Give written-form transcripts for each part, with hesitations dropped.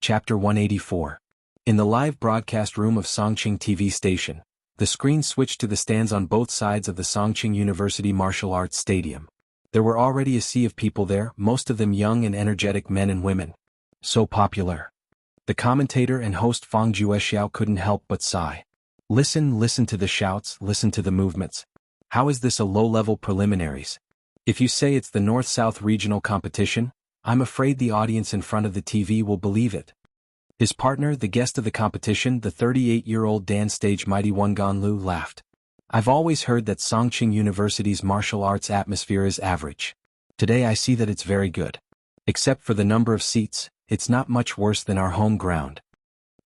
Chapter 184. In the live broadcast room of Songqing TV station, the screen switched to the stands on both sides of the Songqing University Martial Arts Stadium. There were already a sea of people there, most of them young and energetic men and women. So popular. The commentator and host Fang Juexiao couldn't help but sigh. Listen to the shouts, listen to the movements. How is this a low-level preliminaries? If you say it's the North-South regional competition, I'm afraid the audience in front of the TV will believe it. His partner, the guest of the competition, the 38-year-old Dan Stage Mighty One Ganlu, laughed. I've always heard that Songqing University's martial arts atmosphere is average. Today I see that it's very good. Except for the number of seats, it's not much worse than our home ground.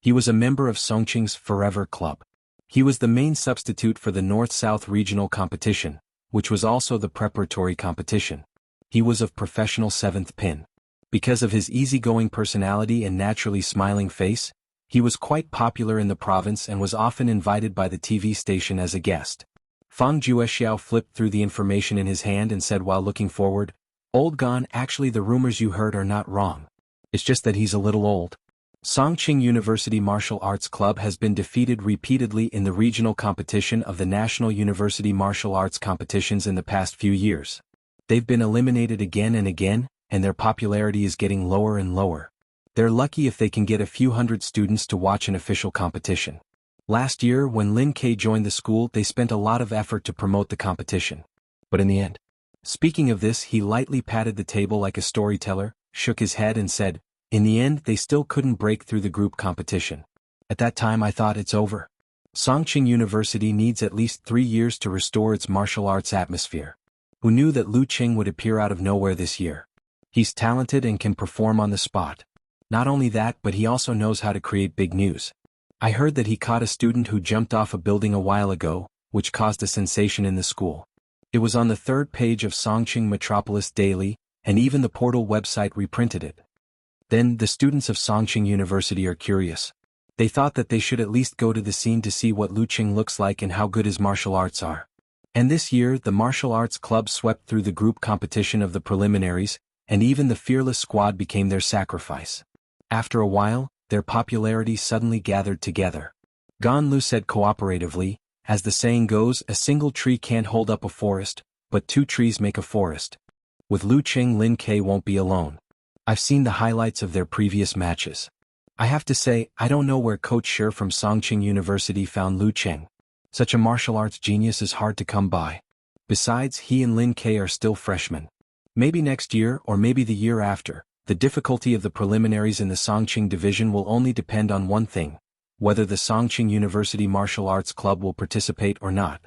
He was a member of Songqing's Forever Club. He was the main substitute for the North-South regional competition, which was also the preparatory competition. He was of professional 7th pin. Because of his easygoing personality and naturally smiling face, he was quite popular in the province and was often invited by the TV station as a guest. Fang Juexiao flipped through the information in his hand and said while looking forward, "Old Gan, actually the rumors you heard are not wrong. It's just that he's a little old." Songqing University Martial Arts Club has been defeated repeatedly in the regional competition of the National University Martial Arts competitions in the past few years. They've been eliminated again and again, and their popularity is getting lower and lower. They're lucky if they can get a few hundred students to watch an official competition. Last year, when Lin K joined the school, they spent a lot of effort to promote the competition. But in the end. Speaking of this, he lightly patted the table like a storyteller, shook his head and said, "In the end, they still couldn't break through the group competition. At that time I thought it's over. Songqing University needs at least 3 years to restore its martial arts atmosphere. Who knew that Lu Qing would appear out of nowhere this year? He's talented and can perform on the spot. Not only that, but he also knows how to create big news. I heard that he caught a student who jumped off a building a while ago, which caused a sensation in the school. It was on the 3rd page of Songqing Metropolis Daily, and even the portal website reprinted it. Then, the students of Songqing University are curious. They thought that they should at least go to the scene to see what Lu Qing looks like and how good his martial arts are. And this year, the martial arts club swept through the group competition of the preliminaries, and even the fearless squad became their sacrifice. After a while, their popularity suddenly gathered together. Ganlu said cooperatively, "As the saying goes, a single tree can't hold up a forest, but 2 trees make a forest. With Lu Qing, Lin K won't be alone. I've seen the highlights of their previous matches. I have to say, I don't know where Coach Shi from Songqing University found Lu Qing. Such a martial arts genius is hard to come by. Besides, he and Lin K are still freshmen. Maybe next year or maybe the year after, the difficulty of the preliminaries in the Songqing division will only depend on one thing, whether the Songqing University Martial Arts Club will participate or not.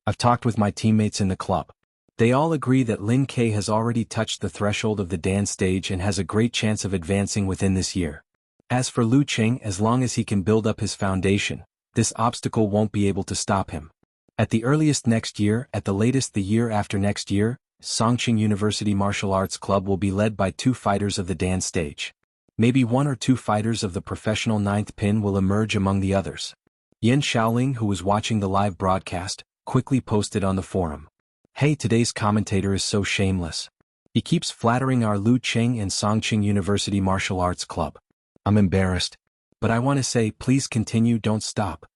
I've talked with my teammates in the club. They all agree that Lin K has already touched the threshold of the Dan stage and has a great chance of advancing within this year. As for Lu Qing, as long as he can build up his foundation, this obstacle won't be able to stop him. At the earliest next year, at the latest the year after next year, Songqing University Martial Arts Club will be led by 2 fighters of the Dan stage. Maybe 1 or 2 fighters of the professional 9th pin will emerge among the others." Yan Shaoling, who was watching the live broadcast, quickly posted on the forum. "Hey, today's commentator is so shameless. He keeps flattering our Lu Qing and Songqing University Martial Arts Club. I'm embarrassed. But I want to say, please continue, don't stop."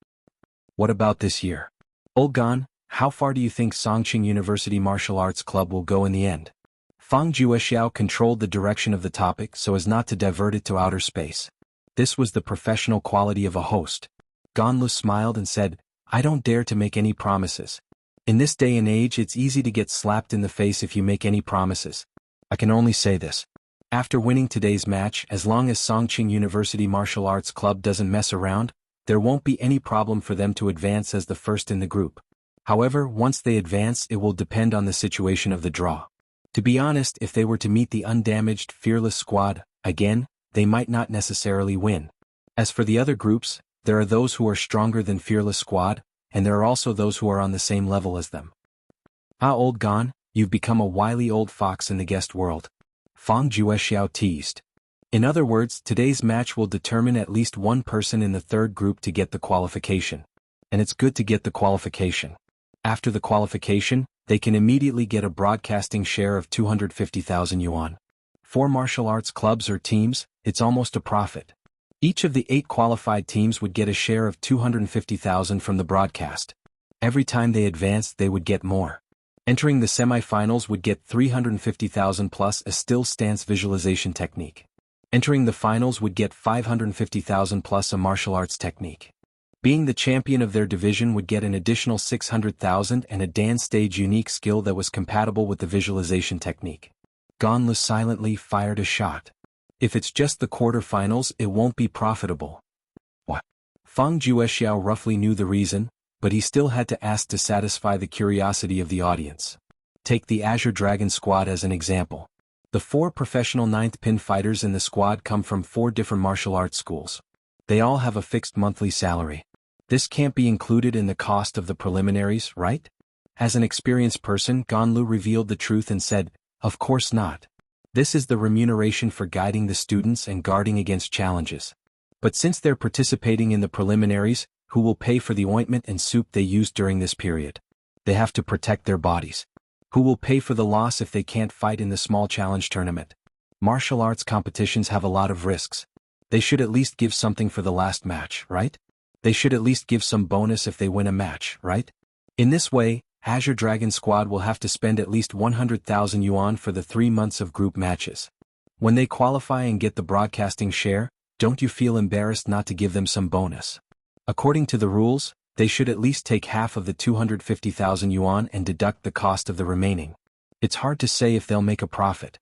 "What about this year? Old Gan, how far do you think Songqing University Martial Arts Club will go in the end?" Fang Juexiao controlled the direction of the topic so as not to divert it to outer space. This was the professional quality of a host. Ganlu smiled and said, "I don't dare to make any promises. In this day and age it's easy to get slapped in the face if you make any promises. I can only say this. After winning today's match, as long as Songqing University Martial Arts Club doesn't mess around, there won't be any problem for them to advance as the first in the group. However, once they advance, it will depend on the situation of the draw. To be honest, if they were to meet the undamaged, fearless squad, again, they might not necessarily win. As for the other groups, there are those who are stronger than fearless squad, and there are also those who are on the same level as them." "Ah, Old Gan, you've become a wily old fox in the guest world," Fang Juexiao teased. In other words, today's match will determine at least 1 person in the 3rd group to get the qualification. And it's good to get the qualification. After the qualification, they can immediately get a broadcasting share of 250,000 yuan. 4 martial arts clubs or teams, it's almost a profit. Each of the 8 qualified teams would get a share of 250,000 from the broadcast. Every time they advanced, they would get more. Entering the semi-finals would get 350,000 plus a still stance visualization technique. Entering the finals would get 550,000 plus a martial arts technique. Being the champion of their division would get an additional 600,000 and a dance stage unique skill that was compatible with the visualization technique. Ganlu silently fired a shot. If it's just the quarterfinals, it won't be profitable. What? Feng Juexiao roughly knew the reason, but he still had to ask to satisfy the curiosity of the audience. Take the Azure Dragon squad as an example. The 4 professional 9th pin fighters in the squad come from 4 different martial arts schools. They all have a fixed monthly salary. This can't be included in the cost of the preliminaries, right? As an experienced person, Ganlu revealed the truth and said, "Of course not. This is the remuneration for guiding the students and guarding against challenges. But since they're participating in the preliminaries, who will pay for the ointment and soup they used during this period? They have to protect their bodies. Who will pay for the loss if they can't fight in the small challenge tournament? Martial arts competitions have a lot of risks. They should at least give something for the last match, right? They should at least give some bonus if they win a match, right? In this way, Azure Dragon Squad will have to spend at least 100,000 yuan for the 3 months of group matches. When they qualify and get the broadcasting share, don't you feel embarrassed not to give them some bonus? According to the rules, they should at least take half of the 250,000 yuan and deduct the cost of the remaining. It's hard to say if they'll make a profit.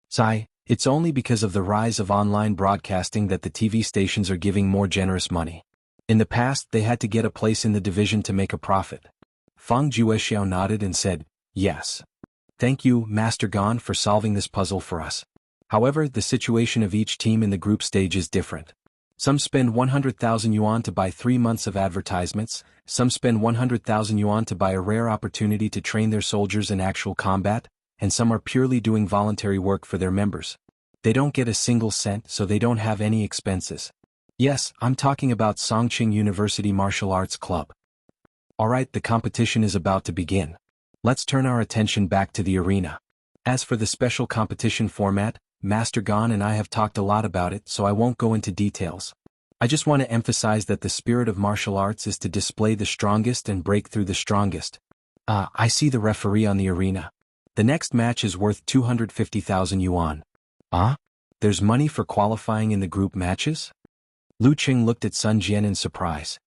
Sai, it's only because of the rise of online broadcasting that the TV stations are giving more generous money. In the past, they had to get a place in the division to make a profit. Feng Juexiao nodded and said, "Yes. Thank you, Master Gan, for solving this puzzle for us. However, the situation of each team in the group stage is different. Some spend 100,000 yuan to buy 3 months of advertisements, some spend 100,000 yuan to buy a rare opportunity to train their soldiers in actual combat, and some are purely doing voluntary work for their members. They don't get a single cent, so they don't have any expenses. Yes, I'm talking about Songqing University Martial Arts Club. Alright, the competition is about to begin. Let's turn our attention back to the arena. As for the special competition format, Master Gan and I have talked a lot about it, so I won't go into details. I just want to emphasize that the spirit of martial arts is to display the strongest and break through the strongest. I see the referee on the arena. The next match is worth 250,000 yuan. There's money for qualifying in the group matches? Lu Qing looked at Sun Jian in surprise.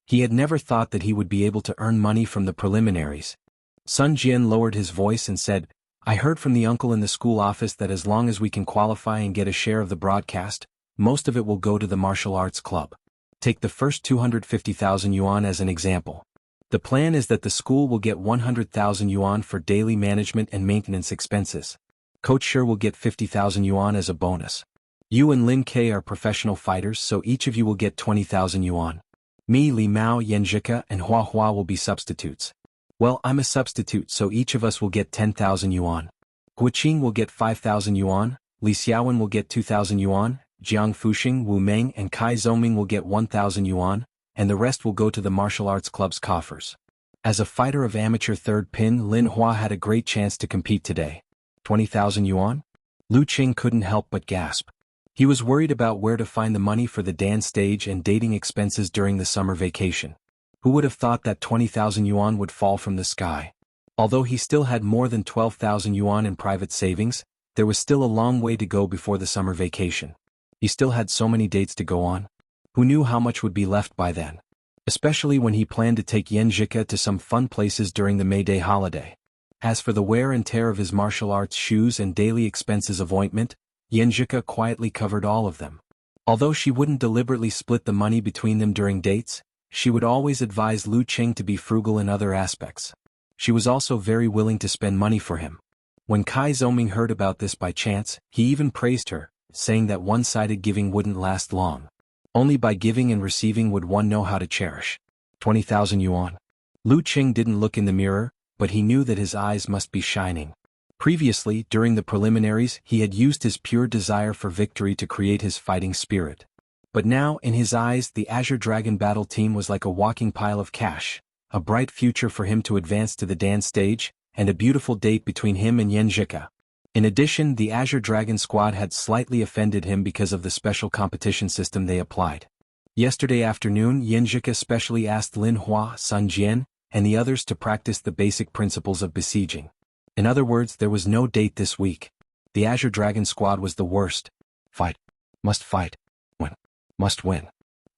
He had never thought that he would be able to earn money from the preliminaries. Sun Jian lowered his voice and said, "I heard from the uncle in the school office that as long as we can qualify and get a share of the broadcast, most of it will go to the martial arts club. Take the first 250,000 yuan as an example. The plan is that the school will get 100,000 yuan for daily management and maintenance expenses. Coach Shi will get 50,000 yuan as a bonus. You and Lin Ke are professional fighters, so each of you will get 20,000 yuan. Me, Li Mao, Yanjika, and Hua Hua will be substitutes. Well, I'm a substitute, so each of us will get 10,000 yuan. Guqing will get 5,000 yuan, Li Xiaowen will get 2,000 yuan, Jiang Fuxing, Wu Meng, and Kai Zoming will get 1,000 yuan, and the rest will go to the martial arts club's coffers." As a fighter of amateur third pin, Lin Hua had a great chance to compete today. 20,000 yuan? Lu Qing couldn't help but gasp. He was worried about where to find the money for the dance stage and dating expenses during the summer vacation. Who would have thought that 20,000 yuan would fall from the sky? Although he still had more than 12,000 yuan in private savings, there was still a long way to go before the summer vacation. He still had so many dates to go on. Who knew how much would be left by then? Especially when he planned to take Yanjika to some fun places during the May Day holiday. As for the wear and tear of his martial arts shoes and daily expenses of ointment, Yanjika quietly covered all of them. Although she wouldn't deliberately split the money between them during dates, she would always advise Lu Qing to be frugal in other aspects. She was also very willing to spend money for him. When Kai Zoming heard about this by chance, he even praised her, saying that one-sided giving wouldn't last long. Only by giving and receiving would one know how to cherish. 20,000 yuan. Lu Qing didn't look in the mirror, but he knew that his eyes must be shining. Previously, during the preliminaries, he had used his pure desire for victory to create his fighting spirit. But now, in his eyes, the Azure Dragon battle team was like a walking pile of cash, a bright future for him to advance to the dance stage, and a beautiful date between him and Yanjika. In addition, the Azure Dragon squad had slightly offended him because of the special competition system they applied. Yesterday afternoon, xianxia specially asked Lin Hua, Sun Jian, and the others to practice the basic principles of besieging. In other words, there was no date this week. The Azure Dragon squad was the worst. Fight. Must fight. Win. Must win.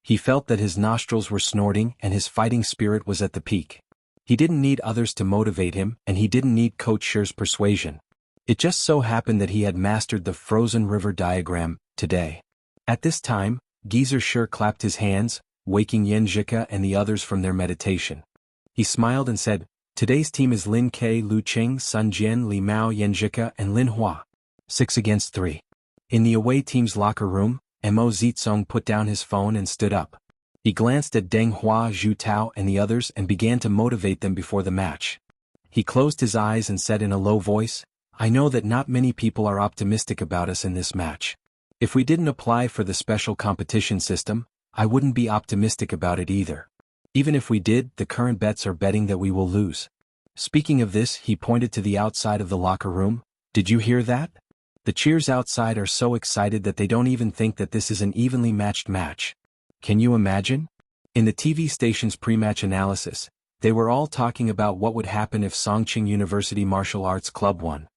He felt that his nostrils were snorting and his fighting spirit was at the peak. He didn't need others to motivate him, and he didn't need Coach Shi's persuasion. It just so happened that he had mastered the frozen river diagram today. At this time, Geezer Shi clapped his hands, waking xianxia and the others from their meditation. He smiled and said, "Today's team is Lin Ke, Lu Qing, Sun Jian, Li Mao, xianxia, and Lin Hua. 6 against 3. In the away team's locker room, Mo Zizong put down his phone and stood up. He glanced at Deng Hua, Zhu Tao and the others and began to motivate them before the match. He closed his eyes and said in a low voice, "I know that not many people are optimistic about us in this match. If we didn't apply for the special competition system, I wouldn't be optimistic about it either. Even if we did, the current bets are betting that we will lose." Speaking of this, he pointed to the outside of the locker room. "Did you hear that? The cheers outside are so excited that they don't even think that this is an evenly matched match. Can you imagine?" In the TV station's pre-match analysis, they were all talking about what would happen if Songqing University Martial Arts Club won.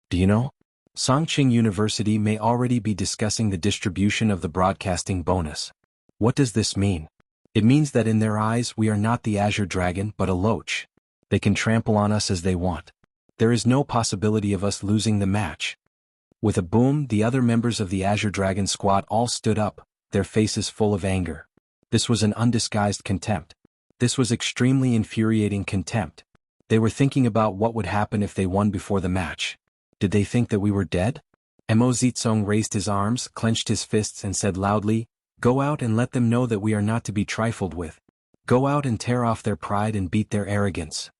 Do you know? Songqing University may already be discussing the distribution of the broadcasting bonus. What does this mean? It means that in their eyes we are not the Azure Dragon but a loach. They can trample on us as they want. There is no possibility of us losing the match. With a boom, the other members of the Azure Dragon squad all stood up, their faces full of anger. This was an undisguised contempt. This was extremely infuriating contempt. They were thinking about what would happen if they won before the match. Did they think that we were dead? Mo Zizong raised his arms, clenched his fists and said loudly, "Go out and let them know that we are not to be trifled with. Go out and tear off their pride and beat their arrogance.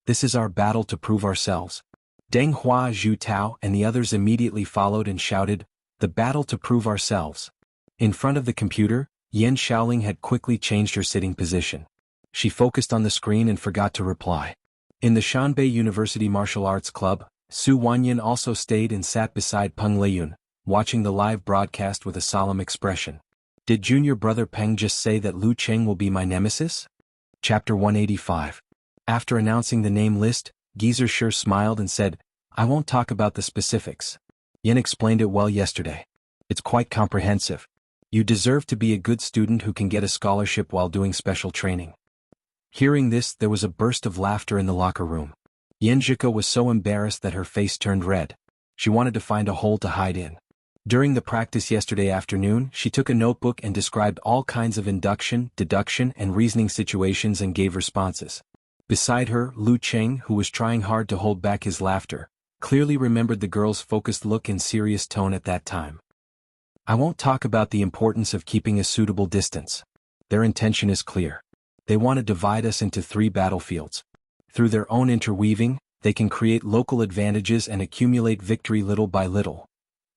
This is our battle to prove ourselves." Deng Hua, Zhu Tao and the others immediately followed and shouted, "The battle to prove ourselves." In front of the computer, Yan Shaoling had quickly changed her sitting position. She focused on the screen and forgot to reply. In the Shanbei University Martial Arts Club, Xuanhuan also stayed and sat beside Peng Leiyun, watching the live broadcast with a solemn expression. Did junior brother Peng just say that Lu Cheng will be my nemesis? Chapter 185. After announcing the name list, Geezer Shi smiled and said, "I won't talk about the specifics. Yen explained it well yesterday. It's quite comprehensive. You deserve to be a good student who can get a scholarship while doing special training." Hearing this, there was a burst of laughter in the locker room. Xianxia was so embarrassed that her face turned red. She wanted to find a hole to hide in. During the practice yesterday afternoon, she took a notebook and described all kinds of induction, deduction and reasoning situations and gave responses. Beside her, Lu Cheng, who was trying hard to hold back his laughter, clearly remembered the girl's focused look and serious tone at that time. I won't talk about the importance of keeping a suitable distance. Their intention is clear. They want to divide us into 3 battlefields. Through their own interweaving, they can create local advantages and accumulate victory little by little.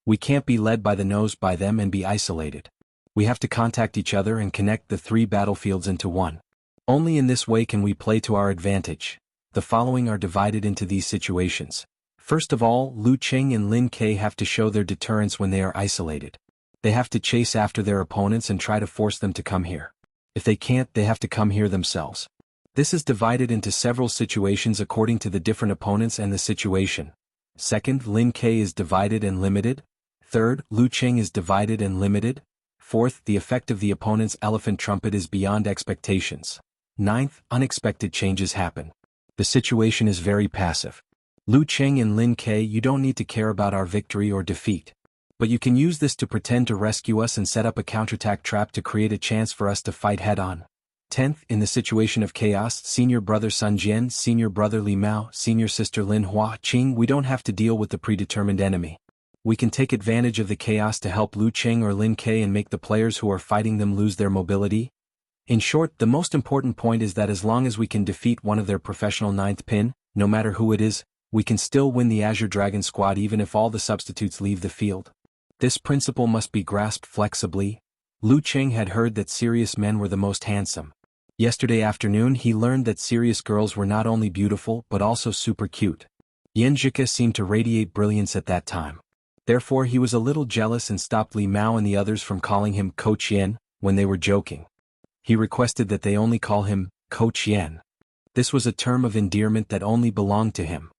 We can't be led by the nose by them and be isolated. We have to contact each other and connect the 3 battlefields into one. Only in this way can we play to our advantage. The following are divided into these situations. First of all, Lu Cheng and Lin Ke have to show their deterrence when they are isolated. They have to chase after their opponents and try to force them to come here. If they can't, they have to come here themselves. This is divided into several situations according to the different opponents and the situation. Second, Lin Ke is divided and limited. Third, Lu Cheng is divided and limited. Fourth, the effect of the opponent's elephant trumpet is beyond expectations. Ninth, unexpected changes happen. The situation is very passive. Lu Cheng and Lin Ke, you don't need to care about our victory or defeat. But you can use this to pretend to rescue us and set up a counterattack trap to create a chance for us to fight head-on. 10th, in the situation of chaos, senior brother Sun Jian, senior brother Li Mao, senior sister Lin Hua Qing, we don't have to deal with the predetermined enemy. We can take advantage of the chaos to help Lu Cheng or Lin Ke and make the players who are fighting them lose their mobility. In short, the most important point is that as long as we can defeat one of their professional 9th pin, no matter who it is, we can still win the Azure Dragon squad even if all the substitutes leave the field. This principle must be grasped flexibly. Lu Cheng had heard that serious men were the most handsome. Yesterday afternoon he learned that serious girls were not only beautiful but also super cute. Xianxia seemed to radiate brilliance at that time. Therefore he was a little jealous and stopped Li Mao and the others from calling him Coach Yen when they were joking. He requested that they only call him Coach Yen. This was a term of endearment that only belonged to him.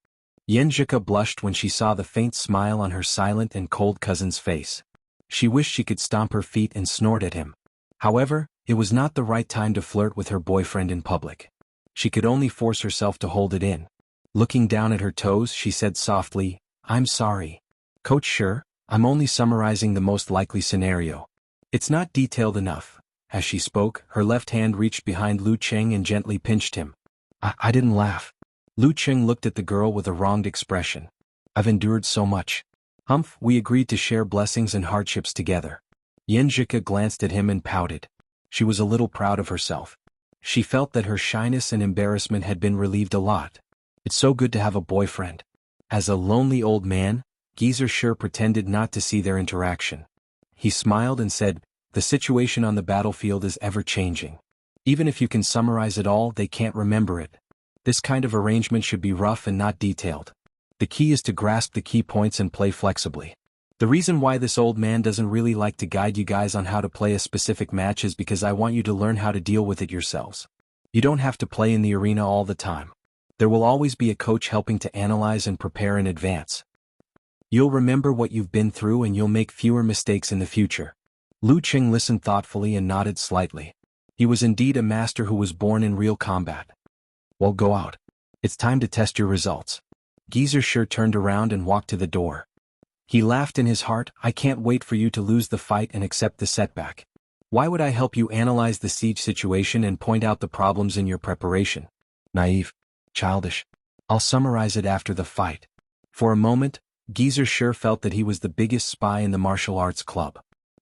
Xianxia blushed when she saw the faint smile on her silent and cold cousin's face. She wished she could stomp her feet and snort at him. However, it was not the right time to flirt with her boyfriend in public. She could only force herself to hold it in. Looking down at her toes, she said softly, "I'm sorry. Coach, sure, I'm only summarizing the most likely scenario. It's not detailed enough." As she spoke, her left hand reached behind Lu Cheng and gently pinched him. I didn't laugh." Lu Cheng looked at the girl with a wronged expression. "I've endured so much. Humph, we agreed to share blessings and hardships together." Xianxia glanced at him and pouted. She was a little proud of herself. She felt that her shyness and embarrassment had been relieved a lot. It's so good to have a boyfriend. As a lonely old man, Geezer sure pretended not to see their interaction. He smiled and said, "The situation on the battlefield is ever-changing. Even if you can summarize it all, they can't remember it. This kind of arrangement should be rough and not detailed. The key is to grasp the key points and play flexibly. The reason why this old man doesn't really like to guide you guys on how to play a specific match is because I want you to learn how to deal with it yourselves. You don't have to play in the arena all the time. There will always be a coach helping to analyze and prepare in advance. You'll remember what you've been through and you'll make fewer mistakes in the future." Lu Cheng listened thoughtfully and nodded slightly. He was indeed a master who was born in real combat. "Well, go out. It's time to test your results." Geezer sure turned around and walked to the door. He laughed in his heart, "I can't wait for you to lose the fight and accept the setback. Why would I help you analyze the siege situation and point out the problems in your preparation? Naive. Childish. I'll summarize it after the fight." For a moment, Geezer sure felt that he was the biggest spy in the martial arts club.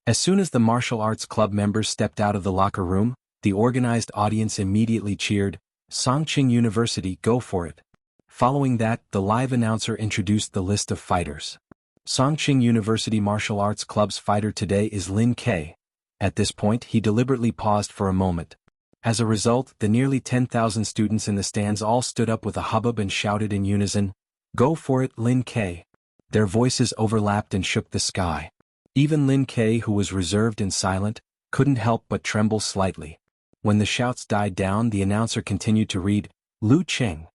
As soon as the martial arts club members stepped out of the locker room, the organized audience immediately cheered, "Songqing University, go for it." Following that, the live announcer introduced the list of fighters. Songqing University Martial Arts Club's fighter today is Lin Ke. At this point, he deliberately paused for a moment. As a result, the nearly 10,000 students in the stands all stood up with a hubbub and shouted in unison, "Go for it, Lin Ke." Their voices overlapped and shook the sky. Even Lin Ke, who was reserved and silent, couldn't help but tremble slightly. When the shouts died down, the announcer continued to read, "Lu Cheng."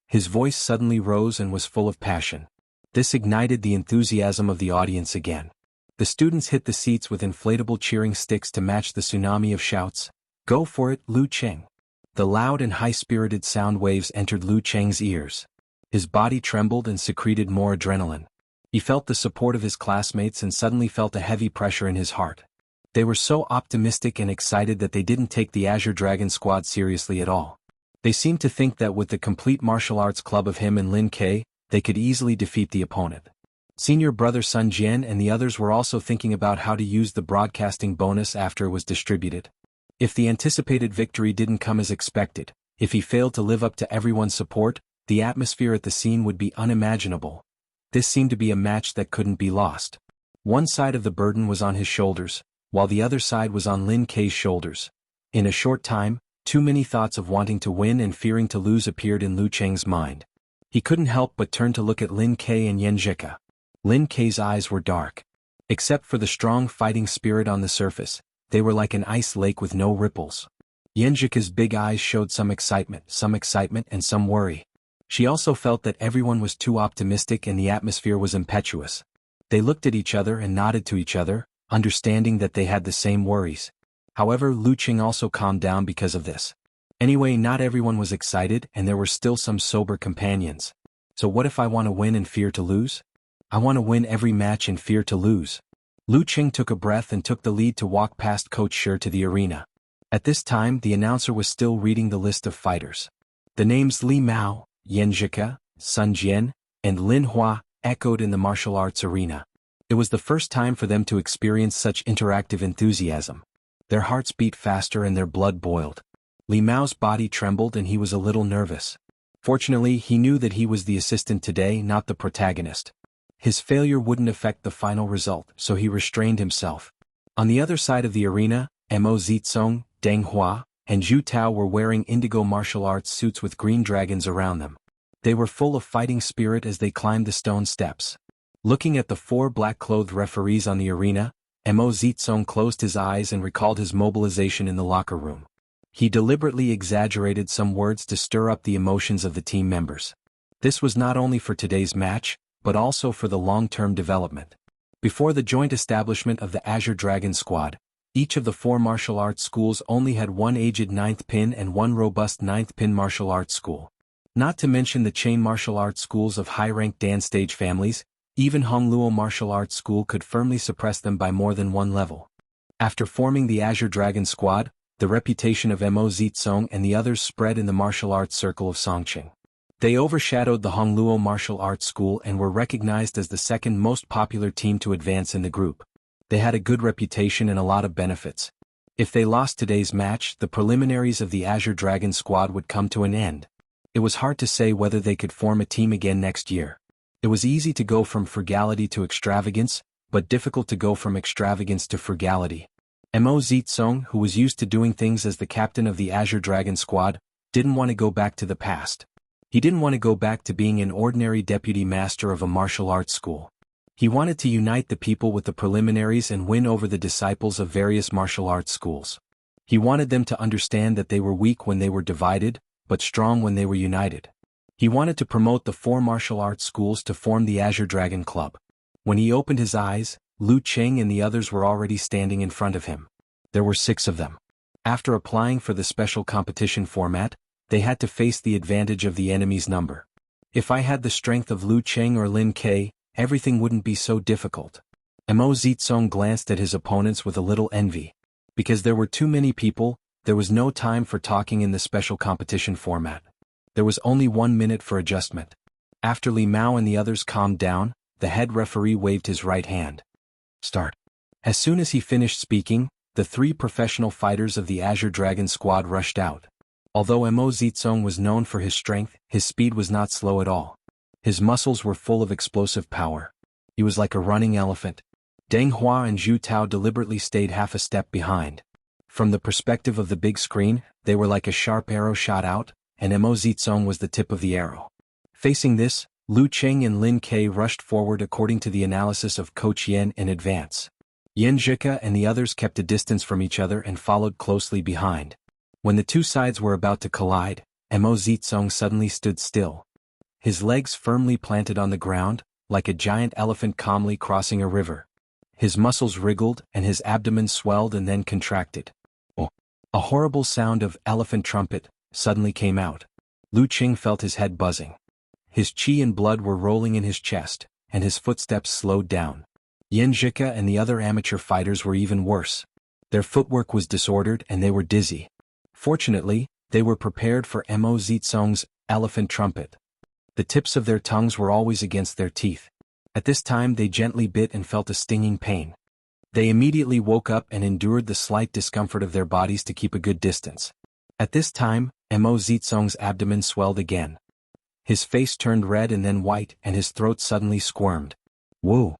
His voice suddenly rose and was full of passion. This ignited the enthusiasm of the audience again. The students hit the seats with inflatable cheering sticks to match the tsunami of shouts. "Go for it, Lu Cheng." The loud and high-spirited sound waves entered Lu Cheng's ears. His body trembled and secreted more adrenaline. He felt the support of his classmates and suddenly felt a heavy pressure in his heart. They were so optimistic and excited that they didn't take the Azure Dragon squad seriously at all. They seemed to think that with the complete martial arts club of him and Lin Ke, they could easily defeat the opponent. Senior brother Sun Jian and the others were also thinking about how to use the broadcasting bonus after it was distributed. If the anticipated victory didn't come as expected, if he failed to live up to everyone's support, the atmosphere at the scene would be unimaginable. This seemed to be a match that couldn't be lost. One side of the burden was on his shoulders, while the other side was on Lin Ke's shoulders. In a short time, too many thoughts of wanting to win and fearing to lose appeared in Lu Cheng's mind. He couldn't help but turn to look at Lin Ke and Xianxia. Lin Ke's eyes were dark. Except for the strong fighting spirit on the surface, they were like an ice lake with no ripples. Xianxia's big eyes showed some excitement and some worry. She also felt that everyone was too optimistic and the atmosphere was impetuous. They looked at each other and nodded to each other, understanding that they had the same worries. However, Lu Cheng also calmed down because of this. Anyway, not everyone was excited and there were still some sober companions. So what if I want to win and fear to lose? I want to win every match and fear to lose. Lu Cheng took a breath and took the lead to walk past Coach Shi to the arena. At this time, the announcer was still reading the list of fighters. The names Li Mao, Xianxia, Sun Jian, and Lin Hua echoed in the martial arts arena. It was the first time for them to experience such interactive enthusiasm. Their hearts beat faster and their blood boiled. Li Mao's body trembled and he was a little nervous. Fortunately, he knew that he was the assistant today, not the protagonist. His failure wouldn't affect the final result, so he restrained himself. On the other side of the arena, Mo Zitsong, Deng Hua, and Zhu Tao were wearing indigo martial arts suits with green dragons around them. They were full of fighting spirit as they climbed the stone steps. Looking at the 4 black-clothed referees on the arena, Mo Zitsong closed his eyes and recalled his mobilization in the locker room. He deliberately exaggerated some words to stir up the emotions of the team members. This was not only for today's match, but also for the long-term development. Before the joint establishment of the Azure Dragon Squad, each of the 4 martial arts schools only had one aged 9th pin and one robust 9th pin martial arts school. Not to mention the chain martial arts schools of high-ranked dance stage families, even Hongluo Martial Arts School could firmly suppress them by more than one level. After forming the Azure Dragon Squad, the reputation of Mo Zitsong and the others spread in the martial arts circle of Songqing. They overshadowed the Hongluo Martial Arts School and were recognized as the second most popular team to advance in the group. They had a good reputation and a lot of benefits. If they lost today's match, the preliminaries of the Azure Dragon Squad would come to an end. It was hard to say whether they could form a team again next year. It was easy to go from frugality to extravagance, but difficult to go from extravagance to frugality. Mo Zitsong, who was used to doing things as the captain of the Azure Dragon Squad, didn't want to go back to the past. He didn't want to go back to being an ordinary deputy master of a martial arts school. He wanted to unite the people with the preliminaries and win over the disciples of various martial arts schools. He wanted them to understand that they were weak when they were divided, but strong when they were united. He wanted to promote the 4 martial arts schools to form the Azure Dragon Club. When he opened his eyes, Lu Qing and the others were already standing in front of him. There were 6 of them. After applying for the special competition format, they had to face the advantage of the enemy's number. If I had the strength of Lu Qing or Lin Ke, everything wouldn't be so difficult. Mo Zitsong glanced at his opponents with a little envy. Because there were too many people, there was no time for talking in the special competition format. There was only 1 minute for adjustment. After Li Mao and the others calmed down, the head referee waved his right hand. Start. As soon as he finished speaking, the 3 professional fighters of the Azure Dragon Squad rushed out. Although Mo Zitsong was known for his strength, his speed was not slow at all. His muscles were full of explosive power. He was like a running elephant. Deng Hua and Zhu Tao deliberately stayed half a step behind. From the perspective of the big screen, they were like a sharp arrow shot out, and Mo Zitsong was the tip of the arrow. Facing this, Lu Qing and Lin Ke rushed forward according to the analysis of Coach Yen in advance. Xianxia and the others kept a distance from each other and followed closely behind. When the 2 sides were about to collide, Mo Zitsong suddenly stood still. His legs firmly planted on the ground, like a giant elephant calmly crossing a river. His muscles wriggled and his abdomen swelled and then contracted. Oh! A horrible sound of elephant trumpet suddenly came out. Lu Qing felt his head buzzing. His qi and blood were rolling in his chest, and his footsteps slowed down. Xianxia and the other amateur fighters were even worse. Their footwork was disordered and they were dizzy. Fortunately, they were prepared for Mo Zitsong's elephant trumpet. The tips of their tongues were always against their teeth. At this time they gently bit and felt a stinging pain. They immediately woke up and endured the slight discomfort of their bodies to keep a good distance. At this time, Mo Zitsong's abdomen swelled again. His face turned red and then white and his throat suddenly squirmed. Whoa!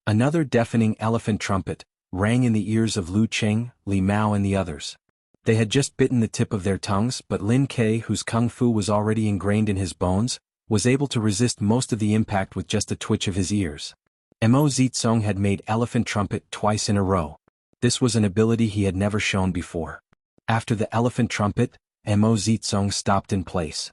Another deafening elephant trumpet rang in the ears of Lu Qing, Li Mao and the others. They had just bitten the tip of their tongues, but Lin Ke, whose kung fu was already ingrained in his bones, was able to resist most of the impact with just a twitch of his ears. Mo Zitsong had made elephant trumpet twice in a row. This was an ability he had never shown before. After the elephant trumpet, Mo Zitsong stopped in place.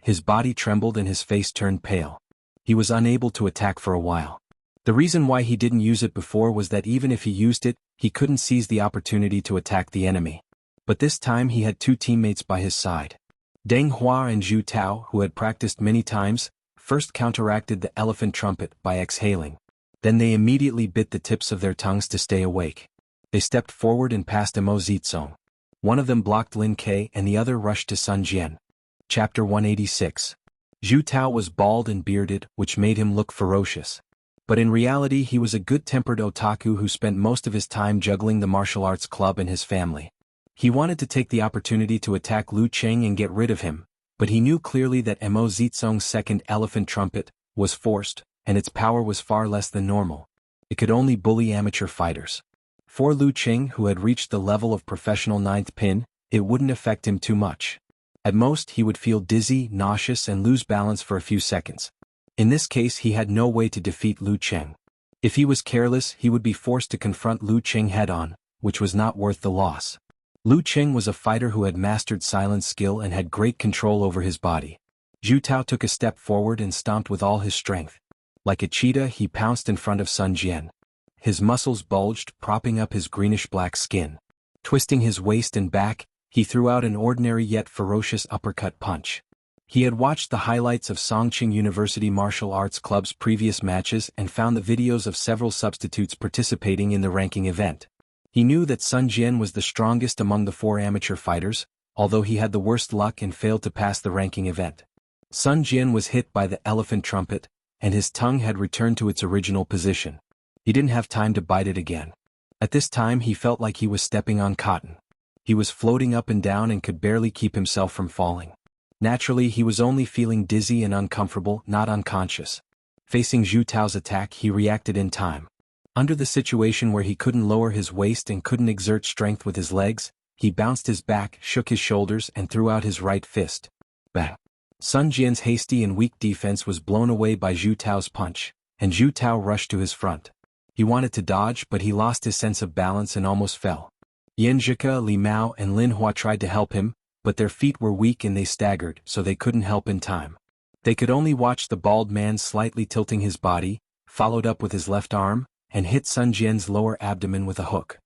His body trembled and his face turned pale. He was unable to attack for a while. The reason why he didn't use it before was that even if he used it, he couldn't seize the opportunity to attack the enemy. But this time he had 2 teammates by his side. Deng Hua and Zhu Tao, who had practiced many times, first counteracted the elephant trumpet by exhaling. Then they immediately bit the tips of their tongues to stay awake. They stepped forward and passed Mo Zitsong. One of them blocked Lin Ke and the other rushed to Sun Jian. Chapter 186. Zhu Tao was bald and bearded, which made him look ferocious. But in reality he was a good-tempered otaku who spent most of his time juggling the martial arts club and his family. He wanted to take the opportunity to attack Lu Qing and get rid of him, but he knew clearly that Mo Zitsong's second elephant trumpet was forced, and its power was far less than normal. It could only bully amateur fighters. For Lu Qing, who had reached the level of professional 9th pin, it wouldn't affect him too much. At most he would feel dizzy, nauseous and lose balance for a few seconds. In this case he had no way to defeat Lu Cheng. If he was careless he would be forced to confront Lu Cheng head-on, which was not worth the loss. Lu Cheng was a fighter who had mastered silent skill and had great control over his body. Zhu Tao took a step forward and stomped with all his strength. Like a cheetah he pounced in front of Sun Jian. His muscles bulged, propping up his greenish-black skin. Twisting his waist and back, he threw out an ordinary yet ferocious uppercut punch. He had watched the highlights of Songqing University Martial Arts Club's previous matches and found the videos of several substitutes participating in the ranking event. He knew that Sun Jian was the strongest among the 4 amateur fighters, although he had the worst luck and failed to pass the ranking event. Sun Jian was hit by the elephant trumpet, and his tongue had returned to its original position. He didn't have time to bite it again. At this time he felt like he was stepping on cotton. He was floating up and down and could barely keep himself from falling. Naturally he was only feeling dizzy and uncomfortable, not unconscious. Facing Zhu Tao's attack he reacted in time. Under the situation where he couldn't lower his waist and couldn't exert strength with his legs, he bounced his back, shook his shoulders and threw out his right fist. Bang! Sun Jian's hasty and weak defense was blown away by Zhu Tao's punch, and Zhu Tao rushed to his front. He wanted to dodge but he lost his sense of balance and almost fell. Yanzhika, Li Mao and Lin Hua tried to help him, but their feet were weak and they staggered, so they couldn't help in time. They could only watch the bald man slightly tilting his body, followed up with his left arm, and hit Sun Jian's lower abdomen with a hook.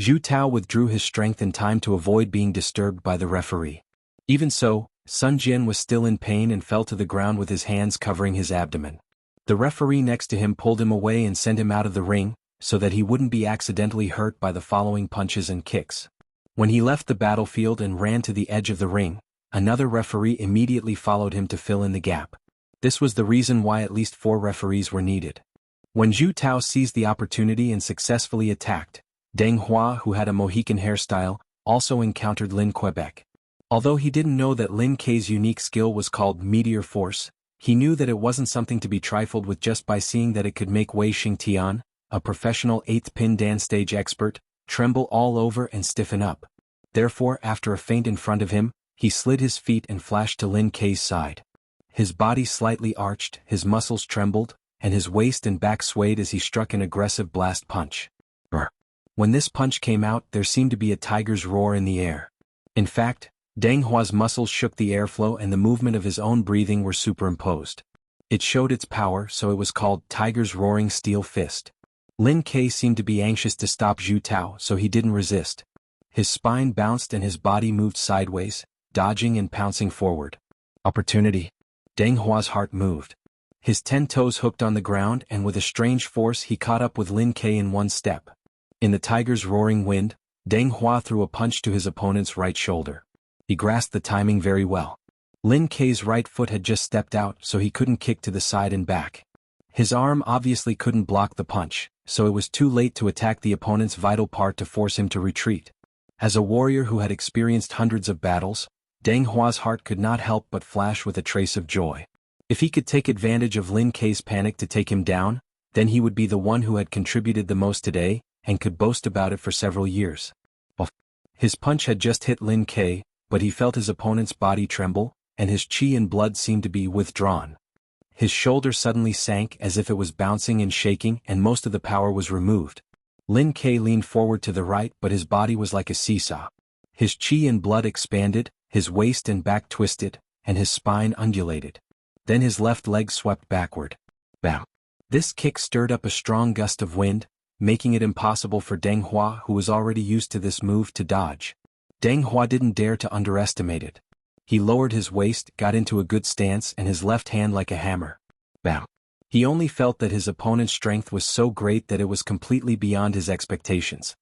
Zhu Tao withdrew his strength in time to avoid being disturbed by the referee. Even so, Sun Jian was still in pain and fell to the ground with his hands covering his abdomen. The referee next to him pulled him away and sent him out of the ring, so that he wouldn't be accidentally hurt by the following punches and kicks. When he left the battlefield and ran to the edge of the ring, another referee immediately followed him to fill in the gap. This was the reason why at least 4 referees were needed. When Zhu Tao seized the opportunity and successfully attacked, Deng Hua, who had a Mohican hairstyle, also encountered Lin Quebec. Although he didn't know that Lin Kei's unique skill was called Meteor Force, he knew that it wasn't something to be trifled with just by seeing that it could make Wei Xingtian, a professional 8th pin dance stage expert, tremble all over and stiffen up. Therefore, after a feint in front of him, he slid his feet and flashed to Lin Kei's side. His body slightly arched, his muscles trembled, and his waist and back swayed as he struck an aggressive blast punch. When this punch came out, there seemed to be a tiger's roar in the air. In fact, Deng Hua's muscles shook the airflow and the movement of his own breathing were superimposed. It showed its power, so it was called Tiger's Roaring Steel Fist. Lin Kei seemed to be anxious to stop Zhu Tao, so he didn't resist. His spine bounced and his body moved sideways, dodging and pouncing forward. Opportunity. Deng Hua's heart moved. His 10 toes hooked on the ground and with a strange force he caught up with Lin Kei in one step. In the tiger's roaring wind, Deng Hua threw a punch to his opponent's right shoulder. He grasped the timing very well. Lin Kei's right foot had just stepped out, so he couldn't kick to the side and back. His arm obviously couldn't block the punch, so it was too late to attack the opponent's vital part to force him to retreat. As a warrior who had experienced hundreds of battles, Deng Hua's heart could not help but flash with a trace of joy. If he could take advantage of Lin Kei's panic to take him down, then he would be the one who had contributed the most today, and could boast about it for several years. His punch had just hit Lin Kei, but he felt his opponent's body tremble, and his chi and blood seemed to be withdrawn. His shoulder suddenly sank as if it was bouncing and shaking, and most of the power was removed. Lin Kei leaned forward to the right, but his body was like a seesaw. His chi and blood expanded, his waist and back twisted, and his spine undulated. Then his left leg swept backward. Bam! This kick stirred up a strong gust of wind, making it impossible for Deng Hua, who was already used to this move, to dodge. Deng Hua didn't dare to underestimate it. He lowered his waist, got into a good stance, and his left hand like a hammer. Bam! He only felt that his opponent's strength was so great that it was completely beyond his expectations.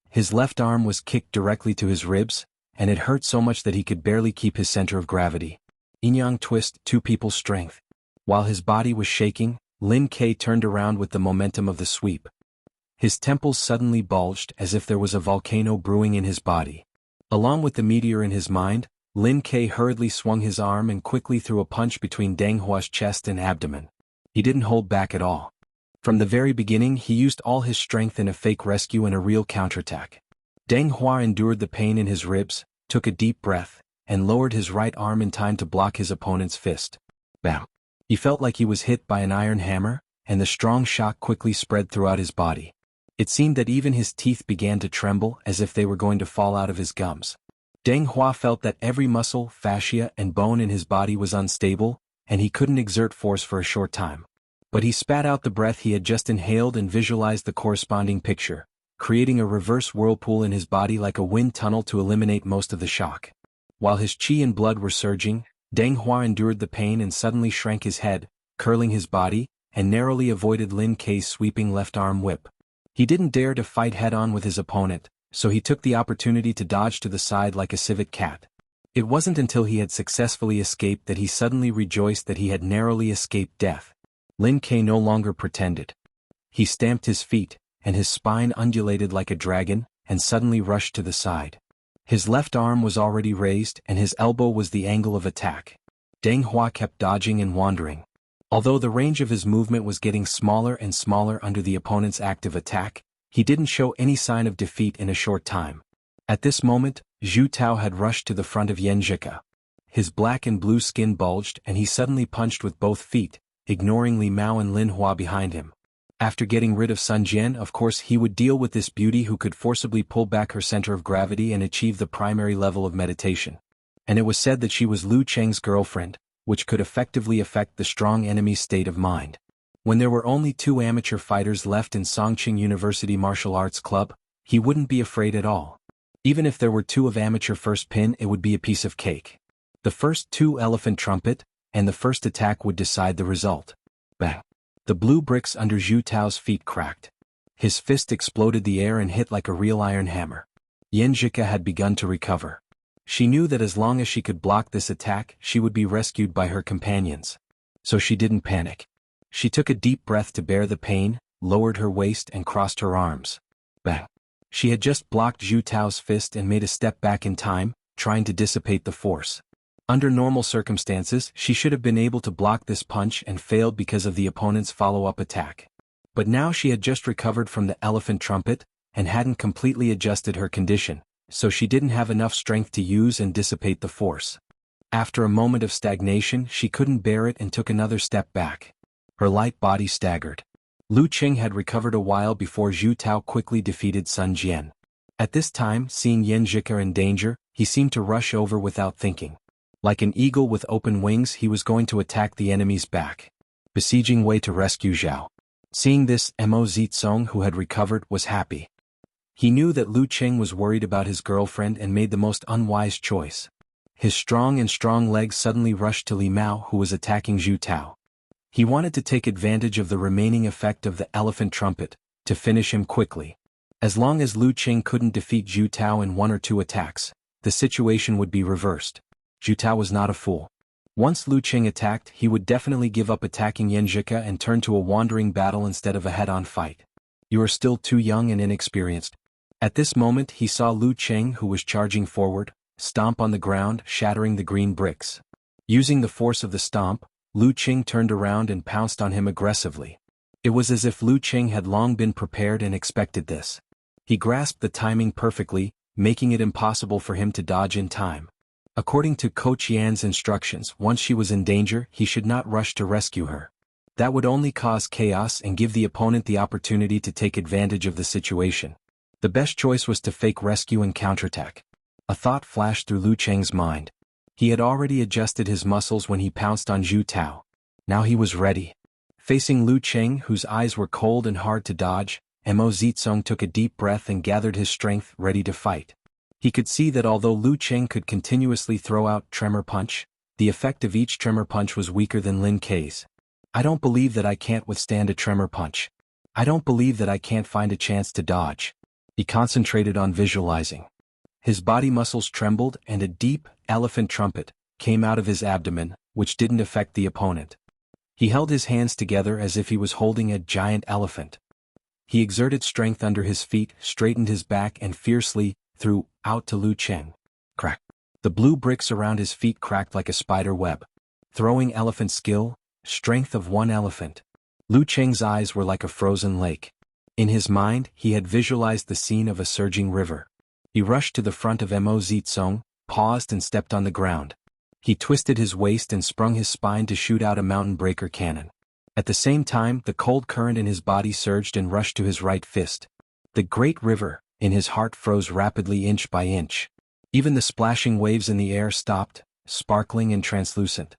His left arm was kicked directly to his ribs, and it hurt so much that he could barely keep his center of gravity. Yin-yang twist, two people's strength. While his body was shaking, Lin Kei turned around with the momentum of the sweep. His temples suddenly bulged as if there was a volcano brewing in his body. Along with the meteor in his mind, Lin Kei hurriedly swung his arm and quickly threw a punch between Deng Hua's chest and abdomen. He didn't hold back at all. From the very beginning he used all his strength in a fake rescue and a real counterattack. Deng Hua endured the pain in his ribs, took a deep breath, and lowered his right arm in time to block his opponent's fist. Bam! He felt like he was hit by an iron hammer, and the strong shock quickly spread throughout his body. It seemed that even his teeth began to tremble as if they were going to fall out of his gums. Deng Hua felt that every muscle, fascia, and bone in his body was unstable, and he couldn't exert force for a short time. But he spat out the breath he had just inhaled and visualized the corresponding picture, creating a reverse whirlpool in his body like a wind tunnel to eliminate most of the shock. While his qi and blood were surging, Deng Hua endured the pain and suddenly shrank his head, curling his body, and narrowly avoided Lin Kei's sweeping left arm whip. He didn't dare to fight head-on with his opponent, so he took the opportunity to dodge to the side like a civet cat. It wasn't until he had successfully escaped that he suddenly rejoiced that he had narrowly escaped death. Lin Kei no longer pretended. He stamped his feet, and his spine undulated like a dragon, and suddenly rushed to the side. His left arm was already raised and his elbow was the angle of attack. Deng Hua kept dodging and wandering. Although the range of his movement was getting smaller and smaller under the opponent's active attack, he didn't show any sign of defeat in a short time. At this moment, Zhu Tao had rushed to the front of xianxia. His black and blue skin bulged and he suddenly punched with both feet, ignoring Li Mao and Lin Hua behind him. After getting rid of Sun Jian, of course he would deal with this beauty who could forcibly pull back her center of gravity and achieve the primary level of meditation. And it was said that she was Lu Cheng's girlfriend, which could effectively affect the strong enemy's state of mind. When there were only 2 amateur fighters left in Songqing University Martial Arts Club, he wouldn't be afraid at all. Even if there were 2 of amateur first pin, it would be a piece of cake. The first 2 elephant trumpet, and the first attack would decide the result. Bang! The blue bricks under Zhu Tao's feet cracked. His fist exploded the air and hit like a real iron hammer. Xianxia had begun to recover. She knew that as long as she could block this attack, she would be rescued by her companions. So she didn't panic. She took a deep breath to bear the pain, lowered her waist and crossed her arms. Bang! She had just blocked Zhu Tao's fist and made a step back in time, trying to dissipate the force. Under normal circumstances, she should have been able to block this punch and failed because of the opponent's follow-up attack. But now she had just recovered from the elephant trumpet, and hadn't completely adjusted her condition, so she didn't have enough strength to use and dissipate the force. After a moment of stagnation, she couldn't bear it and took another step back. Her light body staggered. Lu Qing had recovered a while before Zhu Tao quickly defeated Sun Jian. At this time, seeing Xianxia in danger, he seemed to rush over without thinking. Like an eagle with open wings, he was going to attack the enemy's back. Besieging Wei to rescue Zhao. Seeing this, Mo Zitsong, who had recovered, was happy. He knew that Lu Qing was worried about his girlfriend and made the most unwise choice. His strong legs suddenly rushed to Li Mao, who was attacking Zhu Tao. He wanted to take advantage of the remaining effect of the elephant trumpet, to finish him quickly. As long as Lu Qing couldn't defeat Zhu Tao in 1 or 2 attacks, the situation would be reversed. Zhu Tao was not a fool. Once Lu Qing attacked, he would definitely give up attacking Xianxia and turn to a wandering battle instead of a head-on fight. You are still too young and inexperienced. At this moment he saw Lu Qing, who was charging forward, stomp on the ground, shattering the green bricks. Using the force of the stomp, Lu Qing turned around and pounced on him aggressively. It was as if Lu Qing had long been prepared and expected this. He grasped the timing perfectly, making it impossible for him to dodge in time. According to Coach Yan's instructions, once she was in danger, he should not rush to rescue her. That would only cause chaos and give the opponent the opportunity to take advantage of the situation. The best choice was to fake rescue and counterattack. A thought flashed through Lu Qing's mind. He had already adjusted his muscles when he pounced on Zhu Tao. Now he was ready. Facing Lu Qing, whose eyes were cold and hard to dodge, Mo Zitsong took a deep breath and gathered his strength, ready to fight. He could see that although Lu Qing could continuously throw out tremor punch, the effect of each tremor punch was weaker than Lin Kei's. I don't believe that I can't withstand a tremor punch. I don't believe that I can't find a chance to dodge. He concentrated on visualizing. His body muscles trembled and a deep, elephant trumpet came out of his abdomen, which didn't affect the opponent. He held his hands together as if he was holding a giant elephant. He exerted strength under his feet, straightened his back and fiercely threw out to Lu Qing. Crack. The blue bricks around his feet cracked like a spider web. Throwing elephant skill, strength of 1 elephant. Lu Qing's eyes were like a frozen lake. In his mind, he had visualized the scene of a surging river. He rushed to the front of Mo Zitsong, paused and stepped on the ground. He twisted his waist and sprung his spine to shoot out a mountain breaker cannon. At the same time, the cold current in his body surged and rushed to his right fist. The great river, in his heart, froze rapidly inch by inch. Even the splashing waves in the air stopped, sparkling and translucent.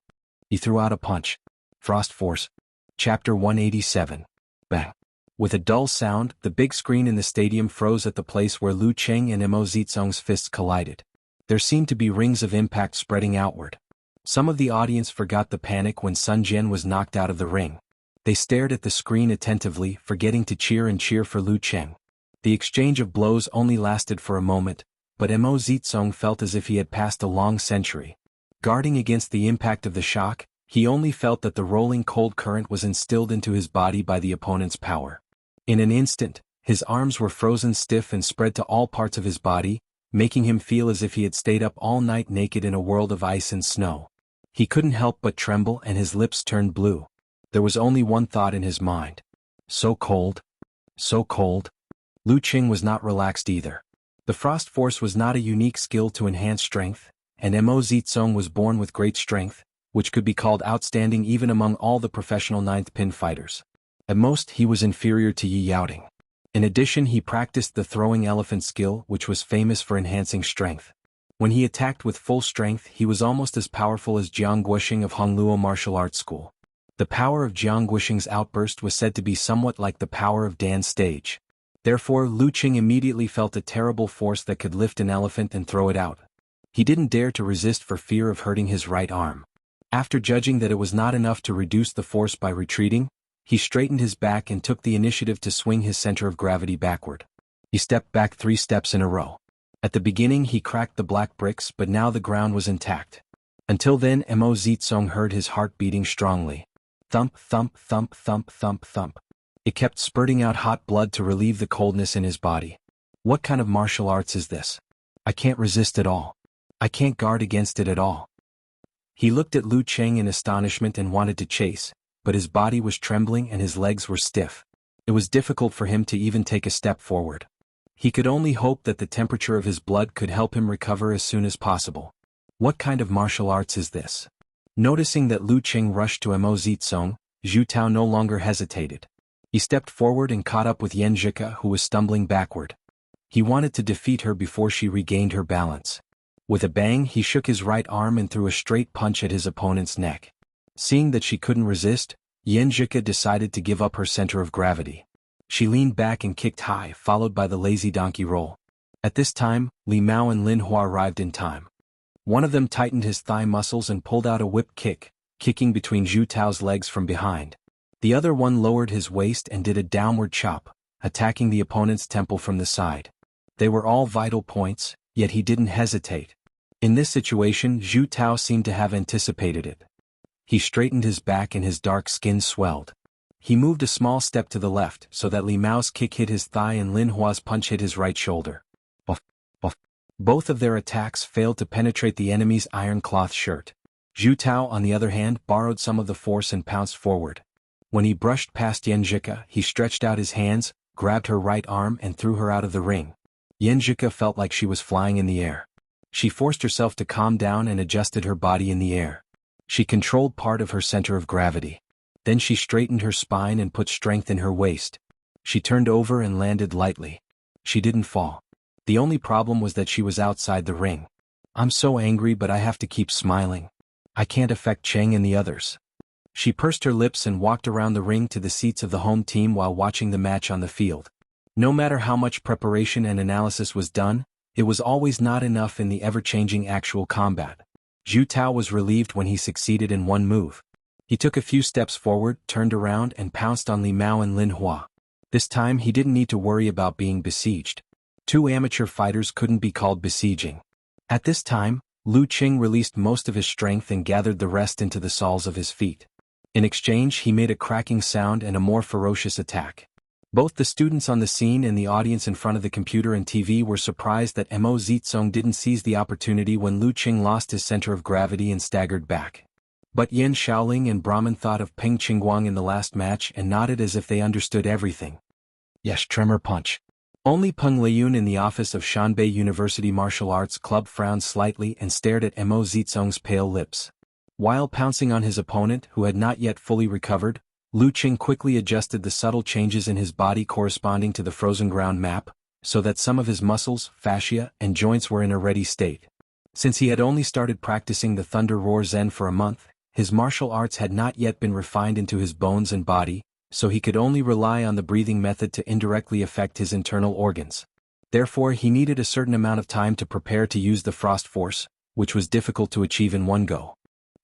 He threw out a punch. Frost Force. Chapter 187. Bang. With a dull sound, the big screen in the stadium froze at the place where Lu Cheng and Mo Zizong's fists collided. There seemed to be rings of impact spreading outward. Some of the audience forgot the panic when Sun Jian was knocked out of the ring. They stared at the screen attentively, forgetting to cheer for Lu Cheng. The exchange of blows only lasted for a moment, but Mo Zizong felt as if he had passed a long century. Guarding against the impact of the shock, he only felt that the rolling cold current was instilled into his body by the opponent's power. In an instant, his arms were frozen stiff and spread to all parts of his body, making him feel as if he had stayed up all night naked in a world of ice and snow. He couldn't help but tremble and his lips turned blue. There was only one thought in his mind. So cold. So cold. Lu Cheng was not relaxed either. The Frost Force was not a unique skill to enhance strength, and Mo Zizong was born with great strength, which could be called outstanding even among all the professional ninth pin fighters. At most, he was inferior to Yi Yaoting. In addition, he practiced the throwing elephant skill, which was famous for enhancing strength. When he attacked with full strength, he was almost as powerful as Jiang Guoxing of Hongluo Martial Arts School. The power of Jiang Guoxing's outburst was said to be somewhat like the power of Dan's stage. Therefore, Lu Cheng immediately felt a terrible force that could lift an elephant and throw it out. He didn't dare to resist for fear of hurting his right arm. After judging that it was not enough to reduce the force by retreating, he straightened his back and took the initiative to swing his center of gravity backward. He stepped back 3 steps in a row. At the beginning he cracked the black bricks, but now the ground was intact. Until then, Mo Zizong heard his heart beating strongly. Thump, thump, thump, thump, thump, thump. It kept spurting out hot blood to relieve the coldness in his body. What kind of martial arts is this? I can't resist at all. I can't guard against it at all. He looked at Lu Cheng in astonishment and wanted to chase, but his body was trembling and his legs were stiff. It was difficult for him to even take a step forward. He could only hope that the temperature of his blood could help him recover as soon as possible. What kind of martial arts is this? Noticing that Lu Cheng rushed to Mo Zizong, Zhu Tao no longer hesitated. He stepped forward and caught up with Xianxia, who was stumbling backward. He wanted to defeat her before she regained her balance. With a bang, he shook his right arm and threw a straight punch at his opponent's neck. Seeing that she couldn't resist, Xianxia decided to give up her center of gravity. She leaned back and kicked high, followed by the lazy donkey roll. At this time, Li Mao and Lin Hua arrived in time. One of them tightened his thigh muscles and pulled out a whip kick, kicking between Zhu Tao's legs from behind. The other one lowered his waist and did a downward chop, attacking the opponent's temple from the side. They were all vital points, yet he didn't hesitate. In this situation, Zhu Tao seemed to have anticipated it. He straightened his back and his dark skin swelled. He moved a small step to the left so that Li Mao's kick hit his thigh and Lin Hua's punch hit his right shoulder. Buff, buff. Both of their attacks failed to penetrate the enemy's iron cloth shirt. Zhu Tao, on the other hand, borrowed some of the force and pounced forward. When he brushed past Xianxia, he stretched out his hands, grabbed her right arm and threw her out of the ring. Xianxia felt like she was flying in the air. She forced herself to calm down and adjusted her body in the air. She controlled part of her center of gravity. Then she straightened her spine and put strength in her waist. She turned over and landed lightly. She didn't fall. The only problem was that she was outside the ring. I'm so angry, but I have to keep smiling. I can't affect Cheng and the others. She pursed her lips and walked around the ring to the seats of the home team while watching the match on the field. No matter how much preparation and analysis was done, it was always not enough in the ever-changing actual combat. Zhu Tao was relieved when he succeeded in one move. He took a few steps forward, turned around and pounced on Li Mao and Lin Hua. This time he didn't need to worry about being besieged. 2 amateur fighters couldn't be called besieging. At this time, Lu Cheng released most of his strength and gathered the rest into the soles of his feet. In exchange, he made a cracking sound and a more ferocious attack. Both the students on the scene and the audience in front of the computer and TV were surprised that Mo Zizong didn't seize the opportunity when Lu Cheng lost his center of gravity and staggered back. But Yan Shaoling and Brahman thought of Peng Qingguang in the last match and nodded as if they understood everything. Yes, tremor punch. Only Peng Liyun in the office of Shanbei University Martial Arts Club frowned slightly and stared at Mo Zizong's pale lips. While pouncing on his opponent who had not yet fully recovered, Lu Qing quickly adjusted the subtle changes in his body corresponding to the frozen ground map, so that some of his muscles, fascia, and joints were in a ready state. Since he had only started practicing the Thunder Roar Zen for a month, his martial arts had not yet been refined into his bones and body, so he could only rely on the breathing method to indirectly affect his internal organs. Therefore he needed a certain amount of time to prepare to use the Frost Force, which was difficult to achieve in one go.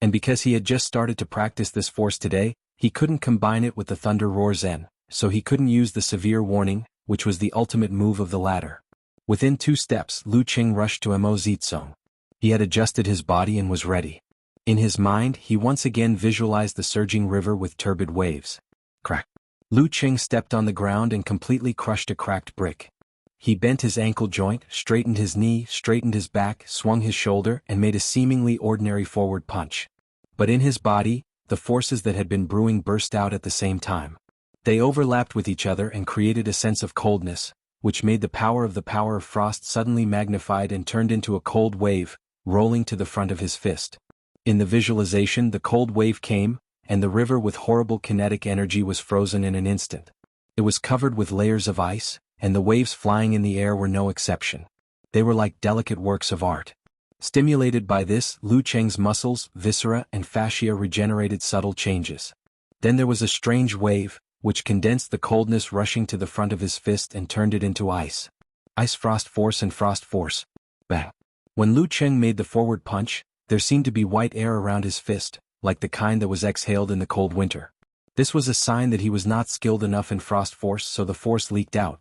And because he had just started to practice this force today, he couldn't combine it with the Thunder Roar Zen, so he couldn't use the Severe Warning, which was the ultimate move of the latter. Within 2 steps Lu Qing rushed to Mo Zizong. He had adjusted his body and was ready. In his mind he once again visualized the surging river with turbid waves. Crack. Lu Qing stepped on the ground and completely crushed a cracked brick. He bent his ankle joint, straightened his knee, straightened his back, swung his shoulder, and made a seemingly ordinary forward punch. But in his body, the forces that had been brewing burst out at the same time. They overlapped with each other and created a sense of coldness, which made the power of frost suddenly magnified and turned into a cold wave, rolling to the front of his fist. In the visualization the cold wave came, and the river with horrible kinetic energy was frozen in an instant. It was covered with layers of ice, and the waves flying in the air were no exception. They were like delicate works of art. Stimulated by this, Lu Qing's muscles, viscera, and fascia regenerated subtle changes. Then there was a strange wave, which condensed the coldness rushing to the front of his fist and turned it into ice. Ice Frost Force and Frost Force. Bang. When Lu Qing made the forward punch, there seemed to be white air around his fist, like the kind that was exhaled in the cold winter. This was a sign that he was not skilled enough in Frost Force, so the force leaked out.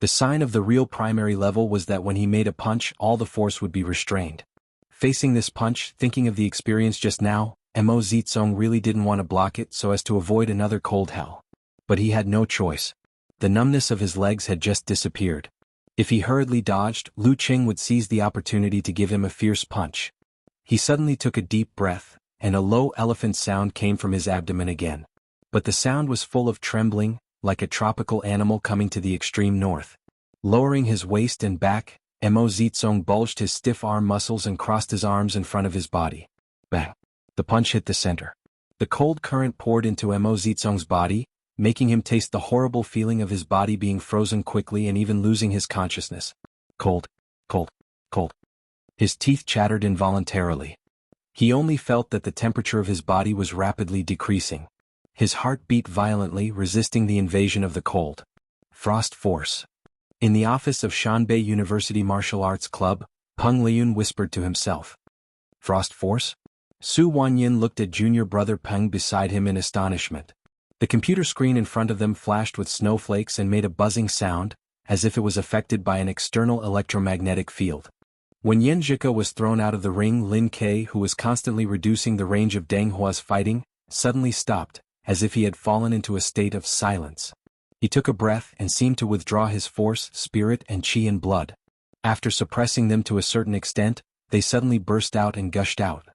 The sign of the real primary level was that when he made a punch all the force would be restrained. Facing this punch, thinking of the experience just now, Mo Zizong really didn't want to block it so as to avoid another cold hell. But he had no choice. The numbness of his legs had just disappeared. If he hurriedly dodged, Lu Qing would seize the opportunity to give him a fierce punch. He suddenly took a deep breath, and a low elephant sound came from his abdomen again. But the sound was full of trembling, like a tropical animal coming to the extreme north. Lowering his waist and back, Mo Zizong bulged his stiff arm muscles and crossed his arms in front of his body. Bang! The punch hit the center. The cold current poured into Mo Zizong's body, making him taste the horrible feeling of his body being frozen quickly and even losing his consciousness. Cold, cold, cold. His teeth chattered involuntarily. He only felt that the temperature of his body was rapidly decreasing. His heart beat violently, resisting the invasion of the cold. Frost Force. In the office of Shanbei University Martial Arts Club, Peng Liyun whispered to himself. Frost Force? Su Wanyin looked at junior brother Peng beside him in astonishment. The computer screen in front of them flashed with snowflakes and made a buzzing sound, as if it was affected by an external electromagnetic field. When Yin Zhika was thrown out of the ring, Lin Ke, who was constantly reducing the range of Deng Hua's fighting, suddenly stopped, as if he had fallen into a state of silence. He took a breath and seemed to withdraw his force, spirit, and qi and blood. After suppressing them to a certain extent, they suddenly burst out and gushed out.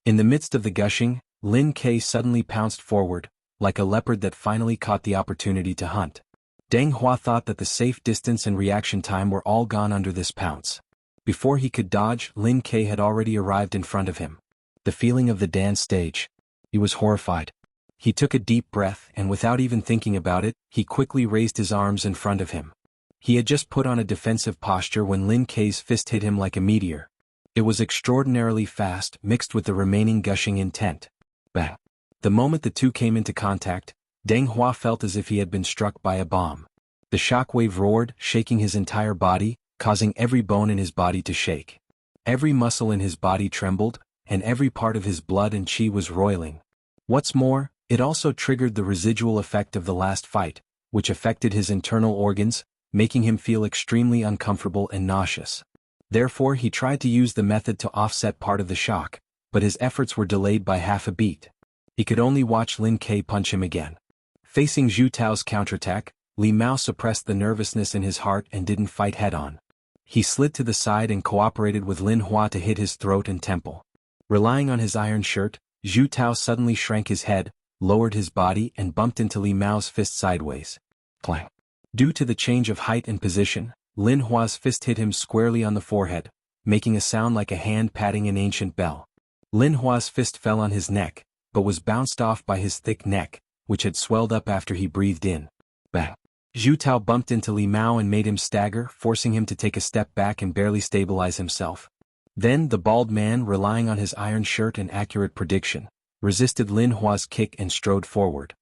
In the midst of the gushing, Lin Ke suddenly pounced forward, like a leopard that finally caught the opportunity to hunt. Deng Hua thought that the safe distance and reaction time were all gone under this pounce. Before he could dodge, Lin Ke had already arrived in front of him. The feeling of the dance stage. He was horrified. He took a deep breath and without even thinking about it, he quickly raised his arms in front of him. He had just put on a defensive posture when Lin Ke's fist hit him like a meteor. It was extraordinarily fast, mixed with the remaining gushing intent. Bang! The moment the two came into contact, Deng Hua felt as if he had been struck by a bomb. The shockwave roared, shaking his entire body, causing every bone in his body to shake. Every muscle in his body trembled, and every part of his blood and qi was roiling. What's more, it also triggered the residual effect of the last fight, which affected his internal organs, making him feel extremely uncomfortable and nauseous. Therefore he tried to use the method to offset part of the shock, but his efforts were delayed by half a beat. He could only watch Lin Ke punch him again. Facing Zhu Tao's counterattack, Li Mao suppressed the nervousness in his heart and didn't fight head-on. He slid to the side and cooperated with Lin Hua to hit his throat and temple. Relying on his iron shirt, Zhu Tao suddenly shrank his head, lowered his body and bumped into Li Mao's fist sideways. Clang. Due to the change of height and position, Lin Hua's fist hit him squarely on the forehead, making a sound like a hand patting an ancient bell. Lin Hua's fist fell on his neck, but was bounced off by his thick neck, which had swelled up after he breathed in. Bang! Zhu Tao bumped into Li Mao and made him stagger, forcing him to take a step back and barely stabilize himself. Then the bald man, relying on his iron shirt and accurate prediction, resisted Lin Hua's kick and strode forward.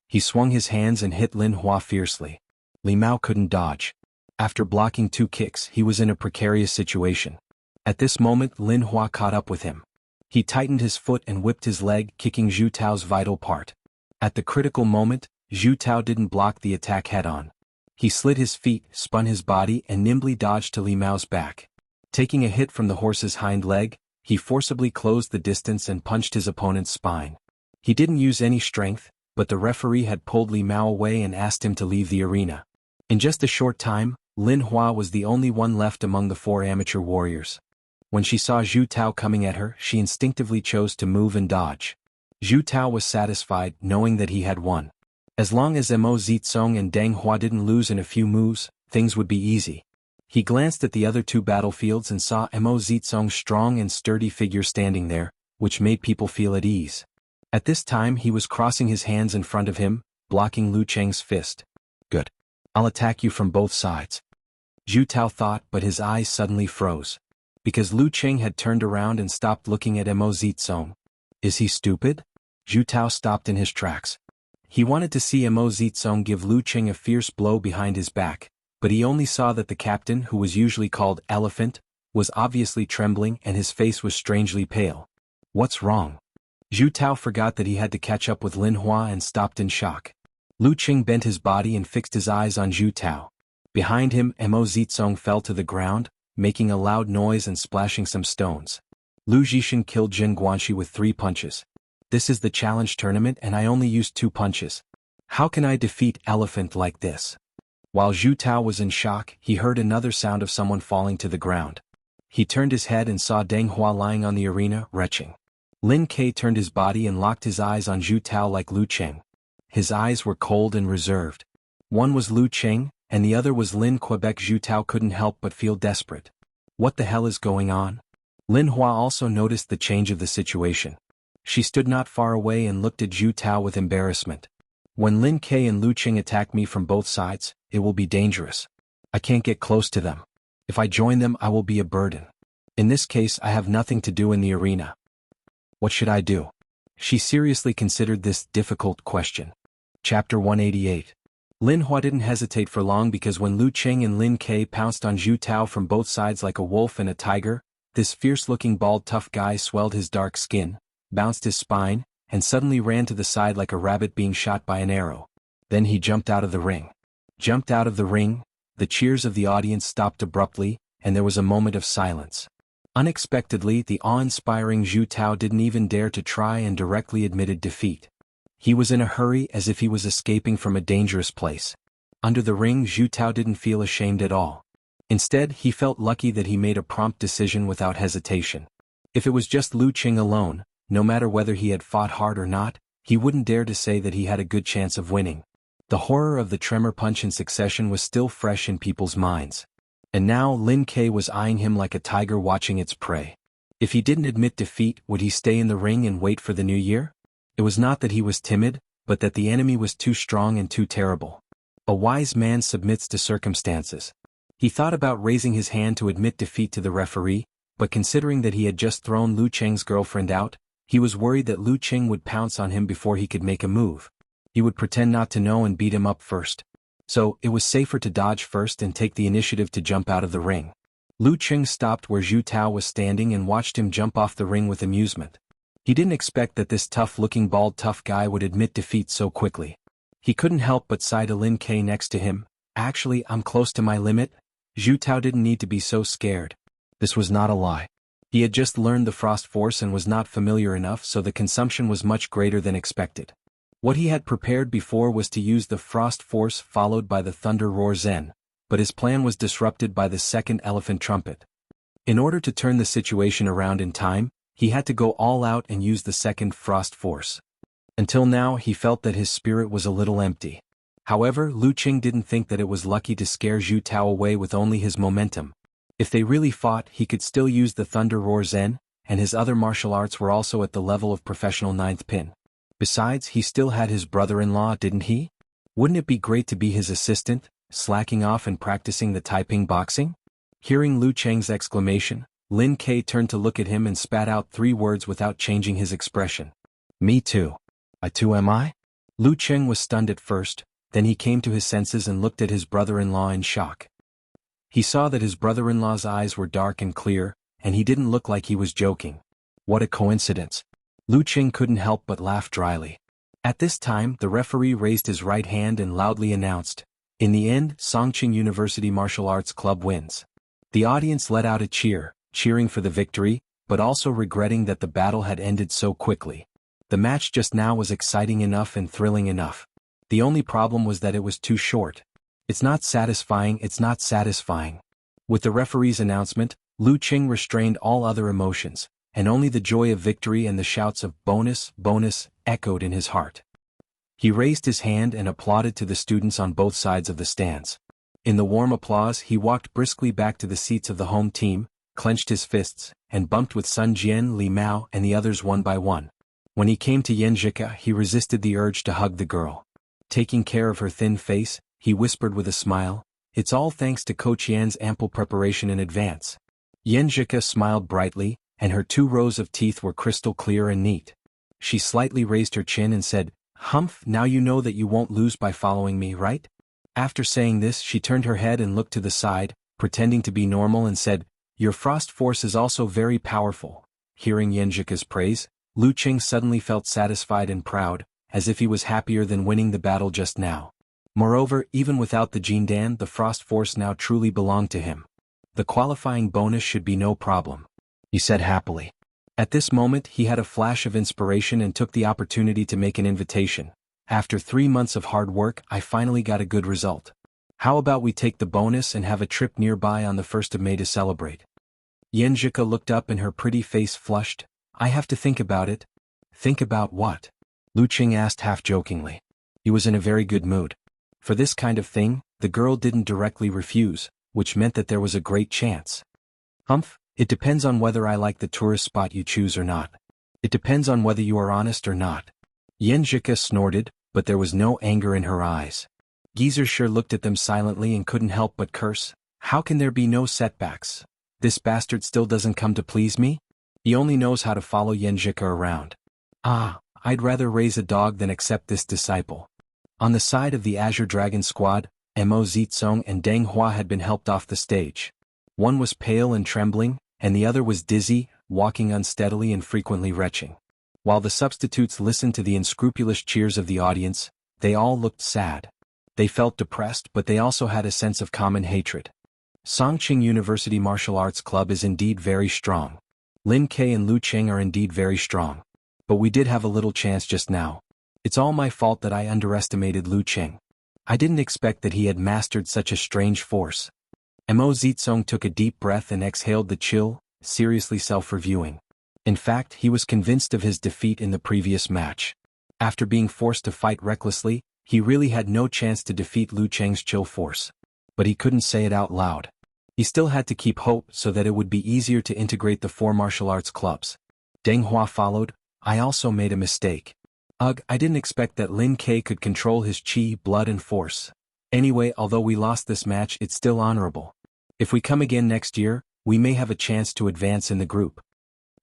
He swung his hands and hit Lin Hua fiercely. Li Mao couldn't dodge. After blocking 2 kicks, he was in a precarious situation. At this moment, Lin Hua caught up with him. He tightened his foot and whipped his leg, kicking Zhu Tao's vital part. At the critical moment, Zhu Tao didn't block the attack head-on. He slid his feet, spun his body, and nimbly dodged to Li Mao's back. Taking a hit from the horse's hind leg, he forcibly closed the distance and punched his opponent's spine. He didn't use any strength, but the referee had pulled Li Mao away and asked him to leave the arena. In just a short time, Lin Hua was the only one left among the 4 amateur warriors. When she saw Zhu Tao coming at her, she instinctively chose to move and dodge. Zhu Tao was satisfied, knowing that he had won. As long as Mo Zitsong and Deng Hua didn't lose in a few moves, things would be easy. He glanced at the other 2 battlefields and saw Mo Zitsong's strong and sturdy figure standing there, which made people feel at ease. At this time he was crossing his hands in front of him, blocking Lu Cheng's fist. Good. I'll attack you from both sides. Zhu Tao thought, but his eyes suddenly froze. Because Lu Cheng had turned around and stopped looking at Mo Zitsong. Is he stupid? Zhu Tao stopped in his tracks. He wanted to see Mo Zitsong give Lu Cheng a fierce blow behind his back, but he only saw that the captain, who was usually called Elephant, was obviously trembling and his face was strangely pale. What's wrong? Zhu Tao forgot that he had to catch up with Lin Hua and stopped in shock. Lu Cheng bent his body and fixed his eyes on Zhu Tao. Behind him, Mo Zitsong fell to the ground, making a loud noise and splashing some stones. Lu Zhishan killed Jin Guanxi with 3 punches. This is the challenge tournament and I only used 2 punches. How can I defeat Elephant like this? While Zhu Tao was in shock, he heard another sound of someone falling to the ground. He turned his head and saw Deng Hua lying on the arena, retching. Lin Ke turned his body and locked his eyes on Zhu Tao like Lu Cheng. His eyes were cold and reserved. One was Lu Cheng, and the other was Lin Quebec. Zhu Tao couldn't help but feel desperate. What the hell is going on? Lin Hua also noticed the change of the situation. She stood not far away and looked at Zhu Tao with embarrassment. When Lin Ke and Lu Cheng attack me from both sides, it will be dangerous. I can't get close to them. If I join them, I will be a burden. In this case, I have nothing to do in the arena. What should I do? She seriously considered this difficult question. Chapter 188. Lin Hua didn't hesitate for long because when Lu Cheng and Lin Ke pounced on Zhu Tao from both sides like a wolf and a tiger, this fierce-looking bald tough guy swelled his dark skin, bounced his spine, and suddenly ran to the side like a rabbit being shot by an arrow. Then he jumped out of the ring. Jumped out of the ring, the cheers of the audience stopped abruptly, and there was a moment of silence. Unexpectedly, the awe-inspiring Zhu Tao didn't even dare to try and directly admitted defeat. He was in a hurry as if he was escaping from a dangerous place. Under the ring, Zhu Tao didn't feel ashamed at all. Instead, he felt lucky that he made a prompt decision without hesitation. If it was just Lu Cheng alone, no matter whether he had fought hard or not, he wouldn't dare to say that he had a good chance of winning. The horror of the tremor punch in succession was still fresh in people's minds. And now Lin Ke was eyeing him like a tiger watching its prey. If he didn't admit defeat, would he stay in the ring and wait for the new year? It was not that he was timid, but that the enemy was too strong and too terrible. A wise man submits to circumstances. He thought about raising his hand to admit defeat to the referee, but considering that he had just thrown Lu Cheng's girlfriend out, he was worried that Lu Cheng would pounce on him before he could make a move. He would pretend not to know and beat him up first. So, it was safer to dodge first and take the initiative to jump out of the ring. Lu Cheng stopped where Zhu Tao was standing and watched him jump off the ring with amusement. He didn't expect that this tough-looking bald tough guy would admit defeat so quickly. He couldn't help but sigh to Lin Ke next to him. Actually, I'm close to my limit. Zhu Tao didn't need to be so scared. This was not a lie. He had just learned the Frost Force and was not familiar enough, so the consumption was much greater than expected. What he had prepared before was to use the Frost Force followed by the Thunder Roar Zen, but his plan was disrupted by the second Elephant Trumpet. In order to turn the situation around in time, he had to go all out and use the second Frost Force. Until now he felt that his spirit was a little empty. However, Lu Qing didn't think that it was lucky to scare Zhu Tao away with only his momentum. If they really fought, he could still use the Thunder Roar Zen, and his other martial arts were also at the level of professional ninth pin. Besides, he still had his brother-in-law, didn't he? Wouldn't it be great to be his assistant, slacking off and practicing the Taiping boxing? Hearing Lu Cheng's exclamation, Lin Kei turned to look at him and spat out 3 words without changing his expression. Me too. I too am I? Lu Cheng was stunned at first, then he came to his senses and looked at his brother-in-law in shock. He saw that his brother-in-law's eyes were dark and clear, and he didn't look like he was joking. What a coincidence. Lu Cheng couldn't help but laugh dryly. At this time, the referee raised his right hand and loudly announced, "In the end, Songqing University Martial Arts Club wins." The audience let out a cheer, cheering for the victory, but also regretting that the battle had ended so quickly. The match just now was exciting enough and thrilling enough. The only problem was that it was too short. It's not satisfying. With the referee's announcement, Lu Qing restrained all other emotions, and only the joy of victory and the shouts of bonus, bonus, echoed in his heart. He raised his hand and applauded to the students on both sides of the stands. In the warm applause, he walked briskly back to the seats of the home team, clenched his fists, and bumped with Sun Jian, Li Mao, and the others one by one. When he came to Xianxia, he resisted the urge to hug the girl. Taking care of her thin face, he whispered with a smile, "It's all thanks to Coach Yan's ample preparation in advance." Xianxia smiled brightly, and her 2 rows of teeth were crystal clear and neat. She slightly raised her chin and said, "Humph, now you know that you won't lose by following me, right?" After saying this, she turned her head and looked to the side, pretending to be normal, and said, "Your frost force is also very powerful." Hearing Xianxia's praise, Lu Qing suddenly felt satisfied and proud, as if he was happier than winning the battle just now. Moreover, even without the Jindan, the frost force now truly belonged to him. The qualifying bonus should be no problem, he said happily. At this moment, he had a flash of inspiration and took the opportunity to make an invitation. "After 3 months of hard work, I finally got a good result. How about we take the bonus and have a trip nearby on the 1st of May to celebrate?" Xianxia looked up and her pretty face flushed. "I have to think about it." "Think about what?" Lu Qing asked half-jokingly. He was in a very good mood. For this kind of thing, the girl didn't directly refuse, which meant that there was a great chance. "Humph, it depends on whether I like the tourist spot you choose or not. It depends on whether you are honest or not." Xianxia snorted, but there was no anger in her eyes. Geezer sure looked at them silently and couldn't help but curse. How can there be no setbacks? This bastard still doesn't come to please me? He only knows how to follow Xianxia around. I'd rather raise a dog than accept this disciple. On the side of the Azure Dragon squad, Mo Zitsong and Deng Hua had been helped off the stage. One was pale and trembling, and the other was dizzy, walking unsteadily and frequently retching. While the substitutes listened to the unscrupulous cheers of the audience, they all looked sad. They felt depressed, but they also had a sense of common hatred. Songqing University Martial Arts Club is indeed very strong. Lin Kei and Lu Qing are indeed very strong. But we did have a little chance just now. It's all my fault that I underestimated Lu Qing. I didn't expect that he had mastered such a strange force. Mo Zitsong took a deep breath and exhaled the chill, seriously self-reviewing. In fact, he was convinced of his defeat in the previous match. After being forced to fight recklessly, he really had no chance to defeat Lu Qing's chill force. But he couldn't say it out loud. He still had to keep hope so that it would be easier to integrate the 4 martial arts clubs. Deng Hua followed. "I also made a mistake. I didn't expect that Lin Kei could control his qi, blood and force. Anyway, although we lost this match, it's still honorable. If we come again next year, we may have a chance to advance in the group."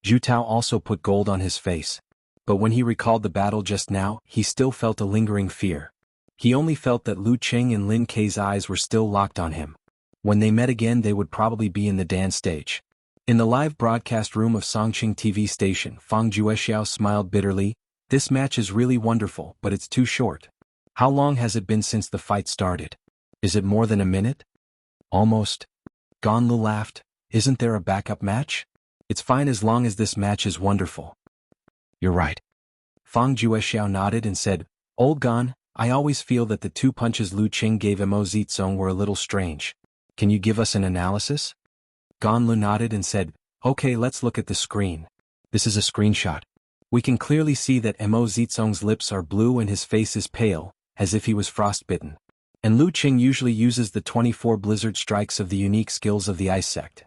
Zhu Tao also put gold on his face. But when he recalled the battle just now, he still felt a lingering fear. He only felt that Lu Qing and Lin Kei's eyes were still locked on him. When they met again, they would probably be in the dance stage. In the live broadcast room of Songqing TV station, Fang Juexiao smiled bitterly. "This match is really wonderful, but it's too short. How long has it been since the fight started? Is it more than a minute?" "Almost." Ganlu laughed. "Isn't there a backup match? It's fine as long as this match is wonderful." "You're right." Fang Juexiao nodded and said, "Old Gan, I always feel that the 2 punches Lu Qing gave Mo Zitsong were a little strange. Can you give us an analysis?" Ganlu nodded and said, "Okay, let's look at the screen. This is a screenshot. We can clearly see that Mo Zitsong's lips are blue and his face is pale, as if he was frostbitten. And Lu Qing usually uses the 24 blizzard strikes of the unique skills of the ice sect.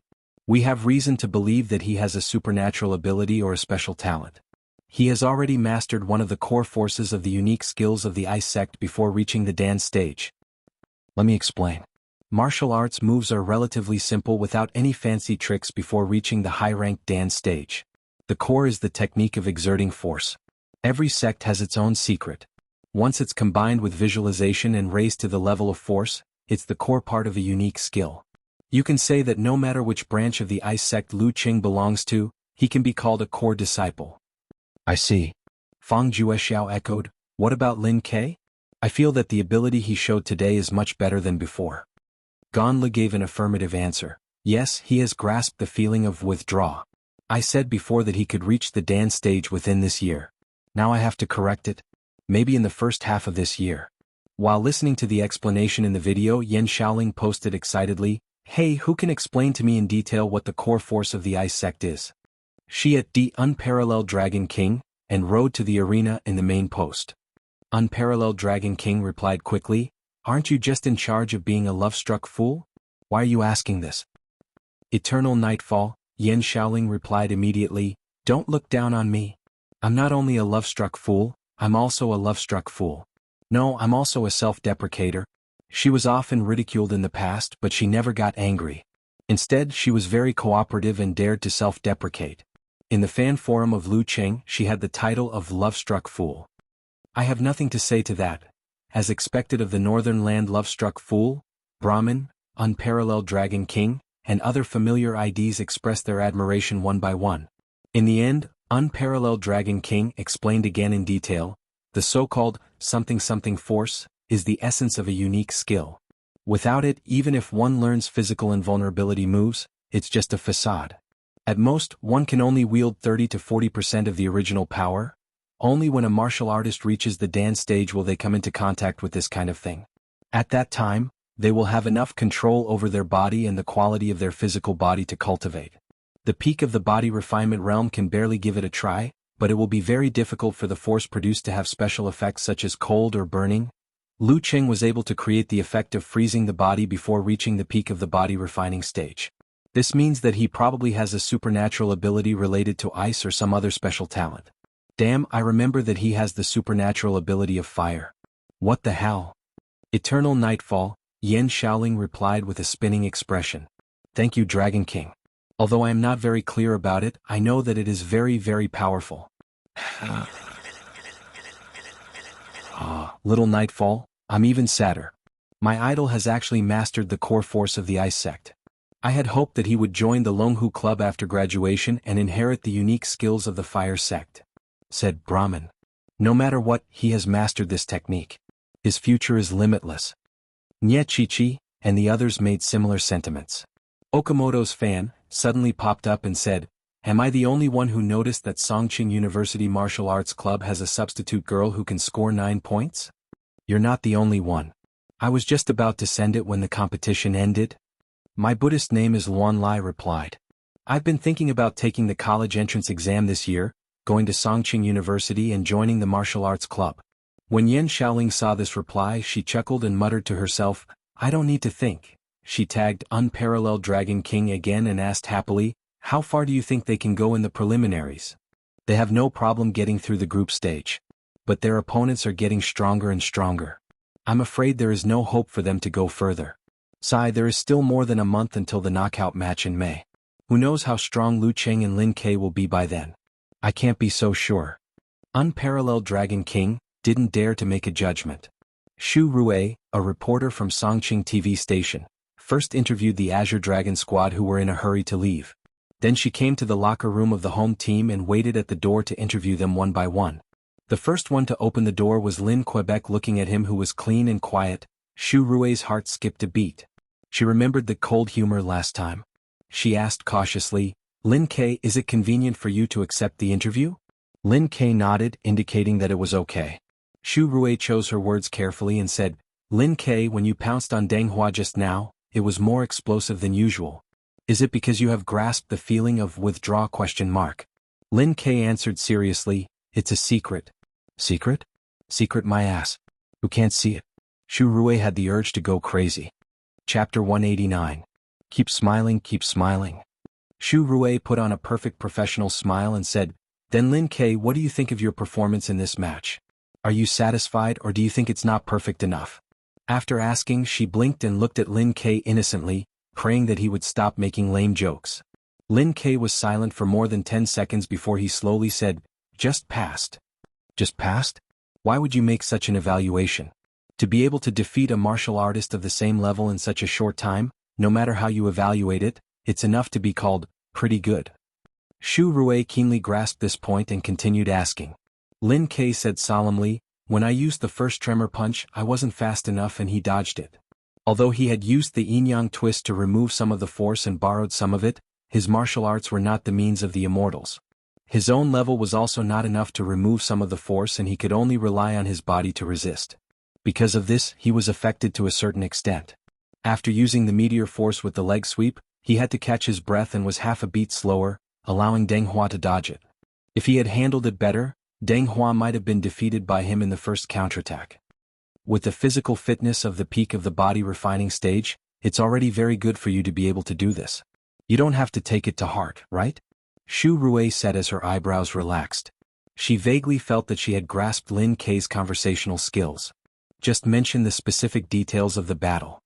We have reason to believe that he has a supernatural ability or a special talent. He has already mastered one of the core forces of the unique skills of the ice sect before reaching the dance stage. Let me explain. Martial arts moves are relatively simple without any fancy tricks before reaching the high-ranked dance stage. The core is the technique of exerting force. Every sect has its own secret. Once it's combined with visualization and raised to the level of force, it's the core part of a unique skill. You can say that no matter which branch of the ice sect Lu Qing belongs to, he can be called a core disciple. I see. Fang Juexiao echoed, what about Lin Ke? I feel that the ability he showed today is much better than before. Ganle gave an affirmative answer. Yes, he has grasped the feeling of withdraw. I said before that he could reach the dance stage within this year. Now I have to correct it. Maybe in the first half of this year. While listening to the explanation in the video, Yan Shaoling posted excitedly, hey, who can explain to me in detail what the core force of the ice sect is? She at the Unparalleled Dragon King, and rode to the arena in the main post. Unparalleled Dragon King replied quickly, aren't you just in charge of being a love-struck fool? Why are you asking this? Eternal Nightfall, Yan Shaoling replied immediately, don't look down on me. I'm not only a love-struck fool, I'm also a love-struck fool. No, I'm also a self-deprecator. She was often ridiculed in the past, but she never got angry. Instead, she was very cooperative and dared to self-deprecate. In the fan forum of Lu Qing, she had the title of Love-Struck Fool. I have nothing to say to that. As expected of the Northern Land Love-Struck Fool, Brahmin, Unparalleled Dragon King, and other familiar IDs expressed their admiration one by one. In the end, Unparalleled Dragon King explained again in detail, the so-called something-something force is the essence of a unique skill. Without it, even if one learns physical invulnerability moves, it's just a facade. At most, one can only wield 30 to 40% of the original power. Only when a martial artist reaches the dance stage will they come into contact with this kind of thing. At that time, they will have enough control over their body and the quality of their physical body to cultivate. The peak of the body refinement realm can barely give it a try, but it will be very difficult for the force produced to have special effects such as cold or burning. Lu Qing was able to create the effect of freezing the body before reaching the peak of the body refining stage. This means that he probably has a supernatural ability related to ice or some other special talent. Damn, I remember that he has the supernatural ability of fire. What the hell? Eternal Nightfall, Yan Shaoling replied with a spinning expression. Thank you, Dragon King. Although I am not very clear about it, I know that it is very, very powerful. Little Nightfall, I'm even sadder. My idol has actually mastered the core force of the ice sect. I had hoped that he would join the Longhu Club after graduation and inherit the unique skills of the fire sect. Said Brahmin. No matter what, he has mastered this technique. His future is limitless. Nye Chi-Chi and the others made similar sentiments. Okamoto's fan suddenly popped up and said, am I the only one who noticed that Songqing University Martial Arts Club has a substitute girl who can score 9 points? You're not the only one. I was just about to send it when the competition ended. My Buddhist name is Luan Lai replied. I've been thinking about taking the college entrance exam this year, going to Songqing University and joining the martial arts club. When Yan Shaoling saw this reply, she chuckled and muttered to herself, I don't need to think. She tagged Unparalleled Dragon King again and asked happily, how far do you think they can go in the preliminaries? They have no problem getting through the group stage. But their opponents are getting stronger and stronger. I'm afraid there is no hope for them to go further. Sigh, there is still more than a month until the knockout match in May. Who knows how strong Lu Qing and Lin Ke will be by then? I can't be so sure. Unparalleled Dragon King didn't dare to make a judgment. Xu Rui, a reporter from Songqing TV station, first interviewed the Azure Dragon squad who were in a hurry to leave. Then she came to the locker room of the home team and waited at the door to interview them one by one. The first one to open the door was Lin Quebec. Looking at him who was clean and quiet, Xu Rui's heart skipped a beat. She remembered the cold humor last time. She asked cautiously, Lin Ke, is it convenient for you to accept the interview? Lin Ke nodded, indicating that it was okay. Xu Rui chose her words carefully and said, Lin Ke, when you pounced on Deng Hua just now, it was more explosive than usual. Is it because you have grasped the feeling of withdraw? Lin Ke answered seriously, it's a secret. Secret? Secret my ass. Who can't see it? Shu Rui had the urge to go crazy. Chapter 189. Keep smiling, keep smiling. Shu Rui put on a perfect professional smile and said, "Then Lin Kei, what do you think of your performance in this match? Are you satisfied or do you think it's not perfect enough?" After asking, she blinked and looked at Lin Kei innocently, praying that he would stop making lame jokes. Lin Kei was silent for more than 10 seconds before he slowly said, "Just passed." Just passed? Why would you make such an evaluation? To be able to defeat a martial artist of the same level in such a short time, no matter how you evaluate it, it's enough to be called pretty good. Shu Rui keenly grasped this point and continued asking. Lin Kei said solemnly, "When I used the first tremor punch, I wasn't fast enough and he dodged it. Although he had used the yin-yang twist to remove some of the force and borrowed some of it, his martial arts were not the means of the immortals. His own level was also not enough to remove some of the force and he could only rely on his body to resist. Because of this, he was affected to a certain extent. After using the meteor force with the leg sweep, he had to catch his breath and was half a beat slower, allowing Deng Hua to dodge it. If he had handled it better, Deng Hua might have been defeated by him in the first counterattack. With the physical fitness of the peak of the body refining stage, it's already very good for you to be able to do this. You don't have to take it to heart, right?" Shu Rui said as her eyebrows relaxed. She vaguely felt that she had grasped Lin Kei's conversational skills. Just mention the specific details of the battle.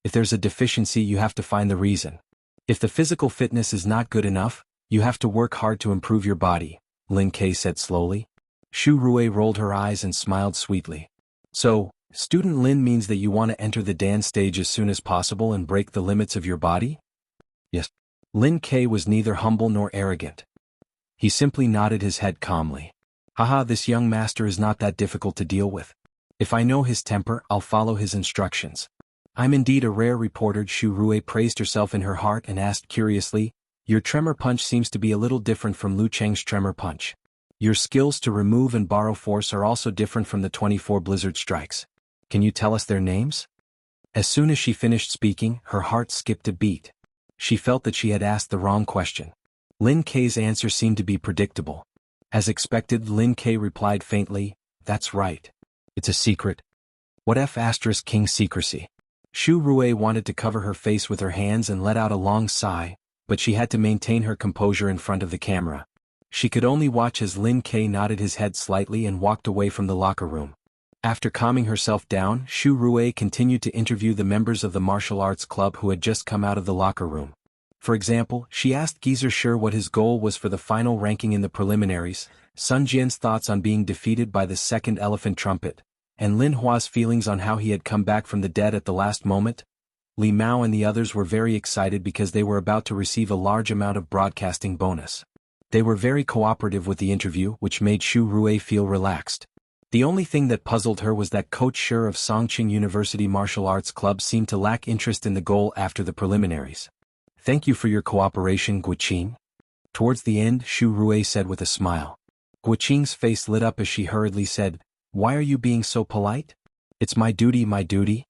If there's a deficiency, you have to find the reason. If the physical fitness is not good enough, you have to work hard to improve your body, Lin Kei said slowly. Shu Rui rolled her eyes and smiled sweetly. "So, Student Lin means that you want to enter the Dan stage as soon as possible and break the limits of your body?" "Yes." Lin Kei was neither humble nor arrogant. He simply nodded his head calmly. "Haha, this young master is not that difficult to deal with. If I know his temper, I'll follow his instructions. I'm indeed a rare reporter." Shu Rui praised herself in her heart and asked curiously, "Your tremor punch seems to be a little different from Lu Cheng's tremor punch. Your skills to remove and borrow force are also different from the 24 blizzard strikes. Can you tell us their names?" As soon as she finished speaking, her heart skipped a beat. She felt that she had asked the wrong question. Lin Kei's answer seemed to be predictable. As expected, Lin Kei replied faintly, "That's right. It's a secret." What F** king secrecy? Shu Rui wanted to cover her face with her hands and let out a long sigh, but she had to maintain her composure in front of the camera. She could only watch as Lin Kei nodded his head slightly and walked away from the locker room. After calming herself down, Shu Rui continued to interview the members of the martial arts club who had just come out of the locker room. For example, she asked Geezer Shur what his goal was for the final ranking in the preliminaries, Sun Jian's thoughts on being defeated by the second elephant trumpet, and Lin Hua's feelings on how he had come back from the dead at the last moment. Li Mao and the others were very excited because they were about to receive a large amount of broadcasting bonus. They were very cooperative with the interview, which made Shu Rui feel relaxed. The only thing that puzzled her was that Coach Shur of Songqing University Martial Arts Club seemed to lack interest in the goal after the preliminaries. "Thank you for your cooperation, Guqing." Towards the end, Shu Rui said with a smile. Guqing's face lit up as she hurriedly said, "Why are you being so polite?" "It's my duty, my duty."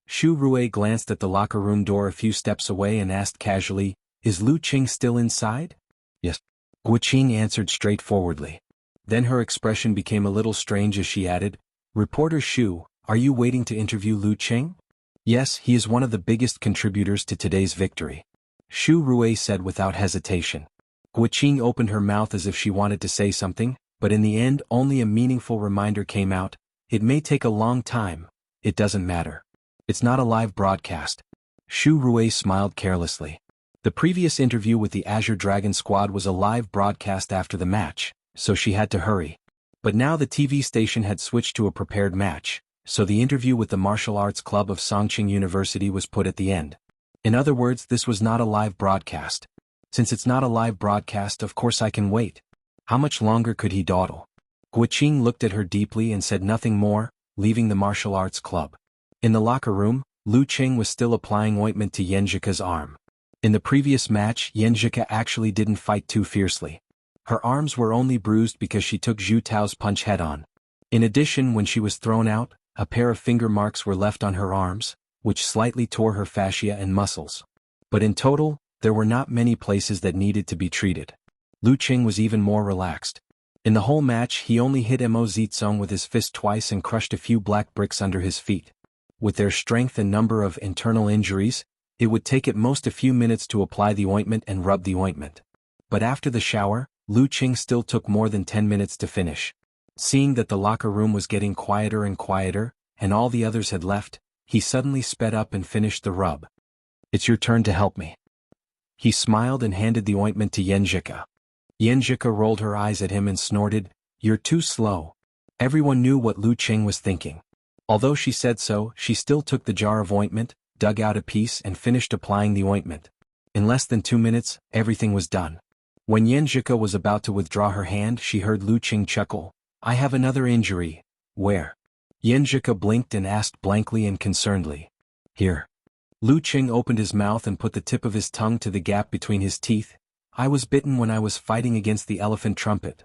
Shu Rui glanced at the locker room door a few steps away and asked casually, "Is Lu Qing still inside?" "Yes." Guqing answered straightforwardly. Then her expression became a little strange as she added, "Reporter Shu, are you waiting to interview Lu Qing?" "Yes, he is one of the biggest contributors to today's victory," Shu Rui said without hesitation. Guqing opened her mouth as if she wanted to say something, but in the end only a meaningful reminder came out, "It may take a long time, it doesn't matter. It's not a live broadcast." Shu Rui smiled carelessly. The previous interview with the Azure Dragon squad was a live broadcast after the match, so she had to hurry. But now the TV station had switched to a prepared match, so the interview with the Martial Arts Club of Songqing University was put at the end. In other words, this was not a live broadcast. Since it's not a live broadcast, of course I can wait. How much longer could he dawdle? Guqing looked at her deeply and said nothing more, leaving the Martial Arts Club. In the locker room, Lu Qing was still applying ointment to Yanzhika's arm. In the previous match, Yanzhika actually didn't fight too fiercely. Her arms were only bruised because she took Zhu Tao's punch head-on. In addition, when she was thrown out, a pair of finger marks were left on her arms, which slightly tore her fascia and muscles. But in total, there were not many places that needed to be treated. Lu Qing was even more relaxed. In the whole match he only hit Mo Zizong with his fist twice and crushed a few black bricks under his feet. With their strength and number of internal injuries, it would take at most a few minutes to apply the ointment and rub the ointment. But after the shower, Lu Qing still took more than 10 minutes to finish. Seeing that the locker room was getting quieter and quieter, and all the others had left, he suddenly sped up and finished the rub. "It's your turn to help me." He smiled and handed the ointment to Xianxia. Xianxia rolled her eyes at him and snorted, "You're too slow." Everyone knew what Lu Qing was thinking. Although she said so, she still took the jar of ointment, dug out a piece and finished applying the ointment. In less than 2 minutes, everything was done. When Xianxia was about to withdraw her hand, she heard Lu Qing chuckle, "I have another injury." "Where?" Xianxia blinked and asked blankly and concernedly. "Here." Lu Qing opened his mouth and put the tip of his tongue to the gap between his teeth. "I was bitten when I was fighting against the elephant trumpet.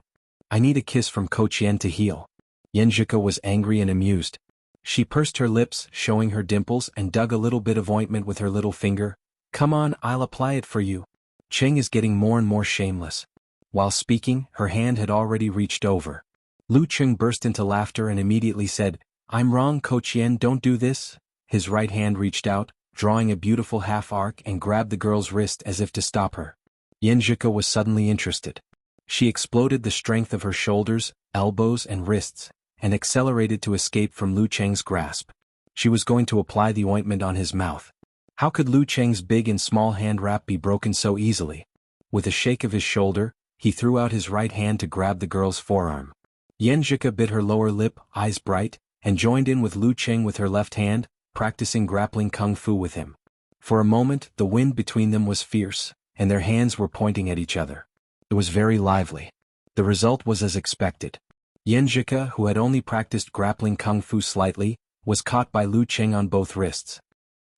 I need a kiss from Coach Yen to heal." Xianxia was angry and amused. She pursed her lips, showing her dimples, and dug a little bit of ointment with her little finger. "Come on, I'll apply it for you." Cheng is getting more and more shameless. While speaking, her hand had already reached over. Lu Qing burst into laughter and immediately said, "I'm wrong, Coach Yen, don't do this." His right hand reached out, drawing a beautiful half-arc and grabbed the girl's wrist as if to stop her. Xianxia was suddenly interested. She exploded the strength of her shoulders, elbows and wrists, and accelerated to escape from Lu Cheng's grasp. She was going to apply the ointment on his mouth. How could Lu Cheng's big and small hand wrap be broken so easily? With a shake of his shoulder, he threw out his right hand to grab the girl's forearm. Xianxia bit her lower lip, eyes bright, and joined in with Lu Cheng with her left hand, practicing grappling kung fu with him. For a moment, the wind between them was fierce, and their hands were pointing at each other. It was very lively. The result was as expected. Xianxia, who had only practiced grappling kung fu slightly, was caught by Lu Cheng on both wrists.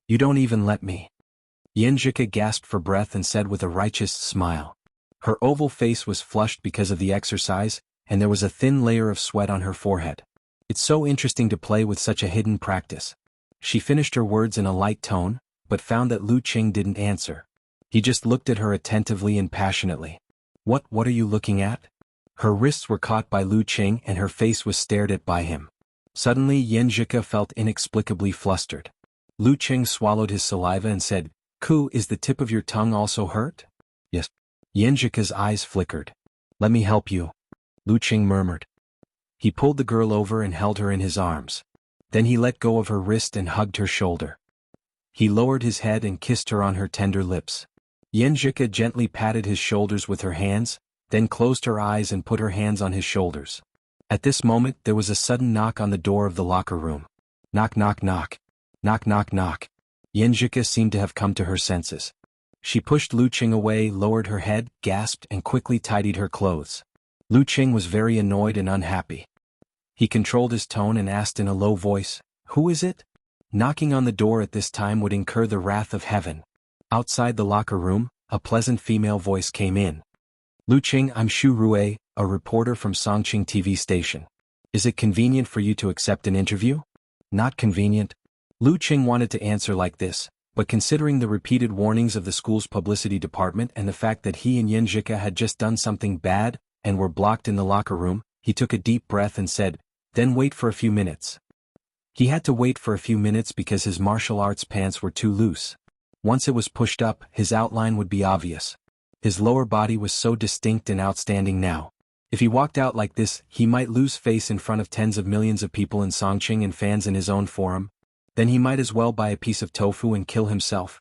"You don't even let me." Xianxia gasped for breath and said with a righteous smile. Her oval face was flushed because of the exercise, and there was a thin layer of sweat on her forehead. "It's so interesting to play with such a hidden practice." She finished her words in a light tone, but found that Lu Qing didn't answer. He just looked at her attentively and passionately. What are you looking at?" Her wrists were caught by Lu Qing and her face was stared at by him. Suddenly Xianxia felt inexplicably flustered. Lu Qing swallowed his saliva and said, "Ku, is the tip of your tongue also hurt?" "Yes." Xianxia's eyes flickered. "Let me help you," Lu Qing murmured. He pulled the girl over and held her in his arms. Then he let go of her wrist and hugged her shoulder. He lowered his head and kissed her on her tender lips. Xianxia gently patted his shoulders with her hands, then closed her eyes and put her hands on his shoulders. At this moment there was a sudden knock on the door of the locker room. Knock knock knock. Knock knock knock. Xianxia seemed to have come to her senses. She pushed Lu Qing away, lowered her head, gasped and quickly tidied her clothes. Lu Qing was very annoyed and unhappy. He controlled his tone and asked in a low voice, "Who is it?" Knocking on the door at this time would incur the wrath of heaven. Outside the locker room, a pleasant female voice came in. "Lu Qing, I'm Xu Rui, a reporter from Songqing TV station. Is it convenient for you to accept an interview?" "Not convenient." Lu Qing wanted to answer like this, but considering the repeated warnings of the school's publicity department and the fact that he and Xianxia had just done something bad and were blocked in the locker room, he took a deep breath and said, "Then wait for a few minutes." He had to wait for a few minutes because his martial arts pants were too loose. Once it was pushed up, his outline would be obvious. His lower body was so distinct and outstanding now. If he walked out like this, he might lose face in front of tens of millions of people in Songqing and fans in his own forum. Then he might as well buy a piece of tofu and kill himself.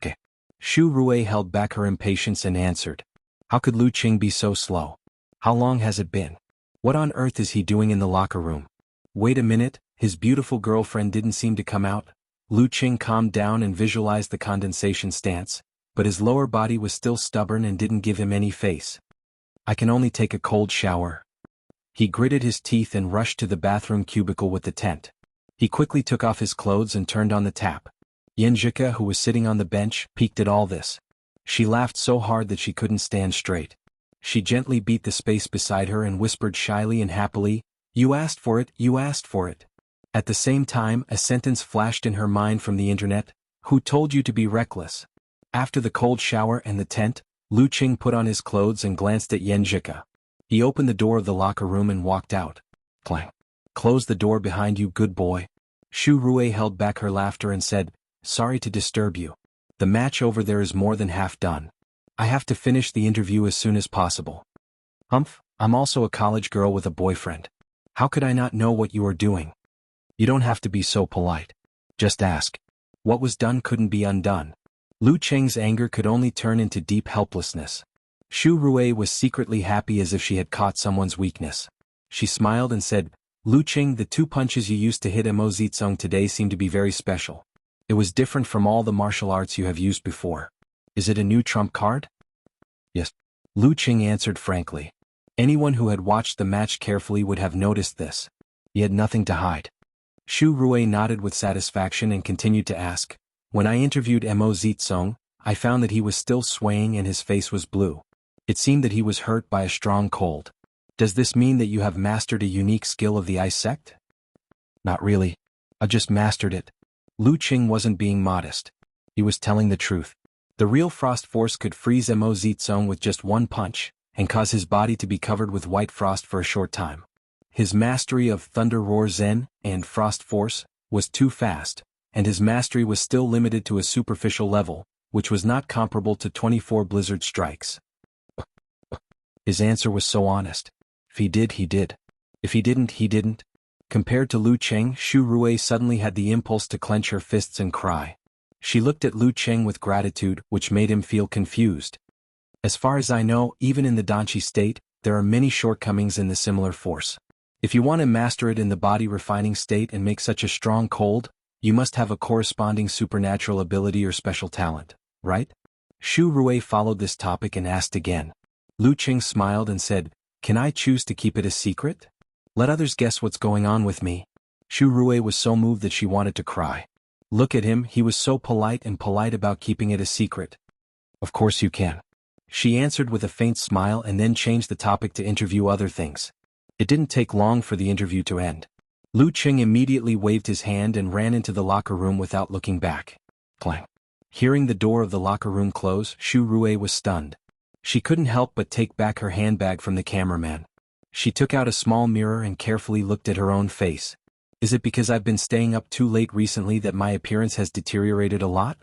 "Okay." Xu Rui held back her impatience and answered. How could Lu Qing be so slow? How long has it been? What on earth is he doing in the locker room? Wait a minute, his beautiful girlfriend didn't seem to come out. Lu Qing calmed down and visualized the condensation stance, but his lower body was still stubborn and didn't give him any face. "I can only take a cold shower." He gritted his teeth and rushed to the bathroom cubicle with the tent. He quickly took off his clothes and turned on the tap. Xianxia, who was sitting on the bench, peeked at all this. She laughed so hard that she couldn't stand straight. She gently beat the space beside her and whispered shyly and happily, "You asked for it, you asked for it." At the same time, a sentence flashed in her mind from the internet, "Who told you to be reckless?" After the cold shower and the tent, Lu Qing put on his clothes and glanced at Xianxia. He opened the door of the locker room and walked out. Clang. Close the door behind you, good boy. Shu Rui held back her laughter and said, sorry to disturb you. The match over there is more than half done. I have to finish the interview as soon as possible. Humph, I'm also a college girl with a boyfriend. How could I not know what you are doing? You don't have to be so polite. Just ask. What was done couldn't be undone. Lu Cheng's anger could only turn into deep helplessness. Shu Rui was secretly happy as if she had caught someone's weakness. She smiled and said, Lu Cheng, the 2 punches you used to hit Mo Zitsong today seem to be very special. It was different from all the martial arts you have used before. Is it a new trump card? Yes. Lu Cheng answered frankly. Anyone who had watched the match carefully would have noticed this. He had nothing to hide. Shu Rui nodded with satisfaction and continued to ask, when I interviewed Mo Zitsong, I found that he was still swaying and his face was blue. It seemed that he was hurt by a strong cold. Does this mean that you have mastered a unique skill of the ice sect? Not really. I just mastered it. Lu Cheng wasn't being modest. He was telling the truth. The real frost force could freeze Mo Zitsong with just 1 punch, and cause his body to be covered with white frost for a short time. His mastery of Thunder Roar Zen and Frost Force was too fast, and his mastery was still limited to a superficial level, which was not comparable to 24 blizzard strikes. His answer was so honest. If he did, he did. If he didn't, he didn't. Compared to Lu Cheng, Shu Rui suddenly had the impulse to clench her fists and cry. She looked at Lu Cheng with gratitude, which made him feel confused. As far as I know, even in the Danchi state, there are many shortcomings in the similar force. If you want to master it in the body refining state and make such a strong cold, you must have a corresponding supernatural ability or special talent, right? Shu Rui followed this topic and asked again. Lu Cheng smiled and said, can I choose to keep it a secret? Let others guess what's going on with me. Shu Rui was so moved that she wanted to cry. Look at him, he was so polite about keeping it a secret. Of course you can. She answered with a faint smile and then changed the topic to interview other things. It didn't take long for the interview to end. Lu Cheng immediately waved his hand and ran into the locker room without looking back. Clang. Hearing the door of the locker room close, Shu Rui was stunned. She couldn't help but take back her handbag from the cameraman. She took out a small mirror and carefully looked at her own face. Is it because I've been staying up too late recently that my appearance has deteriorated a lot?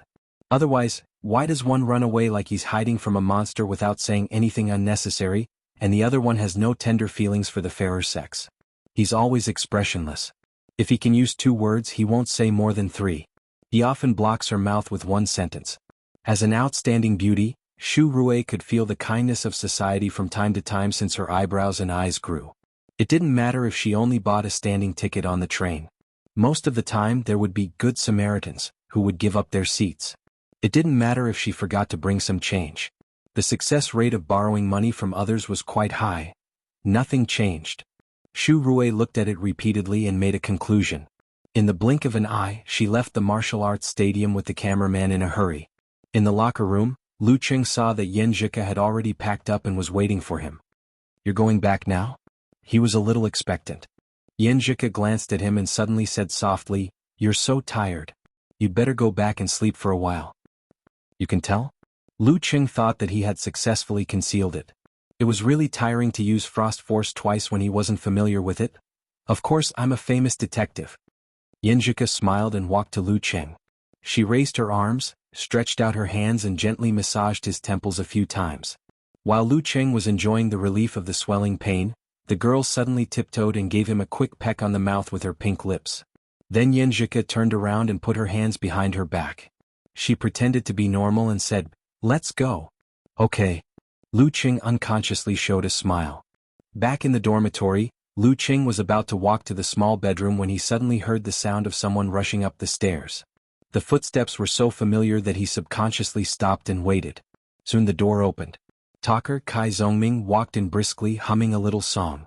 Otherwise, why does one run away like he's hiding from a monster without saying anything unnecessary, and the other one has no tender feelings for the fairer sex? He's always expressionless. If he can use 2 words, he won't say more than 3. He often blocks her mouth with 1 sentence. As an outstanding beauty, Shu Rui could feel the kindness of society from time to time since her eyebrows and eyes grew. It didn't matter if she only bought a standing ticket on the train. Most of the time there would be good Samaritans, who would give up their seats. It didn't matter if she forgot to bring some change. The success rate of borrowing money from others was quite high. Nothing changed. Shu Rui looked at it repeatedly and made a conclusion. In the blink of an eye, she left the martial arts stadium with the cameraman in a hurry. In the locker room, Lu Cheng saw that Xianxia had already packed up and was waiting for him. You're going back now? He was a little expectant. Xianxia glanced at him and suddenly said softly, you're so tired. You'd better go back and sleep for a while. You can tell? Lu Cheng thought that he had successfully concealed it. It was really tiring to use Frost Force twice when he wasn't familiar with it. Of course, I'm a famous detective. Xianxia smiled and walked to Lu Cheng. She raised her arms, stretched out her hands and gently massaged his temples a few times. While Lu Cheng was enjoying the relief of the swelling pain, the girl suddenly tiptoed and gave him a quick peck on the mouth with her pink lips. Then Xianxia turned around and put her hands behind her back. She pretended to be normal and said, let's go. Okay. Lu Cheng unconsciously showed a smile. Back in the dormitory, Lu Cheng was about to walk to the small bedroom when he suddenly heard the sound of someone rushing up the stairs. The footsteps were so familiar that he subconsciously stopped and waited. Soon the door opened. Talker Kai Zongming walked in briskly, humming a little song.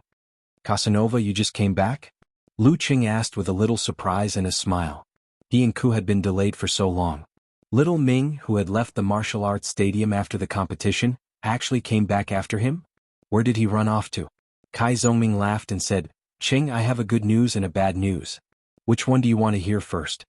Casanova, you just came back? Lu Cheng asked with a little surprise and a smile. He and Ku had been delayed for so long. Little Ming, who had left the martial arts stadium after the competition, actually came back after him? Where did he run off to? Kai Zongming laughed and said, Cheng, I have a good news and a bad news. Which one do you want to hear first?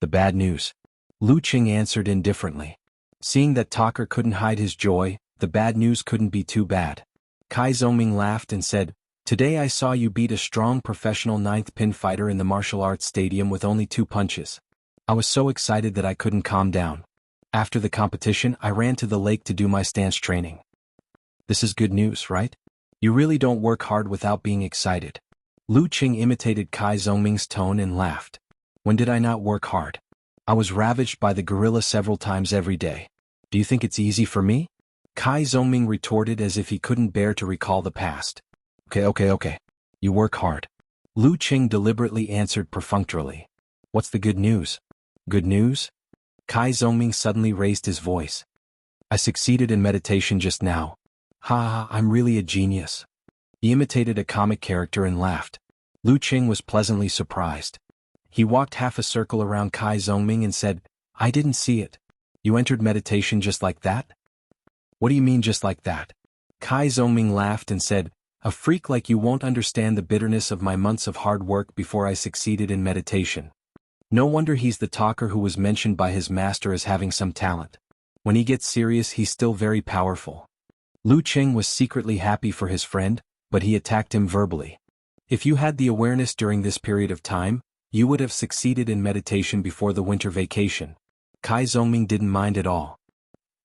The bad news. Lu Cheng answered indifferently. Seeing that Talker couldn't hide his joy, the bad news couldn't be too bad. Kai Zhongming laughed and said, "Today I saw you beat a strong professional 9th pin fighter in the martial arts stadium with only 2 punches. I was so excited that I couldn't calm down. After the competition, I ran to the lake to do my stance training." This is good news, right? You really don't work hard without being excited. Lu Qing imitated Kai Zhongming's tone and laughed. When did I not work hard? I was ravaged by the gorilla several times every day. Do you think it's easy for me? Kai Zhongming retorted as if he couldn't bear to recall the past. Okay. You work hard. Lu Qing deliberately answered perfunctorily. What's the good news? Good news? Kai Zhongming suddenly raised his voice. I succeeded in meditation just now. Ha, I'm really a genius. He imitated a comic character and laughed. Lu Qing was pleasantly surprised. He walked half a circle around Kai Zhongming and said, I didn't see it. You entered meditation just like that? What do you mean just like that? Kai Zhongming laughed and said, a freak like you won't understand the bitterness of my months of hard work before I succeeded in meditation. No wonder he's the talker who was mentioned by his master as having some talent. When he gets serious, he's still very powerful. Lu Qing was secretly happy for his friend, but he attacked him verbally. If you had the awareness during this period of time, you would have succeeded in meditation before the winter vacation. Kai Zhongming didn't mind at all.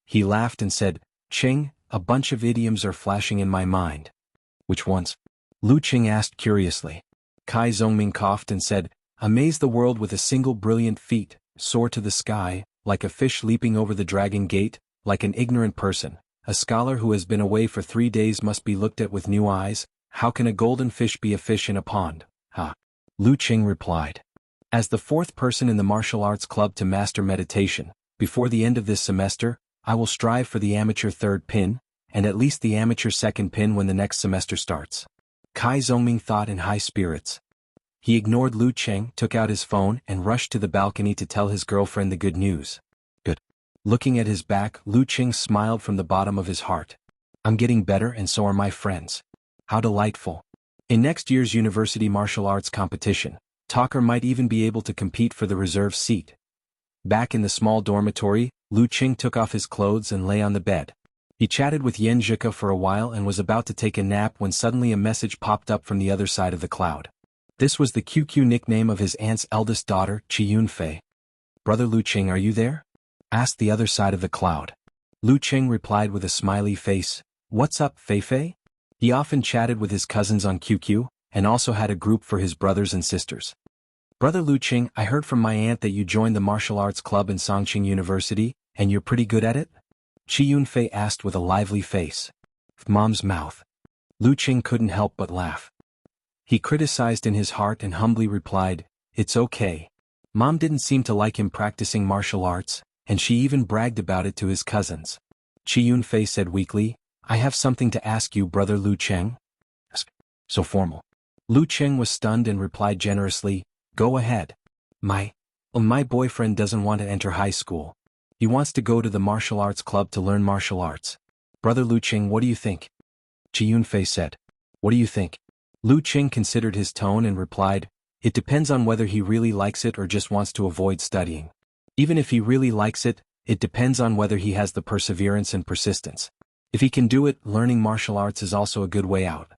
He laughed and said, Qing, a bunch of idioms are flashing in my mind. Which ones? Lu Qing asked curiously. Kai Zhongming coughed and said, amaze the world with a single brilliant feat, soar to the sky, like a fish leaping over the dragon gate, like an ignorant person. A scholar who has been away for 3 days must be looked at with new eyes. How can a golden fish be a fish in a pond? Ha! Lu Qing replied. As the 4th person in the martial arts club to master meditation, before the end of this semester, I will strive for the amateur 3rd pin, and at least the amateur 2nd pin when the next semester starts. Kai Zhongming thought in high spirits. He ignored Lu Qing, took out his phone, and rushed to the balcony to tell his girlfriend the good news. Good. Looking at his back, Lu Qing smiled from the bottom of his heart. I'm getting better and so are my friends. How delightful. In next year's university martial arts competition, Talker might even be able to compete for the reserve seat. Back in the small dormitory, Lu Qing took off his clothes and lay on the bed. He chatted with xianxia for a while and was about to take a nap when suddenly a message popped up from the other side of the cloud. This was the QQ nickname of his aunt's eldest daughter, Yunfei. Brother Lu Qing, are you there? Asked the other side of the cloud. Lu Qing replied with a smiley face, What's up, Fei? He often chatted with his cousins on QQ, and also had a group for his brothers and sisters. Brother Lu Qing, I heard from my aunt that you joined the martial arts club in Songqing University, and you're pretty good at it? Yunfei asked with a lively face. Mom's mouth. Lu Qing couldn't help but laugh. He criticized in his heart and humbly replied, It's okay. Mom didn't seem to like him practicing martial arts, and she even bragged about it to his cousins. Yunfei said weakly, I have something to ask you, Brother Lu Qing. So formal. Lu Qing was stunned and replied generously, Go ahead. My boyfriend doesn't want to enter high school. He wants to go to the martial arts club to learn martial arts. Brother Lu Qing, what do you think? Yunfei said. What do you think? Lu Qing considered his tone and replied, It depends on whether he really likes it or just wants to avoid studying. Even if he really likes it, it depends on whether he has the perseverance and persistence. If he can do it, learning martial arts is also a good way out.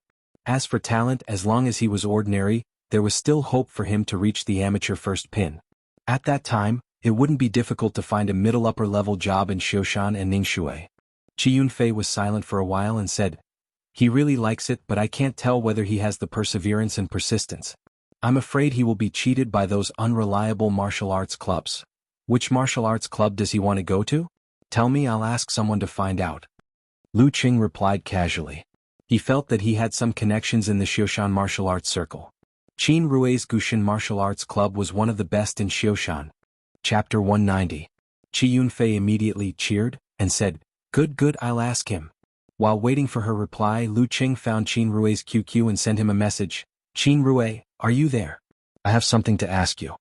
As for talent, as long as he was ordinary, there was still hope for him to reach the amateur 1st pin. At that time, it wouldn't be difficult to find a middle upper level job in Xiaoshan and Ningxue. Yunfei was silent for a while and said, He really likes it, but I can't tell whether he has the perseverance and persistence. I'm afraid he will be cheated by those unreliable martial arts clubs. Which martial arts club does he want to go to? Tell me, I'll ask someone to find out. Lu Qing replied casually. He felt that he had some connections in the Xiaoshan martial arts circle. Qin Rui's Gushin martial arts club was one of the best in Xiaoshan. Chapter 190. Yunfei immediately cheered and said, Good, I'll ask him. While waiting for her reply, Lu Qing found Qin Rui's QQ and sent him a message. Qin Rui, are you there? I have something to ask you.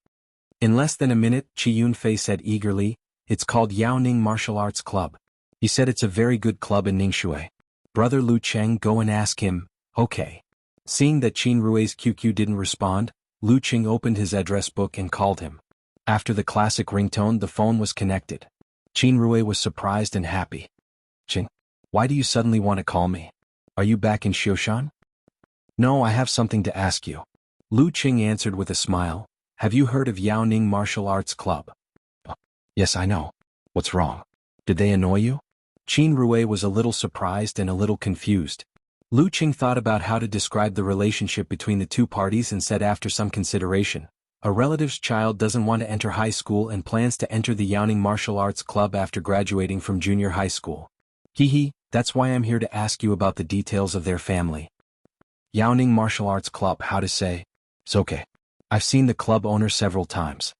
In less than a minute, Yunfei said eagerly, It's called Yaoning Martial Arts Club. He said it's a very good club in Ningxue. Brother Lu Qing, go and ask him. Okay. Seeing that Qin Rui's QQ didn't respond, Lu Qing opened his address book and called him. After the classic ringtone, the phone was connected. Qin Rui was surprised and happy. Qing, why do you suddenly want to call me? Are you back in Xiaoshan? No, I have something to ask you. Lu Qing answered with a smile. Have you heard of Yaoning Martial Arts Club? Yes, I know. What's wrong? Did they annoy you? Qin Rui was a little surprised and a little confused. Lu Qing thought about how to describe the relationship between the two parties and said after some consideration, a relative's child doesn't want to enter high school and plans to enter the Yaoning Martial Arts Club after graduating from junior high school. Hee, that's why I'm here to ask you about the details of their family. Yaoning Martial Arts Club, how to say? It's okay. I've seen the club owner several times.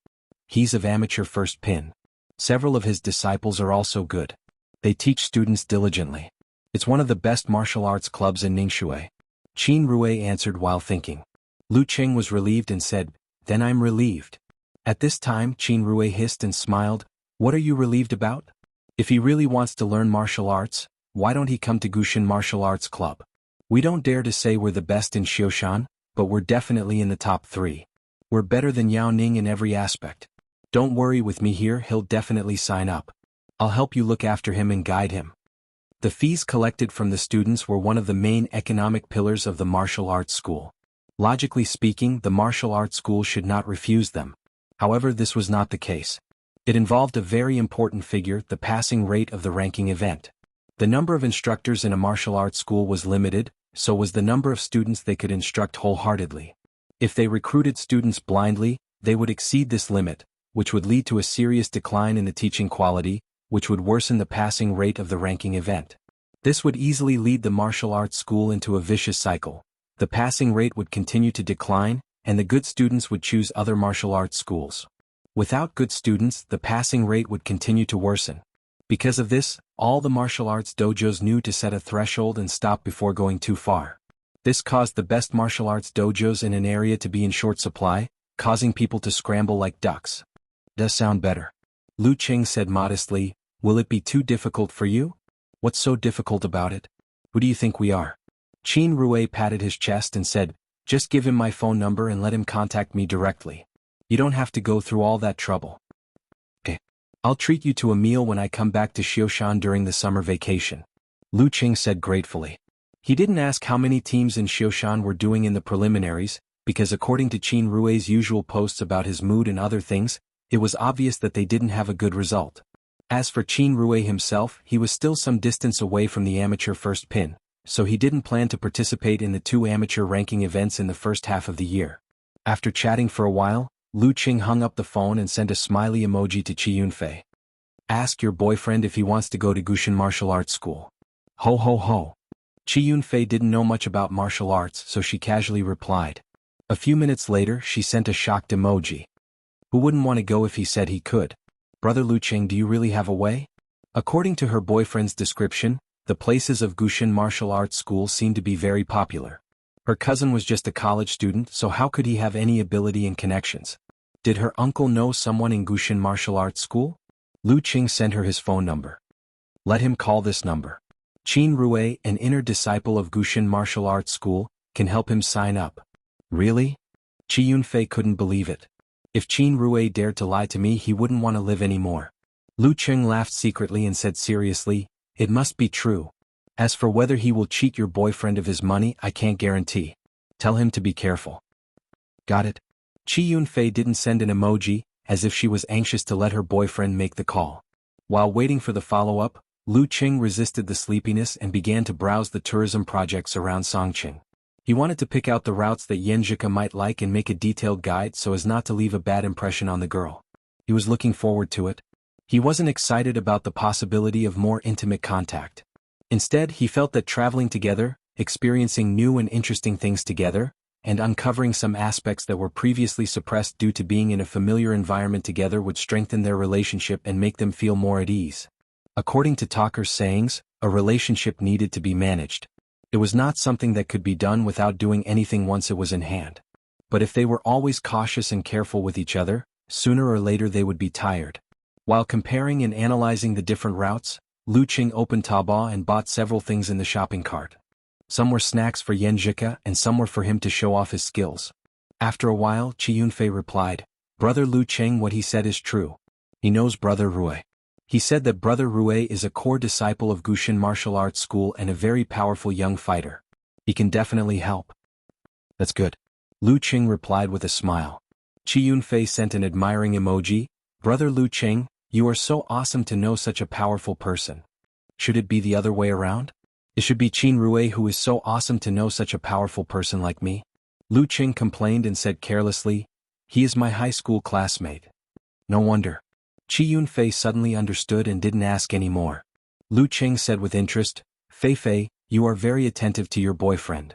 He's of amateur first pin. Several of his disciples are also good. They teach students diligently. It's one of the best martial arts clubs in Ningxue. Qin Rui answered while thinking. Lu Qing was relieved and said, Then I'm relieved. At this time Qin Rui hissed and smiled. What are you relieved about? If he really wants to learn martial arts, why don't he come to Gushin Martial Arts Club? We don't dare to say we're the best in Xiaoshan, but we're definitely in the top 3. We're better than Yao Ning in every aspect. Don't worry with me here, he'll definitely sign up. I'll help you look after him and guide him. The fees collected from the students were one of the main economic pillars of the martial arts school. Logically speaking, the martial arts school should not refuse them. However, this was not the case. It involved a very important figure, the passing rate of the ranking event. The number of instructors in a martial arts school was limited, so was the number of students they could instruct wholeheartedly. If they recruited students blindly, they would exceed this limit, which would lead to a serious decline in the teaching quality, which would worsen the passing rate of the ranking event. This would easily lead the martial arts school into a vicious cycle. The passing rate would continue to decline, and the good students would choose other martial arts schools. Without good students, the passing rate would continue to worsen. Because of this, all the martial arts dojos knew to set a threshold and stop before going too far. This caused the best martial arts dojos in an area to be in short supply, causing people to scramble like ducks. Does sound better. Lu Qing said modestly, Will it be too difficult for you? What's so difficult about it? Who do you think we are? Qin Rui patted his chest and said, Just give him my phone number and let him contact me directly. You don't have to go through all that trouble. Okay. I'll treat you to a meal when I come back to Xiaoshan during the summer vacation. Lu Qing said gratefully. He didn't ask how many teams in Xiaoshan were doing in the preliminaries, because according to Qin Rui's usual posts about his mood and other things, it was obvious that they didn't have a good result. As for Qin Rui himself, he was still some distance away from the amateur first pin, so he didn't plan to participate in the 2 amateur ranking events in the first half of the year. After chatting for a while, Lu Qing hung up the phone and sent a smiley emoji to Qi Yunfei. Ask your boyfriend if he wants to go to Gushin Martial Arts School. Ho ho ho. Qi Yunfei didn't know much about martial arts, so she casually replied. A few minutes later, she sent a shocked emoji. Who wouldn't want to go if he said he could? Brother Lu Qing, do you really have a way? According to her boyfriend's description, the places of Gushin Martial Arts School seemed to be very popular. Her cousin was just a college student, so how could he have any ability and connections? Did her uncle know someone in Gushin Martial Arts School? Lu Qing sent her his phone number. Let him call this number. Qin Rui, an inner disciple of Gushin Martial Arts School, can help him sign up. Really? Qi Yunfei couldn't believe it. If Qin Rui dared to lie to me, he wouldn't want to live anymore. Lu Qing laughed secretly and said seriously, It must be true. As for whether he will cheat your boyfriend of his money, I can't guarantee. Tell him to be careful. Got it? Qi Yunfei didn't send an emoji, as if she was anxious to let her boyfriend make the call. While waiting for the follow-up, Lu Qing resisted the sleepiness and began to browse the tourism projects around Songqing. He wanted to pick out the routes that Xianxia might like and make a detailed guide so as not to leave a bad impression on the girl. He was looking forward to it. He wasn't excited about the possibility of more intimate contact. Instead, he felt that traveling together, experiencing new and interesting things together, and uncovering some aspects that were previously suppressed due to being in a familiar environment together would strengthen their relationship and make them feel more at ease. According to talkers' sayings, a relationship needed to be managed. It was not something that could be done without doing anything once it was in hand. But if they were always cautious and careful with each other, sooner or later they would be tired. While comparing and analyzing the different routes, Lu Qing opened Taobao and bought several things in the shopping cart. Some were snacks for Xianxia and some were for him to show off his skills. After a while, Qi Yunfei replied, Brother Lu Qing, what he said is true. He knows Brother Rui. He said that Brother Rue is a core disciple of Gushin martial arts school and a very powerful young fighter. He can definitely help. That's good. Lu Qing replied with a smile. Qi Yunfei sent an admiring emoji. Brother Lu Qing, you are so awesome to know such a powerful person. Should it be the other way around? It should be Qin Rue who is so awesome to know such a powerful person like me. Lu Qing complained and said carelessly, he is my high school classmate. No wonder. Qi Yunfei suddenly understood and didn't ask any more. Lu Qing said with interest, Fei Fei, you are very attentive to your boyfriend.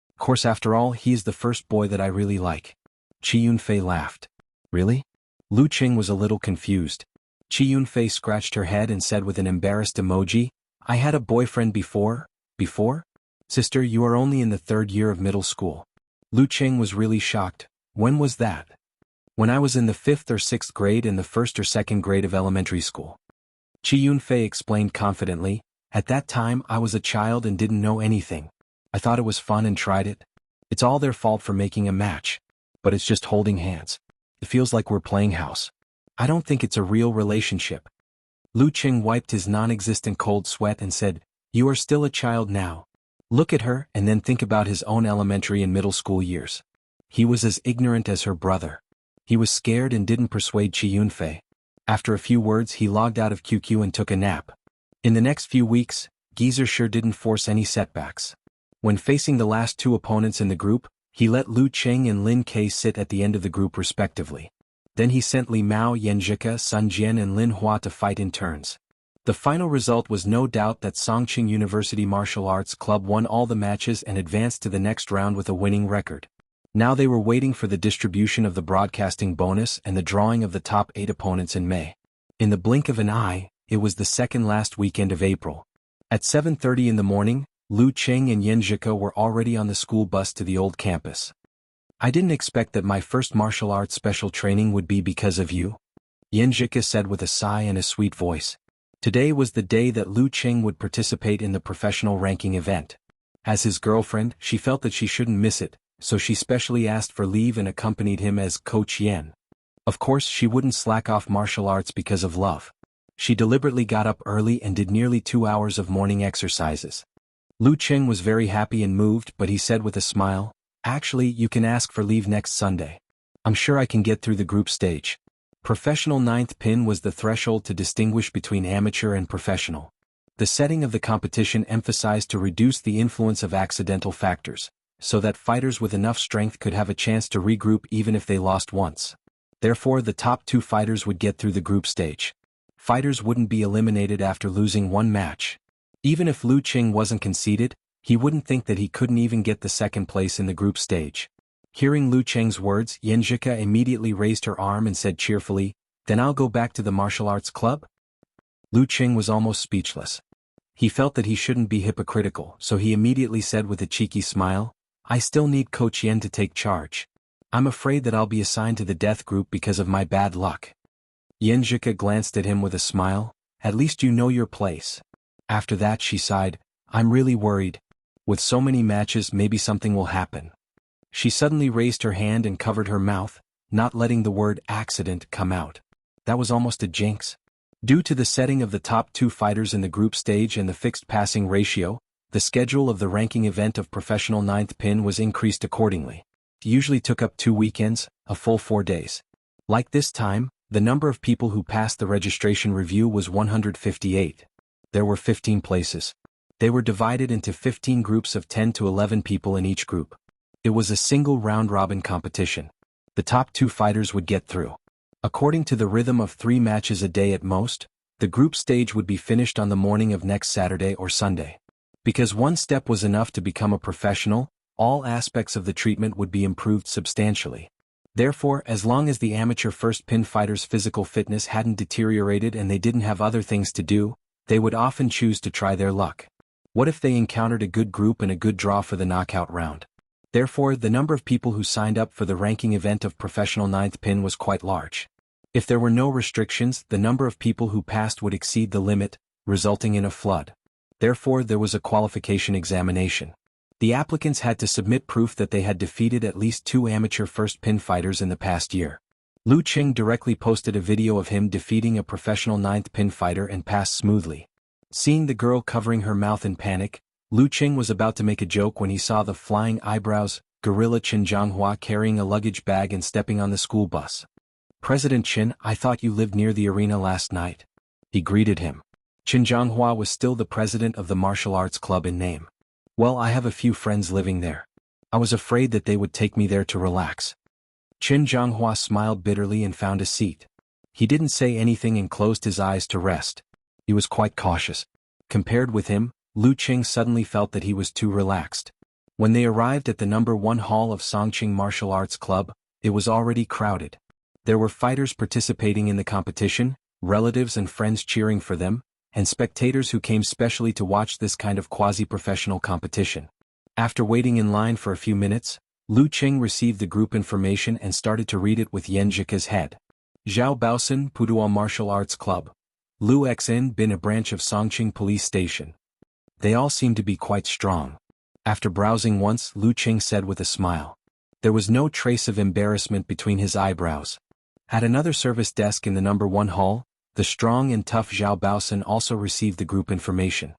Of course, after all, he is the first boy that I really like. Qi Yunfei laughed. Really? Lu Qing was a little confused. Qi Yunfei scratched her head and said with an embarrassed emoji, I had a boyfriend before? Before? Sister, you are only in the 3rd year of middle school. Lu Qing was really shocked. When was that? When I was in the 5th or 6th grade in the 1st or 2nd grade of elementary school. Qi Yunfei explained confidently, at that time I was a child and didn't know anything. I thought it was fun and tried it. It's all their fault for making a match. But it's just holding hands. It feels like we're playing house. I don't think it's a real relationship. Lu Qing wiped his non-existent cold sweat and said, you are still a child now. Look at her and then think about his own elementary and middle school years. He was as ignorant as her brother. He was scared and didn't persuade Qi Yunfei. After a few words he logged out of QQ and took a nap. In the next few weeks, Geezer sure didn't force any setbacks. When facing the last 2 opponents in the group, he let Lu Qing and Lin Ke sit at the end of the group respectively. Then he sent Li Mao, Yanzhika, Sun Jian and Lin Hua to fight in turns. The final result was no doubt that Songqing University Martial Arts Club won all the matches and advanced to the next round with a winning record. Now they were waiting for the distribution of the broadcasting bonus and the drawing of the top 8 opponents in May. In the blink of an eye, it was the second last weekend of April. At 7:30 in the morning, Lu Qing and Yanzhika were already on the school bus to the old campus. I didn't expect that my first martial arts special training would be because of you, Yanzhika said with a sigh and a sweet voice. Today was the day that Lu Qing would participate in the professional ranking event. As his girlfriend, she felt that she shouldn't miss it, so she specially asked for leave and accompanied him as Coach Yan. Of course, she wouldn't slack off martial arts because of love. She deliberately got up early and did nearly 2 hours of morning exercises. Lu Qing was very happy and moved, but he said with a smile, actually, you can ask for leave next Sunday. I'm sure I can get through the group stage. Professional 9th pin was the threshold to distinguish between amateur and professional. The setting of the competition emphasized to reduce the influence of accidental factors, so that fighters with enough strength could have a chance to regroup even if they lost once. Therefore, the top 2 fighters would get through the group stage. Fighters wouldn't be eliminated after losing 1 match. Even if Lu Qing wasn't conceded, he wouldn't think that he couldn't even get the 2nd place in the group stage. Hearing Lu Qing's words, Yanzhika immediately raised her arm and said cheerfully, then I'll go back to the martial arts club? Lu Qing was almost speechless. He felt that he shouldn't be hypocritical, so he immediately said with a cheeky smile, I still need Coach Yan to take charge. I'm afraid that I'll be assigned to the death group because of my bad luck. Yanzhika glanced at him with a smile, at least you know your place. After that she sighed, I'm really worried. With so many matches, maybe something will happen. She suddenly raised her hand and covered her mouth, not letting the word accident come out. That was almost a jinx. Due to the setting of the top 2 fighters in the group stage and the fixed passing ratio, the schedule of the ranking event of professional 9th pin was increased accordingly. It usually took up 2 weekends, a full 4 days. Like this time, the number of people who passed the registration review was 158. There were 15 places. They were divided into 15 groups of 10 to 11 people in each group. It was a single round-robin competition. The top 2 fighters would get through. According to the rhythm of 3 matches a day at most, the group stage would be finished on the morning of next Saturday or Sunday. Because 1 step was enough to become a professional, all aspects of the treatment would be improved substantially. Therefore, as long as the amateur first pin fighters' physical fitness hadn't deteriorated and they didn't have other things to do, they would often choose to try their luck. What if they encountered a good group and a good draw for the knockout round? Therefore, the number of people who signed up for the ranking event of professional 9th pin was quite large. If there were no restrictions, the number of people who passed would exceed the limit, resulting in a flood. Therefore, there was a qualification examination. The applicants had to submit proof that they had defeated at least 2 amateur first pin fighters in the past year. Lu Qing directly posted a video of him defeating a professional 9th pin fighter and passed smoothly. Seeing the girl covering her mouth in panic, Lu Qing was about to make a joke when he saw the flying eyebrows gorilla Qin Jianghua carrying a luggage bag and stepping on the school bus. "President Qin, I thought you lived near the arena last night." He greeted him. Qin Jianghua was still the president of the martial arts club in name. "Well, I have a few friends living there. I was afraid that they would take me there to relax." Qin Jianghua smiled bitterly and found a seat. He didn't say anything and closed his eyes to rest. He was quite cautious. Compared with him, Lu Qing suddenly felt that he was too relaxed. When they arrived at the number 1 hall of Songqing Martial Arts Club, it was already crowded. There were fighters participating in the competition, relatives and friends cheering for them, and spectators who came specially to watch this kind of quasi-professional competition. After waiting in line for a few minutes, Lu Qing received the group information and started to read it with Xianxia's head. Zhao Baosan Puduo Martial Arts Club. Lu Xin Bin, a branch of Songqing Police Station. They all seemed to be quite strong. After browsing once, Lu Qing said with a smile. There was no trace of embarrassment between his eyebrows. At another service desk in the number 1 hall, the strong and tough Zhao Baosan also received the group information.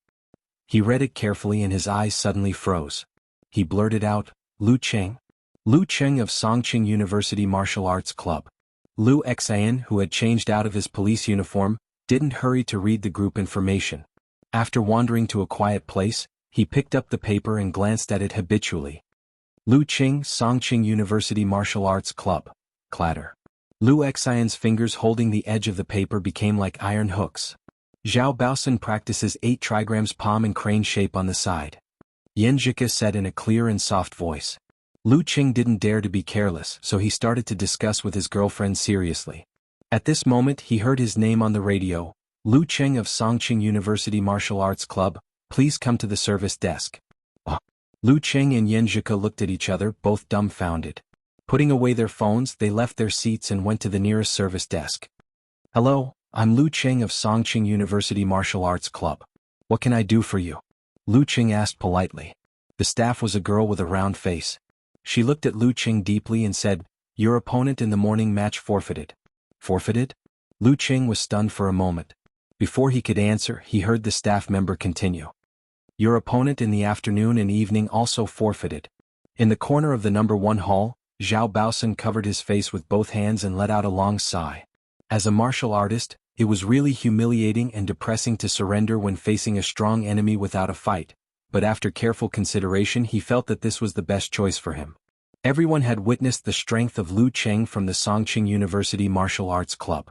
He read it carefully and his eyes suddenly froze. He blurted out, "Lu Qing?" Lu Qing of Songqing University Martial Arts Club. Lu Xian, who had changed out of his police uniform, didn't hurry to read the group information. After wandering to a quiet place, he picked up the paper and glanced at it habitually. Lu Qing, Songqing University Martial Arts Club. Clatter. Lu Xian's fingers holding the edge of the paper became like iron hooks. Zhao Baosan practices 8 trigrams palm and crane shape on the side. Xianxia said in a clear and soft voice. Lu Qing didn't dare to be careless, so he started to discuss with his girlfriend seriously. At this moment he heard his name on the radio. "Lu Qing of Songqing University Martial Arts Club, please come to the service desk." Lu Qing and Xianxia looked at each other, both dumbfounded. Putting away their phones, they left their seats and went to the nearest service desk. "Hello, I'm Lu Qing of Songqing University Martial Arts Club. What can I do for you?" Lu Qing asked politely. The staff was a girl with a round face. She looked at Lu Qing deeply and said, "Your opponent in the morning match forfeited." "Forfeited?" Lu Qing was stunned for a moment. Before he could answer, he heard the staff member continue. "Your opponent in the afternoon and evening also forfeited." In the corner of the number 1 hall, Zhao Baosan covered his face with both hands and let out a long sigh. As a martial artist, it was really humiliating and depressing to surrender when facing a strong enemy without a fight, but after careful consideration he felt that this was the best choice for him. Everyone had witnessed the strength of Lu Qing from the Songqing University Martial Arts Club.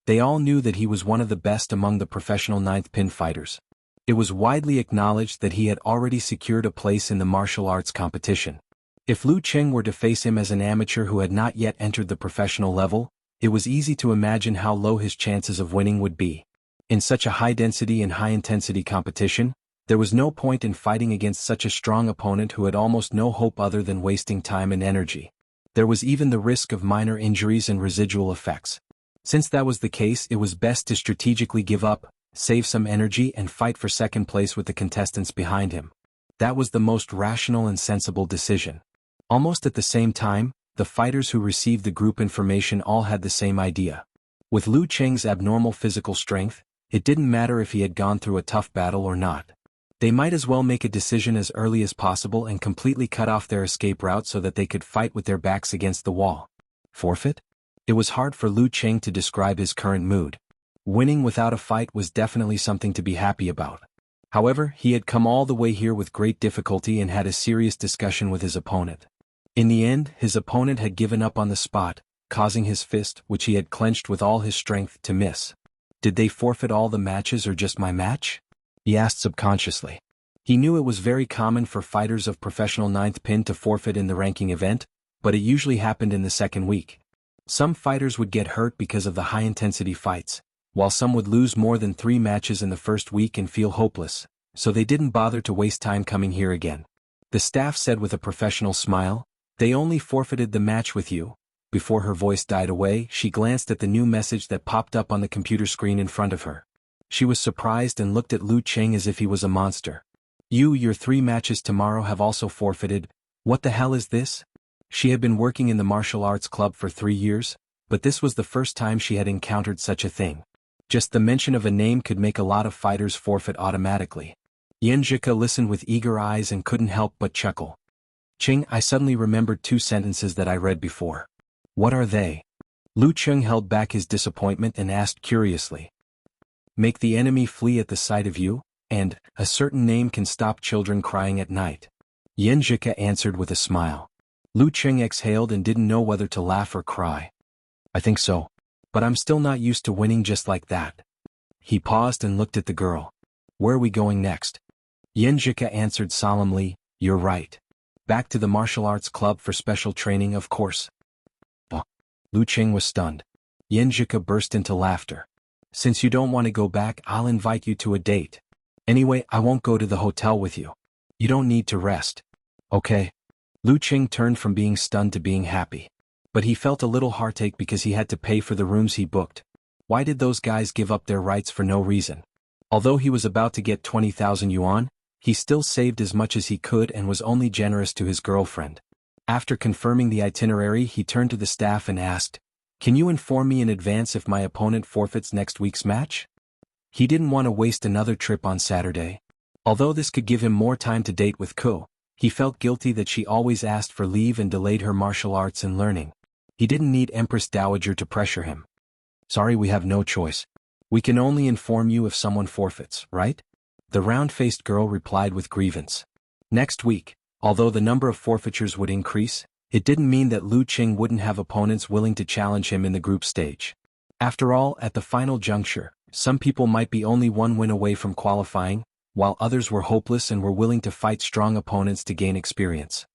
They all knew that he was one of the best among the professional 9th pin fighters. It was widely acknowledged that he had already secured a place in the martial arts competition. If Lu Qing were to face him as an amateur who had not yet entered the professional level, it was easy to imagine how low his chances of winning would be. In such a high-density and high-intensity competition, there was no point in fighting against such a strong opponent who had almost no hope other than wasting time and energy. There was even the risk of minor injuries and residual effects. Since that was the case, it was best to strategically give up, save some energy and fight for second place with the contestants behind him. That was the most rational and sensible decision. Almost at the same time, the fighters who received the group information all had the same idea. With Lu Qing's abnormal physical strength, it didn't matter if he had gone through a tough battle or not. They might as well make a decision as early as possible and completely cut off their escape route so that they could fight with their backs against the wall. Forfeit? It was hard for Lu Qing to describe his current mood. Winning without a fight was definitely something to be happy about. However, he had come all the way here with great difficulty and had a serious discussion with his opponent. In the end, his opponent had given up on the spot, causing his fist, which he had clenched with all his strength, to miss. Did they forfeit all the matches or just my match? He asked subconsciously. He knew it was very common for fighters of professional 9th pin to forfeit in the ranking event, but it usually happened in the second week. Some fighters would get hurt because of the high-intensity fights, while some would lose more than 3 matches in the first week and feel hopeless, so they didn't bother to waste time coming here again. The staff said with a professional smile, "They only forfeited the match with you." Before her voice died away, she glanced at the new message that popped up on the computer screen in front of her. She was surprised and looked at Lu Qing as if he was a monster. Your 3 matches tomorrow have also forfeited. What the hell is this?" She had been working in the martial arts club for 3 years, but this was the first time she had encountered such a thing. Just the mention of a name could make a lot of fighters forfeit automatically. Xianxia listened with eager eyes and couldn't help but chuckle. Ching, I suddenly remembered 2 sentences that I read before. What are they? Lu Cheng held back his disappointment and asked curiously. Make the enemy flee at the sight of you, and, a certain name can stop children crying at night. Xianxia answered with a smile. Lu Cheng exhaled and didn't know whether to laugh or cry. I think so. But I'm still not used to winning just like that. He paused and looked at the girl. Where are we going next? Xianxia answered solemnly, you're right. Back to the martial arts club for special training, of course. Oh. Lu Cheng was stunned. Xianxia burst into laughter. Since you don't want to go back, I'll invite you to a date. Anyway, I won't go to the hotel with you. You don't need to rest. Okay. Lu Cheng turned from being stunned to being happy. But he felt a little heartache because he had to pay for the rooms he booked. Why did those guys give up their rights for no reason? Although he was about to get 20,000 yuan, he still saved as much as he could and was only generous to his girlfriend. After confirming the itinerary, he turned to the staff and asked, can you inform me in advance if my opponent forfeits next week's match? He didn't want to waste another trip on Saturday. Although this could give him more time to date with Ko, he felt guilty that she always asked for leave and delayed her martial arts and learning. He didn't need Empress Dowager to pressure him. Sorry, we have no choice. We can only inform you if someone forfeits, right? The round-faced girl replied with grievance. Next week, although the number of forfeitures would increase, it didn't mean that Lu Cheng wouldn't have opponents willing to challenge him in the group stage. After all, at the final juncture, some people might be only one win away from qualifying, while others were hopeless and were willing to fight strong opponents to gain experience.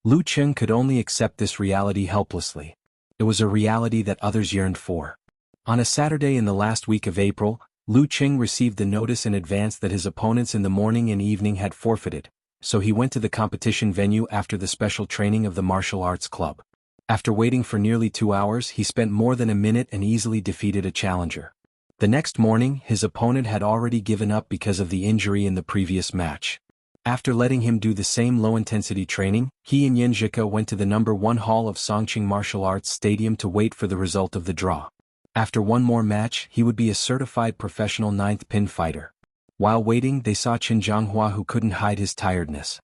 Lu Cheng could only accept this reality helplessly. It was a reality that others yearned for. On a Saturday in the last week of April, Lu Cheng received the notice in advance that his opponents in the morning and evening had forfeited, so he went to the competition venue after the special training of the martial arts club. After waiting for nearly 2 hours, he spent more than a minute and easily defeated a challenger. The next morning, his opponent had already given up because of the injury in the previous match. After letting him do the same low-intensity training, he and Xianxia went to the number 1 hall of Songqing Martial Arts Stadium to wait for the result of the draw. After one more match, he would be a certified professional 9th pin fighter. While waiting, they saw Jianghu, who couldn't hide his tiredness.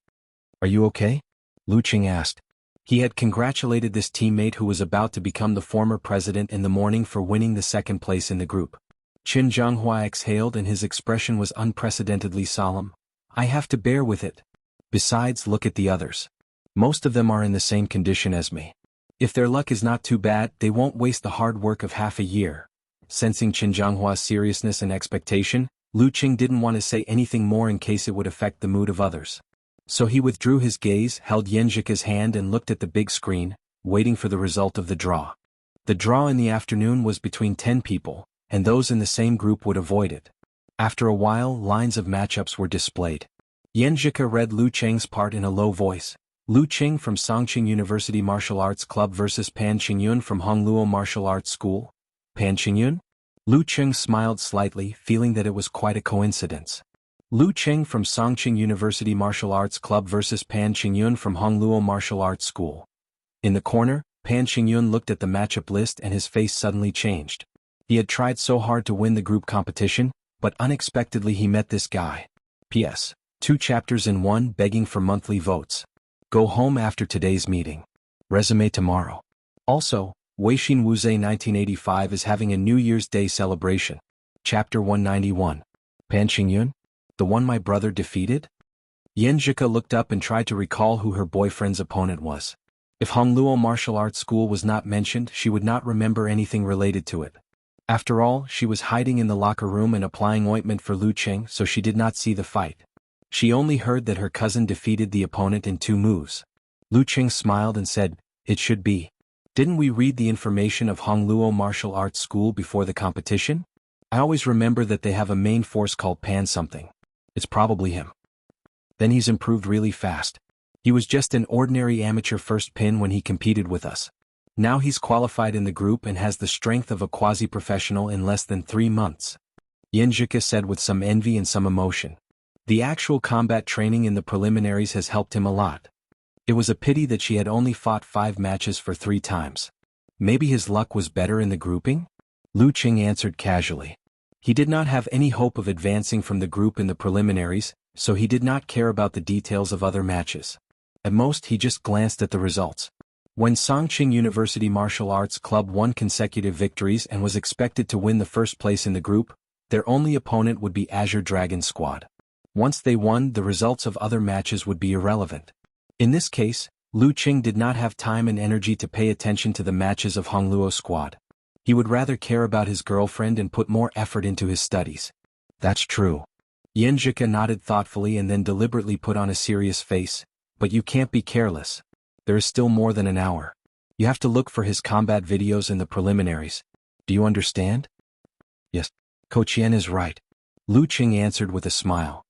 Are you okay? Lu Cheng asked. He had congratulated this teammate who was about to become the former president in the morning for winning the 2nd place in the group. Jianghu exhaled and his expression was unprecedentedly solemn. I have to bear with it. Besides, look at the others. Most of them are in the same condition as me. If their luck is not too bad, they won't waste the hard work of half a year. Sensing Jianghua's seriousness and expectation, Lu Cheng didn't want to say anything more in case it would affect the mood of others. So he withdrew his gaze, held Xianxia's hand and looked at the big screen, waiting for the result of the draw. The draw in the afternoon was between 10 people, and those in the same group would avoid it. After a while, lines of matchups were displayed. Xianxia read Lu Cheng's part in a low voice. Lu Cheng from Songqing University Martial Arts Club vs. Pan Qingyun from Hongluo Martial Arts School. Pan Qingyun? Lu Cheng smiled slightly, feeling that it was quite a coincidence. Lu Cheng from Songqing University Martial Arts Club vs. Pan Qingyun from Hongluo Martial Arts School. In the corner, Pan Qingyun looked at the matchup list and his face suddenly changed. He had tried so hard to win the group competition, but unexpectedly he met this guy. P.S. 2 chapters in 1 begging for monthly votes. Go home after today's meeting. Resume tomorrow. Also, Weixin Wuze 1985 is having a New Year's Day celebration. Chapter 191. Pan Qingyun? The one my brother defeated? Xianxia looked up and tried to recall who her boyfriend's opponent was. If Hongluo Martial Arts School was not mentioned, she would not remember anything related to it. After all, she was hiding in the locker room and applying ointment for Lu Cheng, so she did not see the fight. She only heard that her cousin defeated the opponent in 2 moves. Lu Cheng smiled and said, "It should be. Didn't we read the information of Hongluo Martial Arts School before the competition? I always remember that they have a main force called Pan something. It's probably him. Then he's improved really fast. He was just an ordinary amateur first pin when he competed with us. Now he's qualified in the group and has the strength of a quasi-professional in less than 3 months." Xianxia said with some envy and some emotion. The actual combat training in the preliminaries has helped him a lot. It was a pity that she had only fought 5 matches for 3 times. Maybe his luck was better in the grouping? Lu Qing answered casually. He did not have any hope of advancing from the group in the preliminaries, so he did not care about the details of other matches. At most he just glanced at the results. When Songqing University Martial Arts Club won consecutive victories and was expected to win the first place in the group, their only opponent would be Azure Dragon Squad. Once they won, the results of other matches would be irrelevant. In this case, Lu Qing did not have time and energy to pay attention to the matches of Hongluo Squad. He would rather care about his girlfriend and put more effort into his studies. That's true. Xianxia nodded thoughtfully and then deliberately put on a serious face, but you can't be careless. There is still more than an hour. You have to look for his combat videos in the preliminaries. Do you understand? Yes, Coach Yen is right. Lu Qing answered with a smile.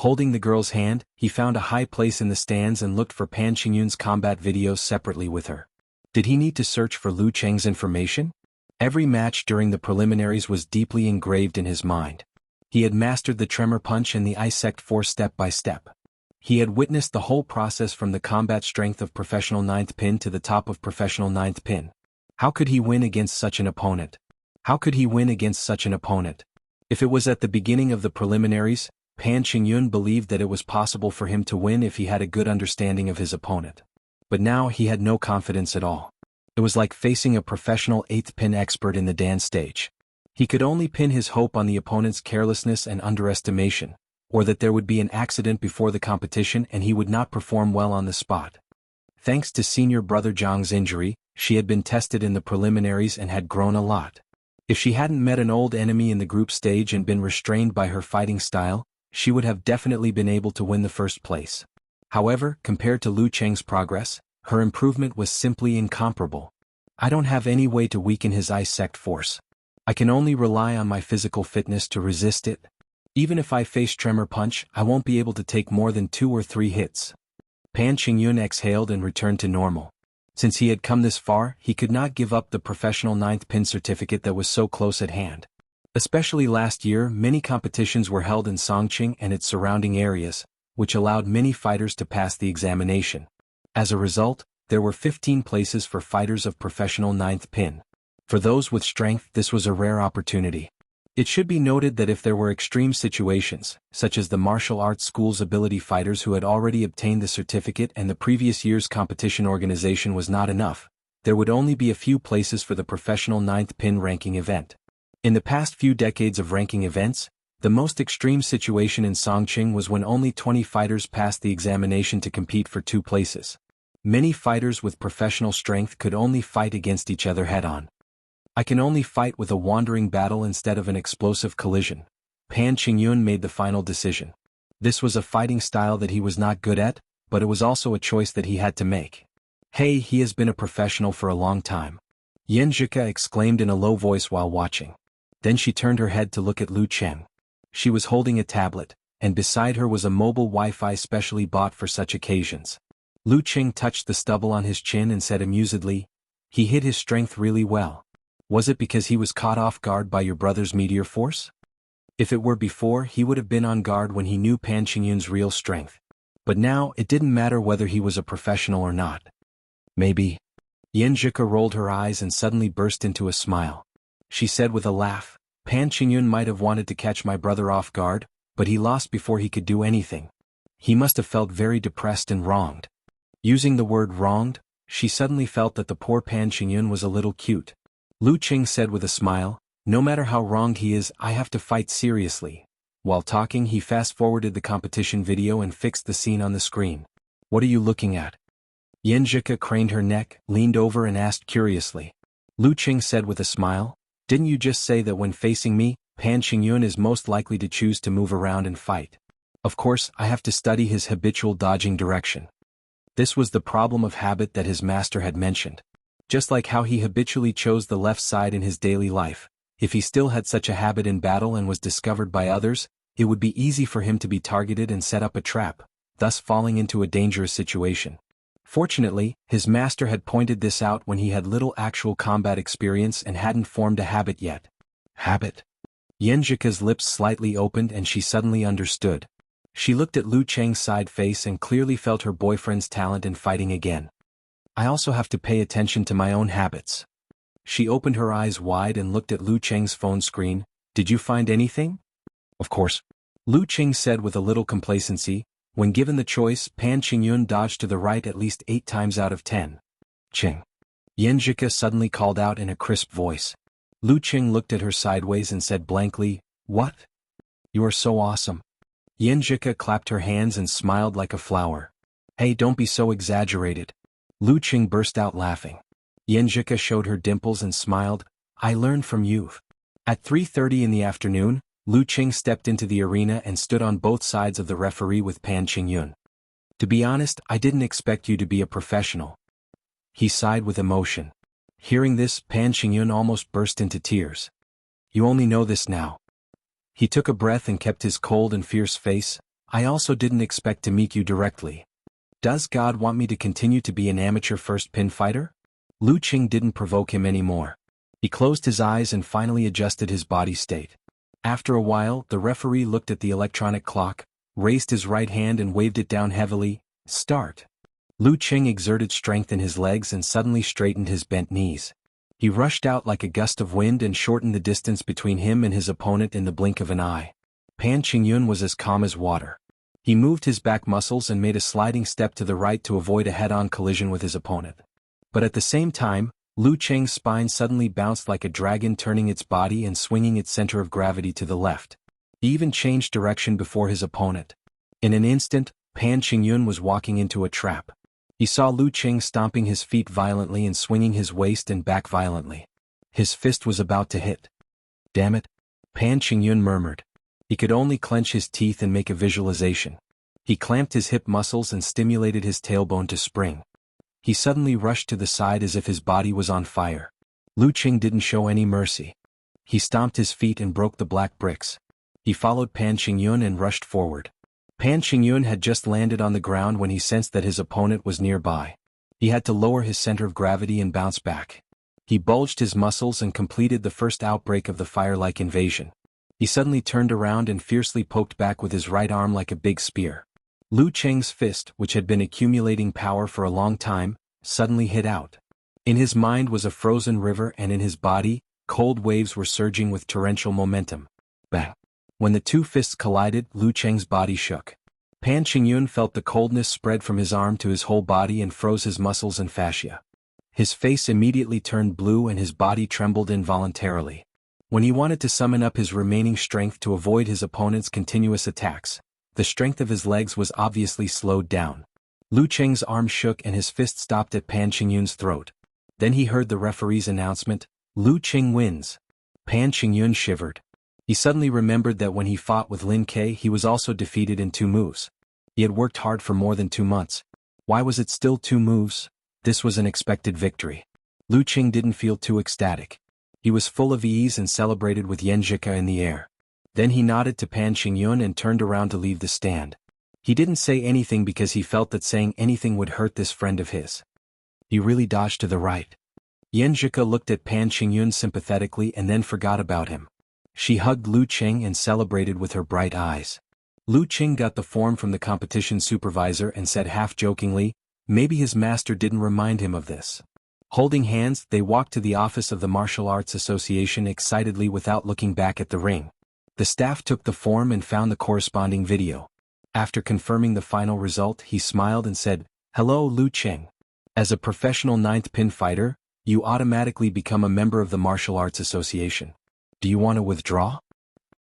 Holding the girl's hand, he found a high place in the stands and looked for Pan Qingyun's combat videos separately with her. Did he need to search for Lu Qing's information? Every match during the preliminaries was deeply engraved in his mind. He had mastered the tremor punch and the Isect Force step by step. He had witnessed the whole process from the combat strength of professional 9th pin to the top of professional 9th pin. How could he win against such an opponent? How could he win against such an opponent? If it was at the beginning of the preliminaries, Pan Qingyun believed that it was possible for him to win if he had a good understanding of his opponent. But now he had no confidence at all. It was like facing a professional 8th pin expert in the dance stage. He could only pin his hope on the opponent's carelessness and underestimation, or that there would be an accident before the competition and he would not perform well on the spot. Thanks to senior brother Zhang's injury, she had been tested in the preliminaries and had grown a lot. If she hadn't met an old enemy in the group stage and been restrained by her fighting style, she would have definitely been able to win the first place. However, compared to Lu Qing's progress, her improvement was simply incomparable. I don't have any way to weaken his Isect Force. I can only rely on my physical fitness to resist it. Even if I face Tremor Punch, I won't be able to take more than 2 or 3 hits. Pan Qingyun exhaled and returned to normal. Since he had come this far, he could not give up the professional 9th pin certificate that was so close at hand. Especially last year, many competitions were held in Songqing and its surrounding areas, which allowed many fighters to pass the examination. As a result, there were 15 places for fighters of professional 9th pin. For those with strength, this was a rare opportunity. It should be noted that if there were extreme situations, such as the martial arts school's ability fighters who had already obtained the certificate and the previous year's competition organization was not enough, there would only be a few places for the professional 9th pin ranking event. In the past few decades of ranking events, the most extreme situation in Songqing was when only 20 fighters passed the examination to compete for 2 places. Many fighters with professional strength could only fight against each other head-on. I can only fight with a wandering battle instead of an explosive collision. Pan Qingyun made the final decision. This was a fighting style that he was not good at, but it was also a choice that he had to make. Hey, he has been a professional for a long time. Xianxia exclaimed in a low voice while watching. Then she turned her head to look at Lu Qing. She was holding a tablet, and beside her was a mobile Wi-Fi specially bought for such occasions. Lu Qing touched the stubble on his chin and said amusedly, "He hid his strength really well. Was it because he was caught off guard by your brother's meteor force? If it were before, he would have been on guard when he knew Pan Qingyun's real strength. But now, it didn't matter whether he was a professional or not. Maybe." Xianxia rolled her eyes and suddenly burst into a smile. She said with a laugh, "Pan Qingyun might have wanted to catch my brother off guard, but he lost before he could do anything. He must have felt very depressed and wronged." Using the word wronged, she suddenly felt that the poor Pan Qingyun was a little cute. Lu Qing said with a smile, "No matter how wronged he is, I have to fight seriously." While talking, he fast-forwarded the competition video and fixed the scene on the screen. "What are you looking at?" Xianxia craned her neck, leaned over and asked curiously. Lu Qing said with a smile, "Didn't you just say that when facing me, Pan Qingyun is most likely to choose to move around and fight? Of course, I have to study his habitual dodging direction." This was the problem of habit that his master had mentioned. Just like how he habitually chose the left side in his daily life, if he still had such a habit in battle and was discovered by others, it would be easy for him to be targeted and set up a trap, thus falling into a dangerous situation. Fortunately, his master had pointed this out when he had little actual combat experience and hadn't formed a habit yet. Habit? Xianxia's lips slightly opened and she suddenly understood. She looked at Lu Cheng's side face and clearly felt her boyfriend's talent in fighting again. "I also have to pay attention to my own habits." She opened her eyes wide and looked at Lu Cheng's phone screen. "Did you find anything?" "Of course," Lu Cheng said with a little complacency. When given the choice, Pan Qingyun dodged to the right at least 8 times out of 10. "Cheng," Xianxia suddenly called out in a crisp voice. Lu Cheng looked at her sideways and said blankly, "What? You are so awesome." Xianxia clapped her hands and smiled like a flower. "Hey, don't be so exaggerated." Lu Cheng burst out laughing. Xianxia showed her dimples and smiled. "I learned from you." At 3:30 in the afternoon, Lu Cheng stepped into the arena and stood on both sides of the referee with Pan Qingyun. "To be honest, I didn't expect you to be a professional." He sighed with emotion. Hearing this, Pan Qingyun almost burst into tears. "You only know this now." He took a breath and kept his cold and fierce face. "I also didn't expect to meet you directly. Does God want me to continue to be an amateur first pin fighter?" Lu Cheng didn't provoke him anymore. He closed his eyes and finally adjusted his body state. After a while, the referee looked at the electronic clock, raised his right hand and waved it down heavily. "Start." Lu Cheng exerted strength in his legs and suddenly straightened his bent knees. He rushed out like a gust of wind and shortened the distance between him and his opponent in the blink of an eye. Pan Qingyun was as calm as water. He moved his back muscles and made a sliding step to the right to avoid a head-on collision with his opponent. But at the same time, Lu Cheng's spine suddenly bounced like a dragon, turning its body and swinging its center of gravity to the left. He even changed direction before his opponent. In an instant, Pan Qingyun was walking into a trap. He saw Lu Cheng stomping his feet violently and swinging his waist and back violently. His fist was about to hit. "Damn it," Pan Qingyun murmured. He could only clench his teeth and make a visualization. He clamped his hip muscles and stimulated his tailbone to spring. He suddenly rushed to the side as if his body was on fire. Lu Cheng didn't show any mercy. He stomped his feet and broke the black bricks. He followed Pan Qingyun and rushed forward. Pan Qingyun had just landed on the ground when he sensed that his opponent was nearby. He had to lower his center of gravity and bounce back. He bulged his muscles and completed the first outbreak of the fire-like invasion. He suddenly turned around and fiercely poked back with his right arm like a big spear. Lu Cheng's fist, which had been accumulating power for a long time, suddenly hit out. In his mind was a frozen river and in his body, cold waves were surging with torrential momentum. Bang! When the two fists collided, Lu Cheng's body shook. Pan Qingyun felt the coldness spread from his arm to his whole body and froze his muscles and fascia. His face immediately turned blue and his body trembled involuntarily. When he wanted to summon up his remaining strength to avoid his opponent's continuous attacks, the strength of his legs was obviously slowed down. Lu Cheng's arm shook and his fist stopped at Pan Qingyun's throat. Then he heard the referee's announcement, "Lu Cheng wins." Pan Qingyun shivered. He suddenly remembered that when he fought with Lin Ke he was also defeated in 2 moves. He had worked hard for more than 2 months. Why was it still 2 moves? This was an expected victory. Lu Cheng didn't feel too ecstatic. He was full of ease and celebrated with Xianxia in the air. Then he nodded to Pan Qingyun and turned around to leave the stand. He didn't say anything because he felt that saying anything would hurt this friend of his. He really dodged to the right. Xianxia looked at Pan Qingyun sympathetically and then forgot about him. She hugged Lu Cheng and celebrated with her bright eyes. Lu Cheng got the form from the competition supervisor and said half-jokingly, maybe his master didn't remind him of this. Holding hands, they walked to the office of the Martial Arts Association excitedly without looking back at the ring. The staff took the form and found the corresponding video. After confirming the final result, he smiled and said, "Hello, Lu Cheng. As a professional 9th pin fighter, you automatically become a member of the Martial Arts Association. Do you want to withdraw?"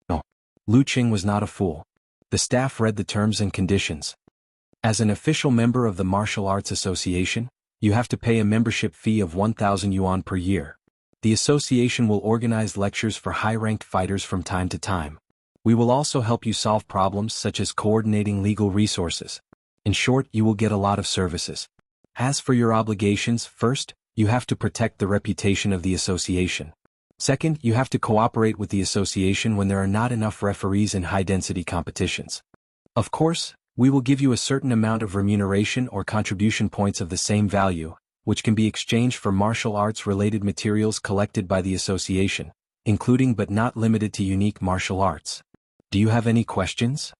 No. Lu Cheng was not a fool. The staff read the terms and conditions. As an official member of the Martial Arts Association, you have to pay a membership fee of 1,000 yuan per year. The association will organize lectures for high-ranked fighters from time to time. We will also help you solve problems such as coordinating legal resources. In short, you will get a lot of services. As for your obligations, first, you have to protect the reputation of the association. Second, you have to cooperate with the association when there are not enough referees in high-density competitions. Of course, we will give you a certain amount of remuneration or contribution points of the same value, which can be exchanged for martial arts-related materials collected by the association, including but not limited to unique martial arts. Do you have any questions?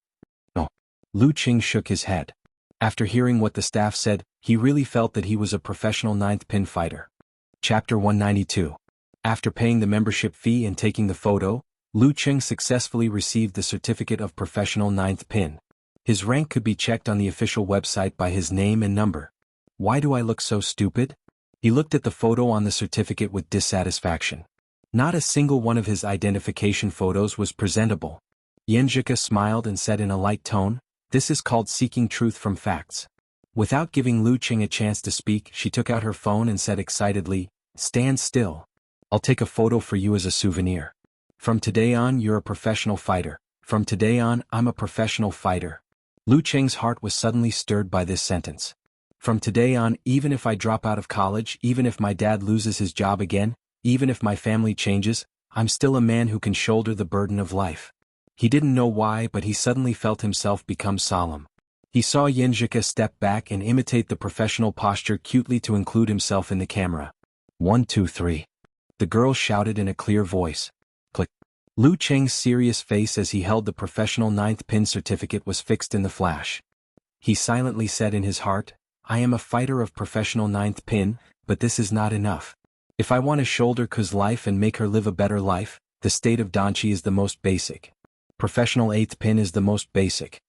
No. Lu Cheng shook his head. After hearing what the staff said, he really felt that he was a professional 9th pin fighter. Chapter 192. After paying the membership fee and taking the photo, Lu Cheng successfully received the certificate of professional ninth pin. His rank could be checked on the official website by his name and number. Why do I look so stupid? He looked at the photo on the certificate with dissatisfaction. Not a single one of his identification photos was presentable. Xianxia smiled and said in a light tone, "This is called seeking truth from facts." Without giving Lu Cheng a chance to speak, she took out her phone and said excitedly, "Stand still. I'll take a photo for you as a souvenir. From today on, you're a professional fighter. From today on, I'm a professional fighter." Lu Cheng's heart was suddenly stirred by this sentence. From today on, even if I drop out of college, even if my dad loses his job again, even if my family changes, I'm still a man who can shoulder the burden of life. He didn't know why, but he suddenly felt himself become solemn. He saw Xianxia step back and imitate the professional posture cutely to include himself in the camera. 1, 2, 3. The girl shouted in a clear voice. Click. Lu Cheng's serious face as he held the professional ninth pin certificate was fixed in the flash. He silently said in his heart, "I am a fighter of professional ninth pin, but this is not enough. If I want to shoulder Ku's life and make her live a better life, the state of Danchi is the most basic. Professional eighth pin is the most basic."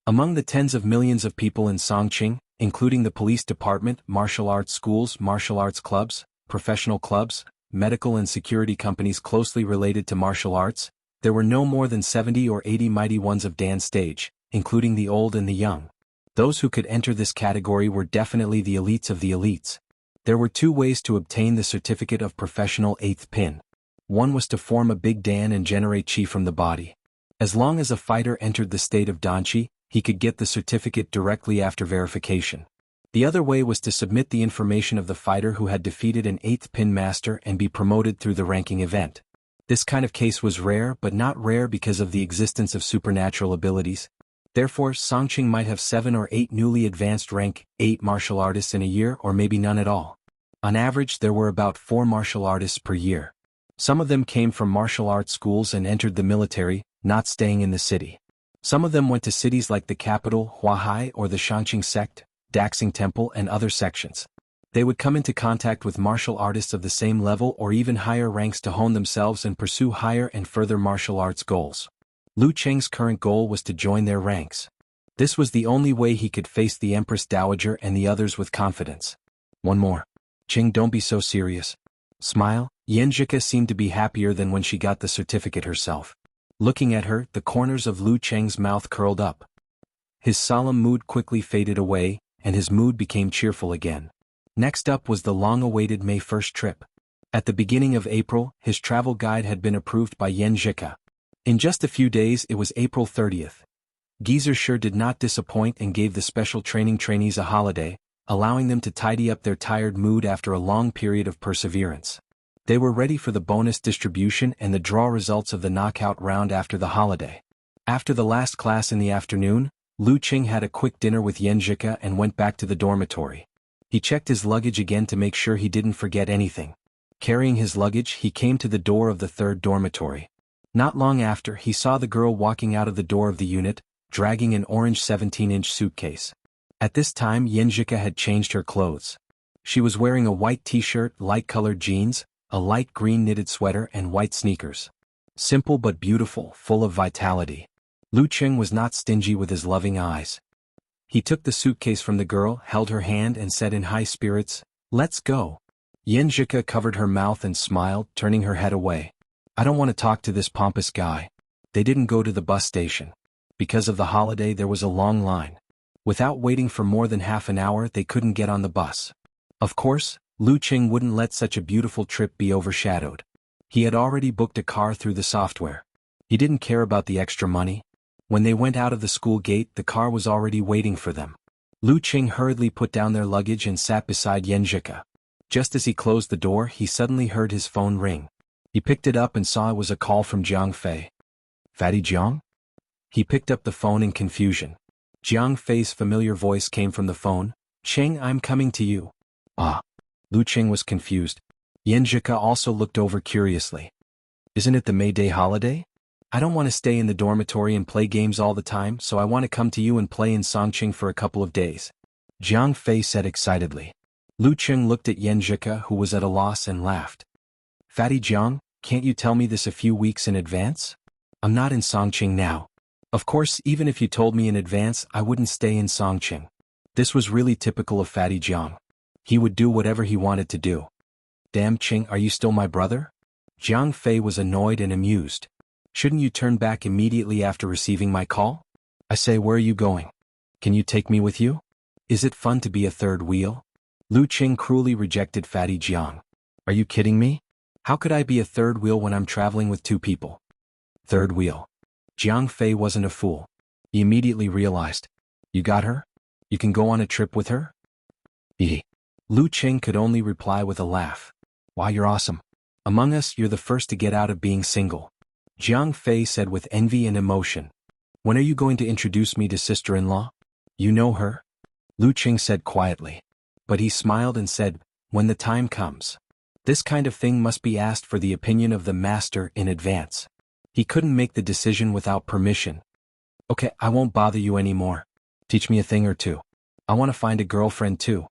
Among the tens of millions of people in Songqing, including the police department, martial arts schools, martial arts clubs, professional clubs, medical and security companies closely related to martial arts, there were no more than 70 or 80 mighty ones of Dan's stage, including the old and the young. Those who could enter this category were definitely the elites of the elites. There were two ways to obtain the certificate of professional eighth pin. One was to form a big Dan and generate chi from the body. As long as a fighter entered the state of Danchi, he could get the certificate directly after verification. The other way was to submit the information of the fighter who had defeated an eighth pin master and be promoted through the ranking event. This kind of case was rare, but not rare because of the existence of supernatural abilities. Therefore, Songqing might have 7 or 8 newly advanced rank 8 martial artists in a year, or maybe none at all. On average, there were about 4 martial artists per year. Some of them came from martial arts schools and entered the military, not staying in the city. Some of them went to cities like the capital, Huahai, or the Shanqing sect, Daxing Temple, and other sections. They would come into contact with martial artists of the same level or even higher ranks to hone themselves and pursue higher and further martial arts goals. Lu Cheng's current goal was to join their ranks. This was the only way he could face the Empress Dowager and the others with confidence. One more. Cheng, don't be so serious. Smile. Xianxia seemed to be happier than when she got the certificate herself. Looking at her, the corners of Lu Cheng's mouth curled up. His solemn mood quickly faded away, and his mood became cheerful again. Next up was the long-awaited May 1st trip. At the beginning of April, his travel guide had been approved by Xianxia. In just a few days it was April 30th. Geezer sure did not disappoint and gave the special training trainees a holiday, allowing them to tidy up their tired mood after a long period of perseverance. They were ready for the bonus distribution and the draw results of the knockout round after the holiday. After the last class in the afternoon, Lu Cheng had a quick dinner with Xianxia and went back to the dormitory. He checked his luggage again to make sure he didn't forget anything. Carrying his luggage, he came to the door of the third dormitory. Not long after, he saw the girl walking out of the door of the unit, dragging an orange 17-inch suitcase. At this time, Xianxia had changed her clothes. She was wearing a white t-shirt, light-colored jeans, a light green knitted sweater, and white sneakers. Simple but beautiful, full of vitality. Lu Cheng was not stingy with his loving eyes. He took the suitcase from the girl, held her hand, and said in high spirits, "Let's go." Xianxia covered her mouth and smiled, turning her head away. "I don't want to talk to this pompous guy." They didn't go to the bus station. Because of the holiday, there was a long line. Without waiting for more than half an hour, they couldn't get on the bus. Of course, Lu Cheng wouldn't let such a beautiful trip be overshadowed. He had already booked a car through the software. He didn't care about the extra money. When they went out of the school gate, the car was already waiting for them. Lu Cheng hurriedly put down their luggage and sat beside Xianxia. Just as he closed the door, he suddenly heard his phone ring. He picked it up and saw it was a call from Jiang Fei. "Fatty Jiang?" He picked up the phone in confusion. Jiang Fei's familiar voice came from the phone. "Cheng, I'm coming to you." "Ah." Lu Cheng was confused. Xianxia also looked over curiously. "Isn't it the May Day holiday? I don't want to stay in the dormitory and play games all the time, so I want to come to you and play in Songqing for a couple of days," Jiang Fei said excitedly. Lu Cheng looked at Xianxia, who was at a loss, and laughed. Fatty Jiang, can't you tell me this a few weeks in advance? I'm not in Songqing now. Of course, even if you told me in advance, I wouldn't stay in Songqing. This was really typical of Fatty Jiang. He would do whatever he wanted to do. Damn Qing, are you still my brother? Jiang Fei was annoyed and amused. Shouldn't you turn back immediately after receiving my call? I say, where are you going? Can you take me with you? Is it fun to be a third wheel? Lu Qing cruelly rejected Fatty Jiang. Are you kidding me? How could I be a third wheel when I'm traveling with two people? Third wheel. Jiang Fei wasn't a fool. He immediately realized. You got her? You can go on a trip with her? Hee. Lu Qing could only reply with a laugh. Why, you're awesome. Among us, you're the first to get out of being single. Jiang Fei said with envy and emotion. When are you going to introduce me to sister-in-law? You know her? Lu Qing said quietly. But he smiled and said, when the time comes. This kind of thing must be asked for the opinion of the master in advance. He couldn't make the decision without permission. Okay, I won't bother you anymore. Teach me a thing or two. I want to find a girlfriend too.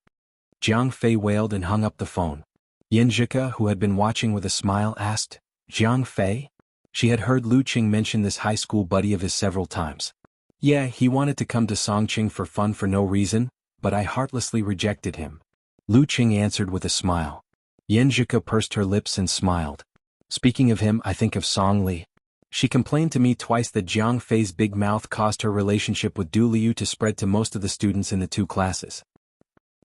Jiang Fei wailed and hung up the phone. Xianxia, who had been watching with a smile, asked, Jiang Fei? She had heard Lu Qing mention this high school buddy of his several times. Yeah, he wanted to come to Songqing for fun for no reason, but I heartlessly rejected him. Lu Qing answered with a smile. Xianxia pursed her lips and smiled. Speaking of him, I think of Song Li. She complained to me twice that Jiang Fei's big mouth caused her relationship with Du Liu to spread to most of the students in the two classes.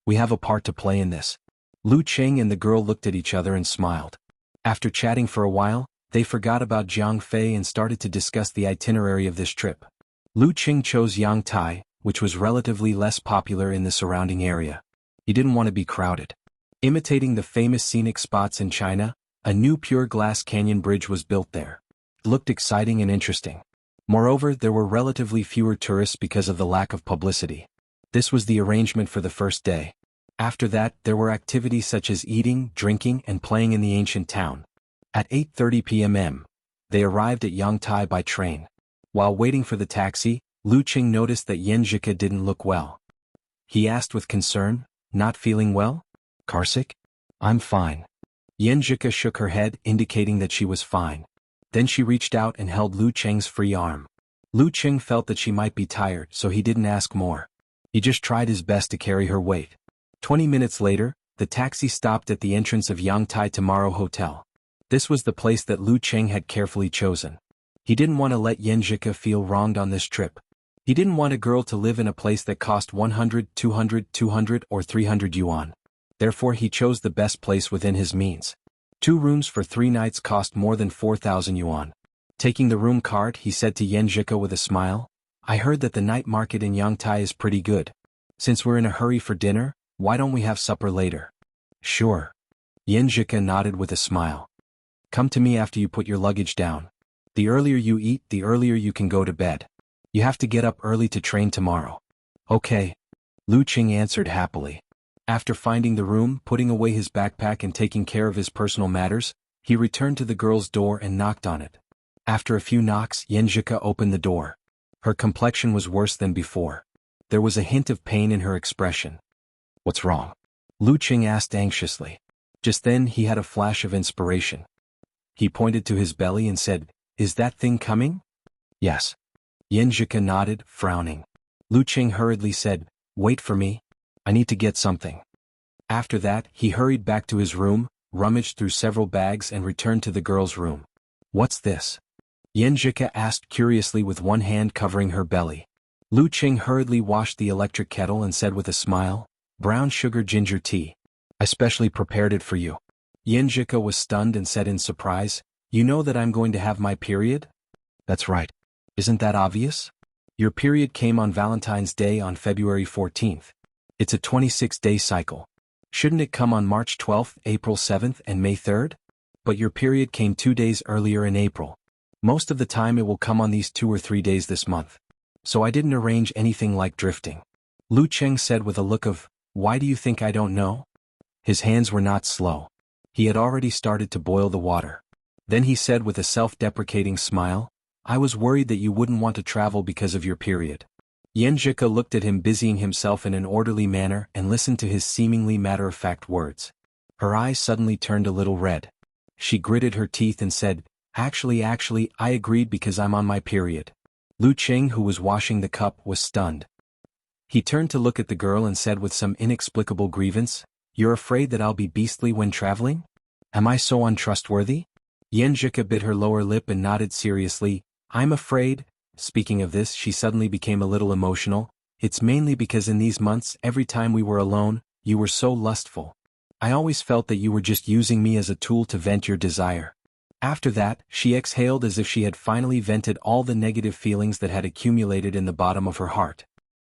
We have a part to play in this. Lu Qing and the girl looked at each other and smiled. After chatting for a while, they forgot about Jiang Fei and started to discuss the itinerary of this trip. Lu Qing chose Yangtai, which was relatively less popular in the surrounding area. He didn't want to be crowded. Imitating the famous scenic spots in China, a new pure glass canyon bridge was built there. It looked exciting and interesting. Moreover, there were relatively fewer tourists because of the lack of publicity. This was the arrangement for the first day. After that, there were activities such as eating, drinking, and playing in the ancient town. At 8:30 p.m., they arrived at Yangtai by train. While waiting for the taxi, Lu Qing noticed that Xianxia didn't look well. He asked with concern, not feeling well? Carsick? I'm fine. Xianxia shook her head, indicating that she was fine. Then she reached out and held Lu Qing's free arm. Lu Qing felt that she might be tired, so he didn't ask more. He just tried his best to carry her weight. 20 minutes later, the taxi stopped at the entrance of Yangtai Tomorrow Hotel. This was the place that Lu Qing had carefully chosen. He didn't want to let Xianxia feel wronged on this trip. He didn't want a girl to live in a place that cost 100, 200, or 300 yuan. Therefore he chose the best place within his means. 2 rooms for 3 nights cost more than 4,000 yuan. Taking the room card, he said to Xianxia with a smile, I heard that the night market in Yangtai is pretty good. Since we're in a hurry for dinner, why don't we have supper later? Sure. Xianxia nodded with a smile. Come to me after you put your luggage down. The earlier you eat, the earlier you can go to bed. You have to get up early to train tomorrow. Okay. Lu Qing answered happily. After finding the room, putting away his backpack and taking care of his personal matters, he returned to the girl's door and knocked on it. After a few knocks, Xianxia opened the door. Her complexion was worse than before. There was a hint of pain in her expression. What's wrong? Lu Qing asked anxiously. Just then he had a flash of inspiration. He pointed to his belly and said, Is that thing coming? Yes. Xianxia nodded, frowning. Lu Qing hurriedly said, Wait for me. I need to get something. After that, he hurried back to his room, rummaged through several bags and returned to the girl's room. What's this? Xianxia asked curiously with one hand covering her belly. Lu Qing hurriedly washed the electric kettle and said with a smile, Brown sugar ginger tea. I specially prepared it for you. Xianxia was stunned and said in surprise, You know that I'm going to have my period? That's right. Isn't that obvious? Your period came on Valentine's Day on February 14th. It's a 26-day cycle. Shouldn't it come on March 12th, April 7th, and May 3rd? But your period came 2 days earlier in April. Most of the time it will come on these 2 or 3 days this month. So I didn't arrange anything like drifting. Lu Qing said with a look of, Why do you think I don't know? His hands were not slow. He had already started to boil the water. Then he said with a self-deprecating smile, I was worried that you wouldn't want to travel because of your period. Xianxia looked at him busying himself in an orderly manner and listened to his seemingly matter-of-fact words. Her eyes suddenly turned a little red. She gritted her teeth and said, Actually, I agreed because I'm on my period. Lu Qing, who was washing the cup, was stunned. He turned to look at the girl and said with some inexplicable grievance, You're afraid that I'll be beastly when traveling? Am I so untrustworthy? Xianxia bit her lower lip and nodded seriously. I'm afraid. Speaking of this, she suddenly became a little emotional. It's mainly because in these months, every time we were alone, you were so lustful. I always felt that you were just using me as a tool to vent your desire. After that, she exhaled as if she had finally vented all the negative feelings that had accumulated in the bottom of her heart.